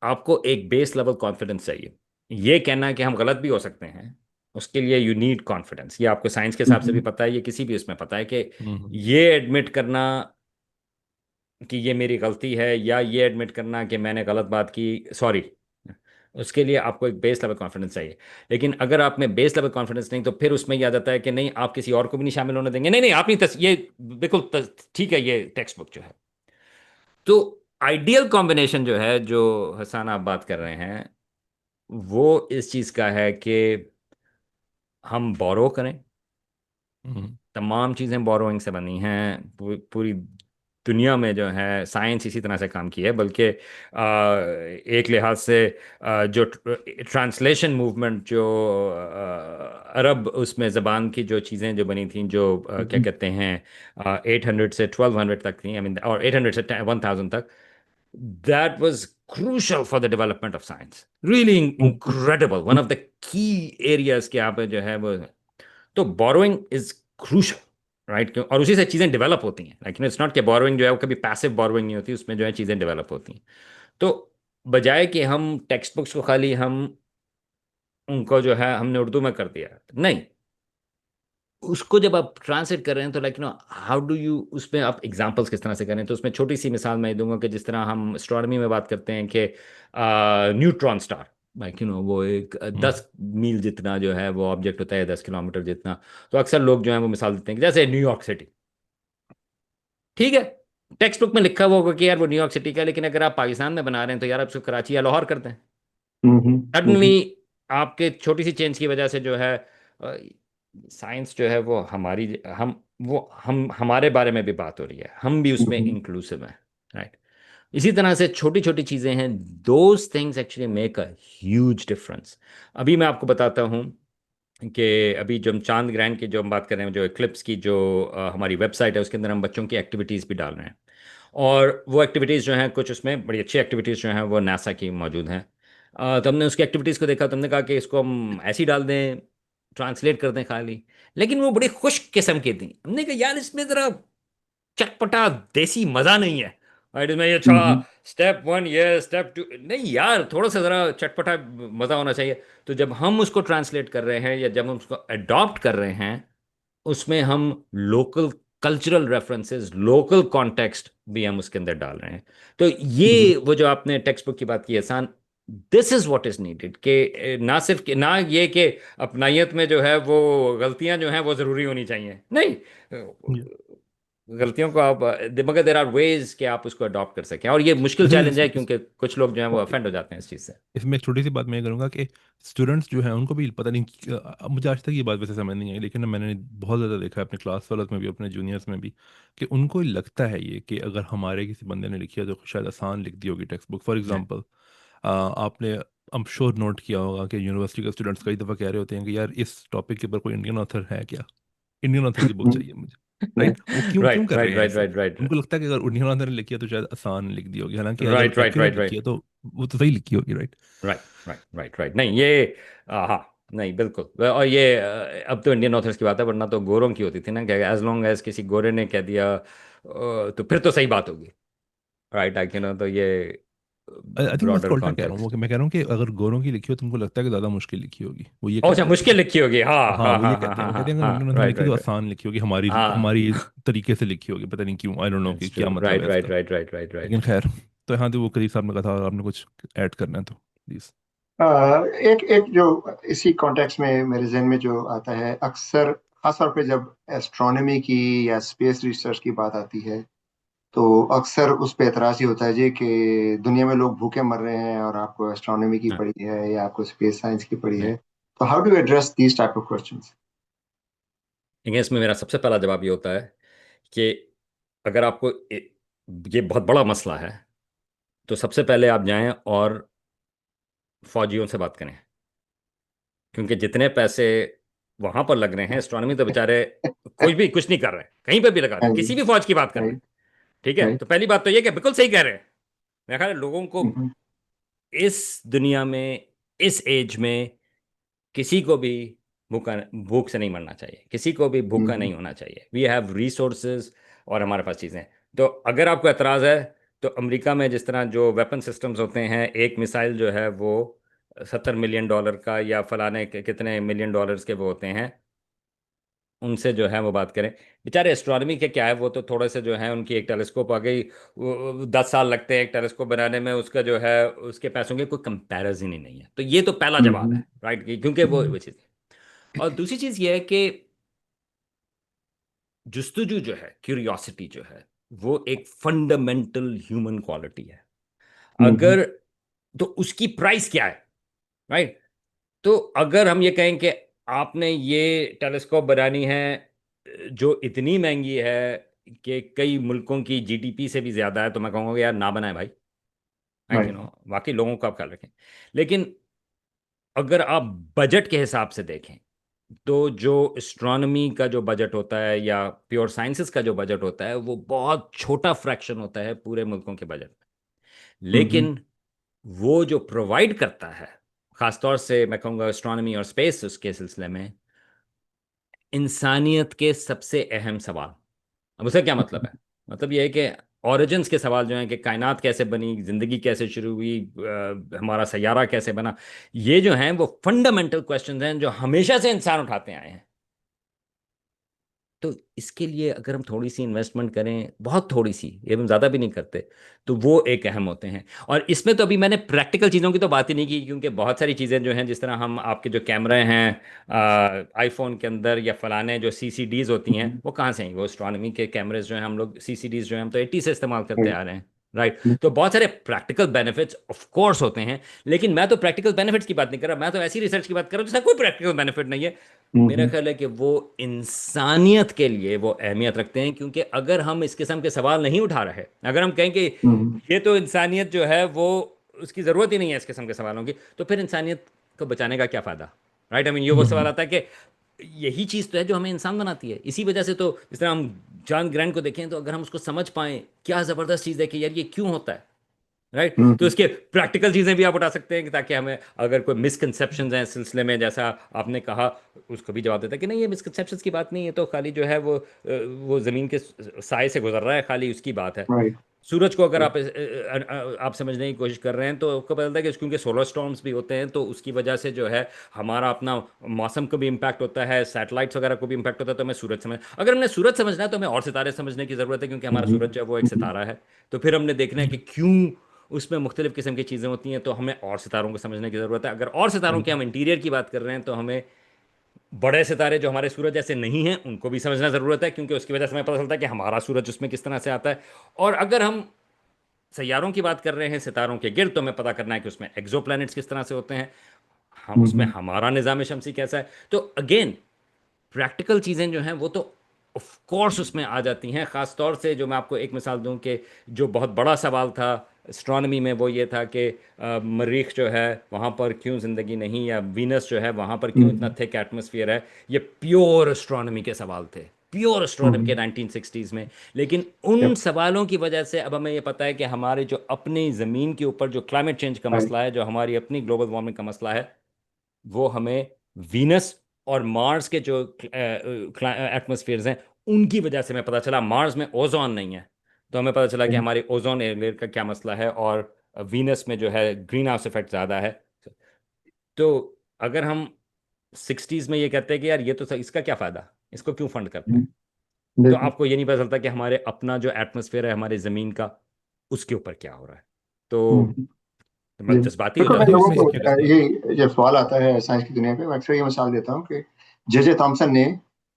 आपको एक बेस लेवल कॉन्फिडेंस चाहिए। ये कहना है कि हम गलत भी हो सकते हैं, उसके लिए यू नीड कॉन्फिडेंस। ये आपको साइंस के हिसाब से भी पता है, ये किसी भी उसमें पता है कि हम्म। ये एडमिट करना कि ये मेरी गलती है, या ये एडमिट करना कि मैंने गलत बात की, सॉरी, उसके लिए आपको एक बेस लेवल कॉन्फिडेंस चाहिए। लेकिन अगर आप में बेस लेवल कॉन्फिडेंस नहीं, तो फिर उसमें यह आ जाता है कि नहीं, आप किसी और को भी नहीं शामिल होने देंगे, नहीं नहीं, आप नहीं ये बिल्कुल ठीक है, ये टेक्स्ट बुक जो है। तो आइडियल कॉम्बिनेशन जो है, जो हसन आप बात कर रहे हैं, वो इस चीज का है कि हम बोरो करें। हम्म। तमाम चीज़ें बोरोइंग से बनी हैं। पूरी दुनिया में जो है साइंस इसी तरह से काम की है, बल्कि एक लिहाज से जो ट्रांसलेशन मूवमेंट, जो अरब उसमें ज़बान की जो चीज़ें जो बनी थी, जो क्या हम्म, कहते हैं, 800 से 1200 तक थी, आई मीन, और 800 से 1000 तक, that was crucial for the development of science, really hmm, incredible, one of the key areas के यहाँ पे जो है वो। तो बोरोइंग इज क्रूशल, राइट? क्यों? और उसी से चीजें डेवलप होती हैं, लाइक इट्स नॉट कि बोरोइंग जो है वो कभी पैसिव बोरोइंग नहीं होती, उसमें जो है चीजें डेवलप होती हैं। तो बजाय कि हम टेक्स्ट बुक्स को खाली हम उनको जो है हमने उर्दू में कर दिया, नहीं, उसको जब आप ट्रांसलेट कर रहे हैं तो लाइक हाउ डू यू, उसमें आप एग्जांपल्स किस तरह से करें। तो उसमें छोटी सी मिसाल मैं दूंगा कि जिस तरह हम एस्ट्रोनॉमी में बात करते हैं कि न्यूट्रॉन स्टार, लाइक वो एक हम्म। 10 मील जितना जो है वो ऑब्जेक्ट होता है, 10 किलोमीटर जितना। तो अक्सर लोग जो है वो मिसाल देते हैं कि जैसे न्यूयॉर्क सिटी, ठीक है, टेक्स्ट बुक में लिखा हुआ होगा कि यार वो न्यूयॉर्क सिटी का है, लेकिन अगर आप पाकिस्तान में बना रहे हैं तो यार आप उसको कराची या लाहौर कर दें। हम्म, सडनली आपके छोटी सी चेंज की वजह से जो है साइंस जो है वो हमारी, हम हमारे बारे में भी बात हो रही है, हम भी उसमें हम्म, इंक्लूसिव हैं, राइट? इसी तरह से छोटी छोटी चीजें हैं, those things actually make a huge difference. अभी मैं आपको बताता हूँ कि अभी जो हम चांद ग्रहण की जो हम बात कर रहे हैं, जो एक्लिप्स की जो हमारी वेबसाइट है, उसके अंदर हम बच्चों की एक्टिविटीज़ भी डाल रहे हैं। और वो एक्टिविटीज़ जो हैं, कुछ उसमें बड़ी अच्छी एक्टिविटीज़ जो हैं वो नासा की मौजूद हैं। तो हमने उसकी एक्टिविटीज़ को देखा, तो हमने कहा कि इसको हम ऐसे ही डाल दें, ट्रांसलेट कर दें खाली। लेकिन वो बड़ी खुश किस्म की थी। हमने कहा यार इसमें ज़रा चटपटा देसी मज़ा नहीं है, राइट? इसमें ये अच्छा, हम्म, स्टेप 1 ये, स्टेप 2 नहीं यार, थोड़ा सा ज़रा चटपटा मज़ा होना चाहिए। तो जब हम उसको ट्रांसलेट कर रहे हैं या जब हम उसको अडॉप्ट कर रहे हैं, उसमें हम local cultural references, local context भी हम उसके अंदर डाल रहे हैं। तो हम्म, ये वो जो आपने टेक्स्ट बुक की बात की एहसान, this is what is needed, कि ना सिर्फ ना ये कि अपनायत में जो है वो गलतियां जो हैं वो जरूरी होनी चाहिए, नहीं, गलतियों को आप, मगर देर आर वेज कि आप उसको अडॉप्ट कर सकें। और ये मुश्किल वैसे चैलेंज है क्योंकि कुछ लोग जो हैं वो ऑफेंड हो जाते हैं इस चीज़ से। इसमें एक छोटी सी बात मैं ये करूँगा कि स्टूडेंट्स जो हैं उनको भी पता नहीं मुझे आज तक ये बात वैसे समझ नहीं आई, लेकिन ना मैंने बहुत ज़्यादा देखा है अपने क्लास वालों में भी, अपने जूनियर्स में भी, कि उनको लगता है ये कि अगर हमारे किसी बंदे ने लिखी है तो शायद आसान लिख दी होगी text book. For Yeah. Example, आपने अब श्योर नोट किया होगा कि यूनिवर्सिटी के स्टूडेंट्स कई दफ़ा कह रहे होते हैं कि यार इस टॉपिक के ऊपर कोई इंडियन ऑथर है क्या, इंडियन ऑथर की बुक हम्म, चाहिए मुझे। राइट? वो क्यों क्यों राइट कर रहे राइट हैं राइट ऐसे? राइट राइट उनको लगता है कि अगर इंडियन ऑथर ने लिखी है तो शायद आसान लिख दी होगी, हालांकि अगर राइट राइट एक्यूरेट राइट लिखी है राइट तो वो तो सही लिखी होगी। Right? Right right right right, नहीं ये, हाँ, नहीं बिल्कुल। और ये अब तो इंडियन ऑथर्स की बात है, वरना तो गोरों की होती थी ना, कि एज लॉन्ग एज किसी गोरे ने कह दिया तो फिर तो सही बात होगी, राइट? आई नो, तो ये आई थिंक मैं उसका ब्रॉडर उल्टा कह रहा हूँ, वो कॉन्टेक्स्ट। कि मैं कह रहा हूँ कि अगर गोरों की लिखी हो तो उनको लगता है कि ज़्यादा मुश्किल लिखी होगी, वो ये अच्छा, कहते हैं मुश्किल हमेशा। लिखी होगी, हाँ हाँ, हाँ वो हाँ ये हाँ कहते हैं, हाँ वो हाँ कहते हैं अगर हाँ, इंडियन ऑथर ने राइट लिखी तो राइट राइट, आसान लिखी होगी, हमारी हाँ, हमारी तरीके से लिखी होगी, पता नहीं क्यों, आई डोंट नो कि इट्स क्या ट्रू, मतलब है राइट राइट इसका। Right right right right. लेकिन खैर, तो यहाँ तो वो करीब साहब ने कहा था और आपने कुछ ऐड करना है तो प्लीज़। एक एक जो इसी कॉन्टेक्स्ट में मेरे जहन में जो आता है अक्सर, खासतौर पे जब एस्ट्रोनॉमी की या स्पेस रिसर्च की बात आती है, तो अक्सर उस पे एतराज ही होता है जी कि दुनिया में लोग भूखे मर रहे हैं और आपको एस्ट्रोनॉमी की हाँ, पड़ी है या आपको स्पेस साइंस की पड़ी नहीं, है। तो how do address these type of questions? लेकिन इसमें मेरा सबसे पहला जवाब ये होता है कि अगर आपको ये बहुत बड़ा मसला है, तो सबसे पहले आप जाएं और फौजियों से बात करें, क्योंकि जितने पैसे वहां पर लग रहे हैं, एस्ट्रोनॉमी तो बेचारे कोई भी कुछ नहीं कर रहे, कहीं पे भी लगा हाँ दें, जी, किसी भी फौज की बात कर लें, राइट, ठीक है? राइट, तो पहली बात तो ये कि बिल्कुल सही कह रहे हैं। मेरा ख्याल है लोगों को इस दुनिया में, इस एज में, किसी को भी भूखा भूख से नहीं मरना चाहिए, किसी को भी भूखा नहीं होना चाहिए। वी हैव रिसोर्सेज और हमारे पास चीज़ें हैं। तो अगर आपको एतराज़ है, तो अमेरिका में जिस तरह जो वेपन सिस्टम्स होते हैं, एक मिसाइल जो है वो $70 मिलियन का या फलाने के कितने मिलियन डॉलर्स के वो होते हैं, उनसे जो है वो बात करें। बेचारे एस्ट्रोनॉमी के क्या है, वो तो थोड़े से जो है उनकी एक टेलीस्कोप आ गई, 10 साल लगते हैं एक टेलीस्कोप बनाने में, उसका जो है उसके पैसों के कोई कंपैरिजन ही नहीं है। तो ये तो पहला जवाब है, राइट? क्योंकि वो चीज़। और दूसरी चीज़ ये है कि जुस्तजू जो है, क्यूरियोसिटी जो है, वो एक फंडामेंटल ह्यूमन क्वालिटी है। हम्म। अगर तो उसकी प्राइस क्या है, राइट? तो अगर हम ये कहें कि आपने ये टेलीस्कोप बनानी है जो इतनी महंगी है कि कई मुल्कों की जीडीपी से भी ज्यादा है, तो मैं कहूँगा यार ना बनाए भाई, राइट? राइट। बाकी लोगों का आप ख्याल रखें। लेकिन अगर आप बजट के हिसाब से देखें तो जो एस्ट्रोनॉमी का जो बजट होता है या प्योर साइंसेस का जो बजट होता है वो बहुत छोटा फ्रैक्शन होता है पूरे मुल्कों के बजट में। हम्म। लेकिन वो जो प्रोवाइड करता है, खासतौर से मैं कहूँगा एस्ट्रोनॉमी और स्पेस उसके सिलसिले में, इंसानियत के सबसे अहम सवाल। अब उसका क्या मतलब है? मतलब ये है कि ओरिजिन्स के सवाल जो हैं कि कायनात कैसे बनी, जिंदगी कैसे शुरू हुई, हमारा सैयारा कैसे बना, ये जो हैं वो फंडामेंटल क्वेश्चंस हैं जो हमेशा से इंसान उठाते आए हैं। तो इसके लिए अगर हम थोड़ी सी इन्वेस्टमेंट करें, बहुत थोड़ी सी, ये हम ज़्यादा भी नहीं करते, तो वो एक अहम होते हैं। और इसमें तो अभी मैंने प्रैक्टिकल चीज़ों की तो बात ही नहीं की, क्योंकि बहुत सारी चीज़ें जो हैं, जिस तरह हम आपके जो कैमरे हैं आईफोन के अंदर या फलाने जो सीसीडीज होती हैं, हम्म। वो कहाँ से हैं? वो एस्ट्रोनॉमी के कैमरेज जो हैं, हम लोग सीसीडीज जो हैं हम तो 80 से इस्तेमाल करते राइट। आ रहे हैं, राइट? तो बहुत सारे प्रैक्टिकल बेनिफिट्स ऑफ कोर्स होते हैं। लेकिन मैं तो प्रैक्टिकल बेनिफिट्स की बात नहीं कर रहा, मैं तो ऐसी रिसर्च की बात कर रहा हूँ जिसका कोई प्रैक्टिकल बेनिफिट नहीं है। मेरा हम्म। ख्याल है कि वो इंसानियत के लिए वो अहमियत रखते हैं, क्योंकि अगर हम इस किस्म के सवाल नहीं उठा रहे, अगर हम कहें कि हम्म। ये तो इंसानियत जो है वो उसकी ज़रूरत ही नहीं है इस किस्म के सवालों की, तो फिर इंसानियत को बचाने का क्या फ़ायदा, राइट? आई मीन ये वो सवाल हम्म। आता है कि यही चीज़ तो है जो हमें इंसान बनाती है। इसी वजह से तो जिस तरह हम जॉन ग्रैंट को देखें, तो अगर हम उसको समझ पाएं, क्या ज़बरदस्त चीज़ है कि यार ये क्यों होता है, राइट? तो हम्म। इसके प्रैक्टिकल चीज़ें भी आप उठा सकते हैं कि ताकि हमें अगर कोई मिसकंसेप्शंस हैं इस सिलसिले में, जैसा आपने कहा, उसको भी जवाब देता है कि नहीं, ये मिसकंसेप्शंस की बात नहीं है, तो खाली जो है वो ज़मीन के साए से गुजर रहा है, खाली उसकी बात है। राइट। सूरज को अगर आप समझने की कोशिश कर रहे हैं, तो आपको पता चलता है कि क्योंकि सोलर स्टॉर्म्स भी होते हैं, तो उसकी वजह से जो है हमारा अपना मौसम को भी इम्पैक्ट होता है, सैटेलाइट्स वगैरह को भी इम्पैक्ट होता है। तो हमें सूरज समझ अगर हमने सूरज समझना है, तो हमें और सितारे समझने की ज़रूरत है, क्योंकि हमारा हम्म। सूरज जो है वो एक सितारा है। तो फिर हमने देखना है कि क्यों उसमें मुख्तलिफ किस्म की चीज़ें होती हैं, तो हमें और सितारों को समझने की ज़रूरत है। अगर और सितारों के हम इंटीरियर की बात कर रहे हैं, तो हमें बड़े सितारे जो हमारे सूरज जैसे नहीं हैं उनको भी समझना ज़रूरत है, क्योंकि उसकी वजह से हमें पता चलता है कि हमारा सूरज उसमें किस तरह से आता है। और अगर हम सैयारों की बात कर रहे हैं, सितारों के गिर्द, तो हमें पता करना है कि उसमें एक्सोप्लैनेट्स किस तरह से होते हैं, हम उसमें हम्म। हमारा निज़ाम शमसी कैसा है। तो अगेन प्रैक्टिकल चीज़ें जो हैं वो तो ऑफ कोर्स उसमें आ जाती हैं। ख़ास तौर से जो मैं आपको एक मिसाल दूं कि जो बहुत बड़ा सवाल था एस्ट्रोनॉमी में, वो ये था कि मरीख जो है वहाँ पर क्यों ज़िंदगी नहीं, या वीनस जो है वहाँ पर क्यों इतना हम्म। थिक एटमॉस्फेयर है। ये प्योर एस्ट्रोनॉमी के सवाल थे, प्योर एस्ट्रोनॉमी के हम्म। 1960s में। लेकिन उन Yep. सवालों की वजह से अब हमें ये पता है कि हमारे जो अपनी ज़मीन के ऊपर जो क्लाइमेट चेंज का राइट। मसला है, जो हमारी अपनी ग्लोबल वार्मिंग का मसला है, वो हमें वीनस और मार्स के जो एटमॉस्फेयर्स हैं उनकी वजह से हमें पता चला। मार्स में ओजोन नहीं है, तो हमें पता चला कि हमारे ओजोन लेयर का क्या मसला है, और वीनस में जो है ग्रीन हाउस इफेक्ट ज़्यादा है। तो अगर हम 60s में ये कहते हैं कि यार ये तो इसका क्या फ़ायदा, इसको क्यों फंड करते हैं, तो बिल्कुल। आपको ये नहीं पता चलता कि हमारे अपना जो एटमॉस्फेयर है हमारे ज़मीन का, उसके ऊपर क्या हो रहा है। तो हम्म। मैं जी। जज्बाती हो देखो, मैं जाता हूँ लोगों इस इसमें को किस्म क्या की कहते बात। हैं। ये जब सवाल आता है साइंस की दुनिया पे, मैं अक्सर ये मिसाल देता हूँ कि जे थॉमसन ने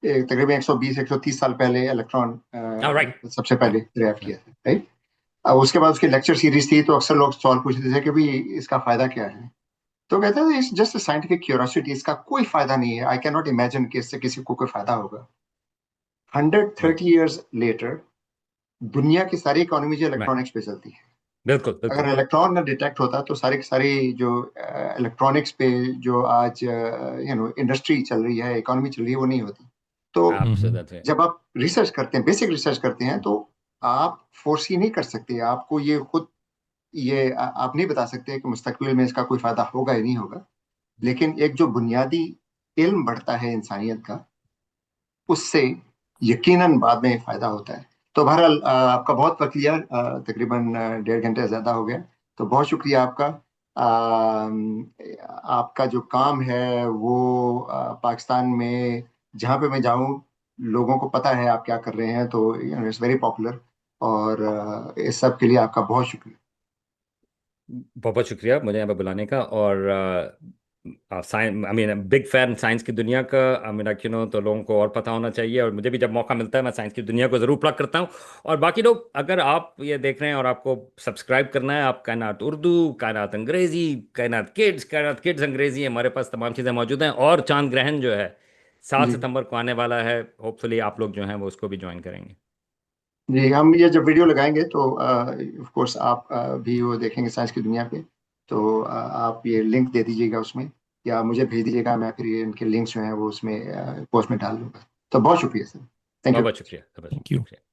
तकरीबन 120 130 साल पहले इलेक्ट्रॉन राइट, सबसे पहले दरियाफ्त राइट। किया था, राइट? अब उसके बाद उसकी लेक्चर सीरीज थी, तो अक्सर लोग सवाल पूछते थे कि भाई इसका फायदा क्या है। तो कहता है इट्स जस्ट साइंटिफिक क्यूरियोसिटी, इसका कोई फायदा नहीं है, आई कैन नॉट इमेजिन कि इससे किसी को कोई फायदा होगा। 130 ईयर्स लेटर दुनिया की सारी इकोनॉमी जो राइट, इलेक्ट्रॉनिक्स पे चलती है। बिल्कुल अगर बिल्कुल। इलेक्ट्रॉन ना डिटेक्ट होता तो सारी की सारी जो इलेक्ट्रॉनिक्स पे जो आज इंडस्ट्री चल रही है, इकोनॉमी चल रही है, वो नहीं होती। तो हम्म। एब्सोल्युटली। जब आप रिसर्च करते हैं, बेसिक रिसर्च करते हैं, तो आप फोर्सी नहीं कर सकते, आपको ये खुद ये आप नहीं बता सकते कि मुस्तकबिल में इसका कोई फायदा होगा या नहीं होगा। लेकिन एक जो बुनियादी इल्म बढ़ता है इंसानियत का, उससे यकीनन बाद में फायदा होता है। तो बहरहाल आपका बहुत वक्त लिया, तकरीबन 1.5 घंटे से ज्यादा हो गया। तो बहुत शुक्रिया आपका। आपका जो काम है वो पाकिस्तान में जहाँ पे मैं जाऊँ, लोगों को पता है आप क्या कर रहे हैं, तो इट्स वेरी पॉपुलर। और इस सब के लिए आपका बहुत शुक्रिया। बहुत बहुत शुक्रिया मुझे यहाँ पे बुलाने का। और science, I mean big fan science की दुनिया का। आई मीन तो लोगों को और पता होना चाहिए, और मुझे भी जब मौका मिलता है मैं साइंस की दुनिया को ज़रूर प्लग करता हूँ। और बाकी लोग, अगर आप ये देख रहे हैं और आपको सब्सक्राइब करना है, आप कायनात उर्दू, कायनात अंग्रेजी, कायनात किड्स अंग्रेजी, हमारे पास तमाम चीज़ें मौजूद हैं। और चांद ग्रहण जो है 7 जी सितंबर को आने वाला है, होपफुली आप लोग जो हैं वो उसको भी ज्वाइन करेंगे। जी, हम ये जब वीडियो लगाएंगे तो ऑफ कोर्स आप भी वो देखेंगे साइंस की दुनिया पे। तो आप ये लिंक दे दीजिएगा उसमें, या मुझे भेज दीजिएगा, मैं फिर ये इनके लिंक्स जो हैं वो उसमें पोस्ट में डाल दूंगा। तो बहुत शुक्रिया सर, थैंक बहुत यू। बहुत शुक्रिया, बहुत थैंक यू। शुक्रिया।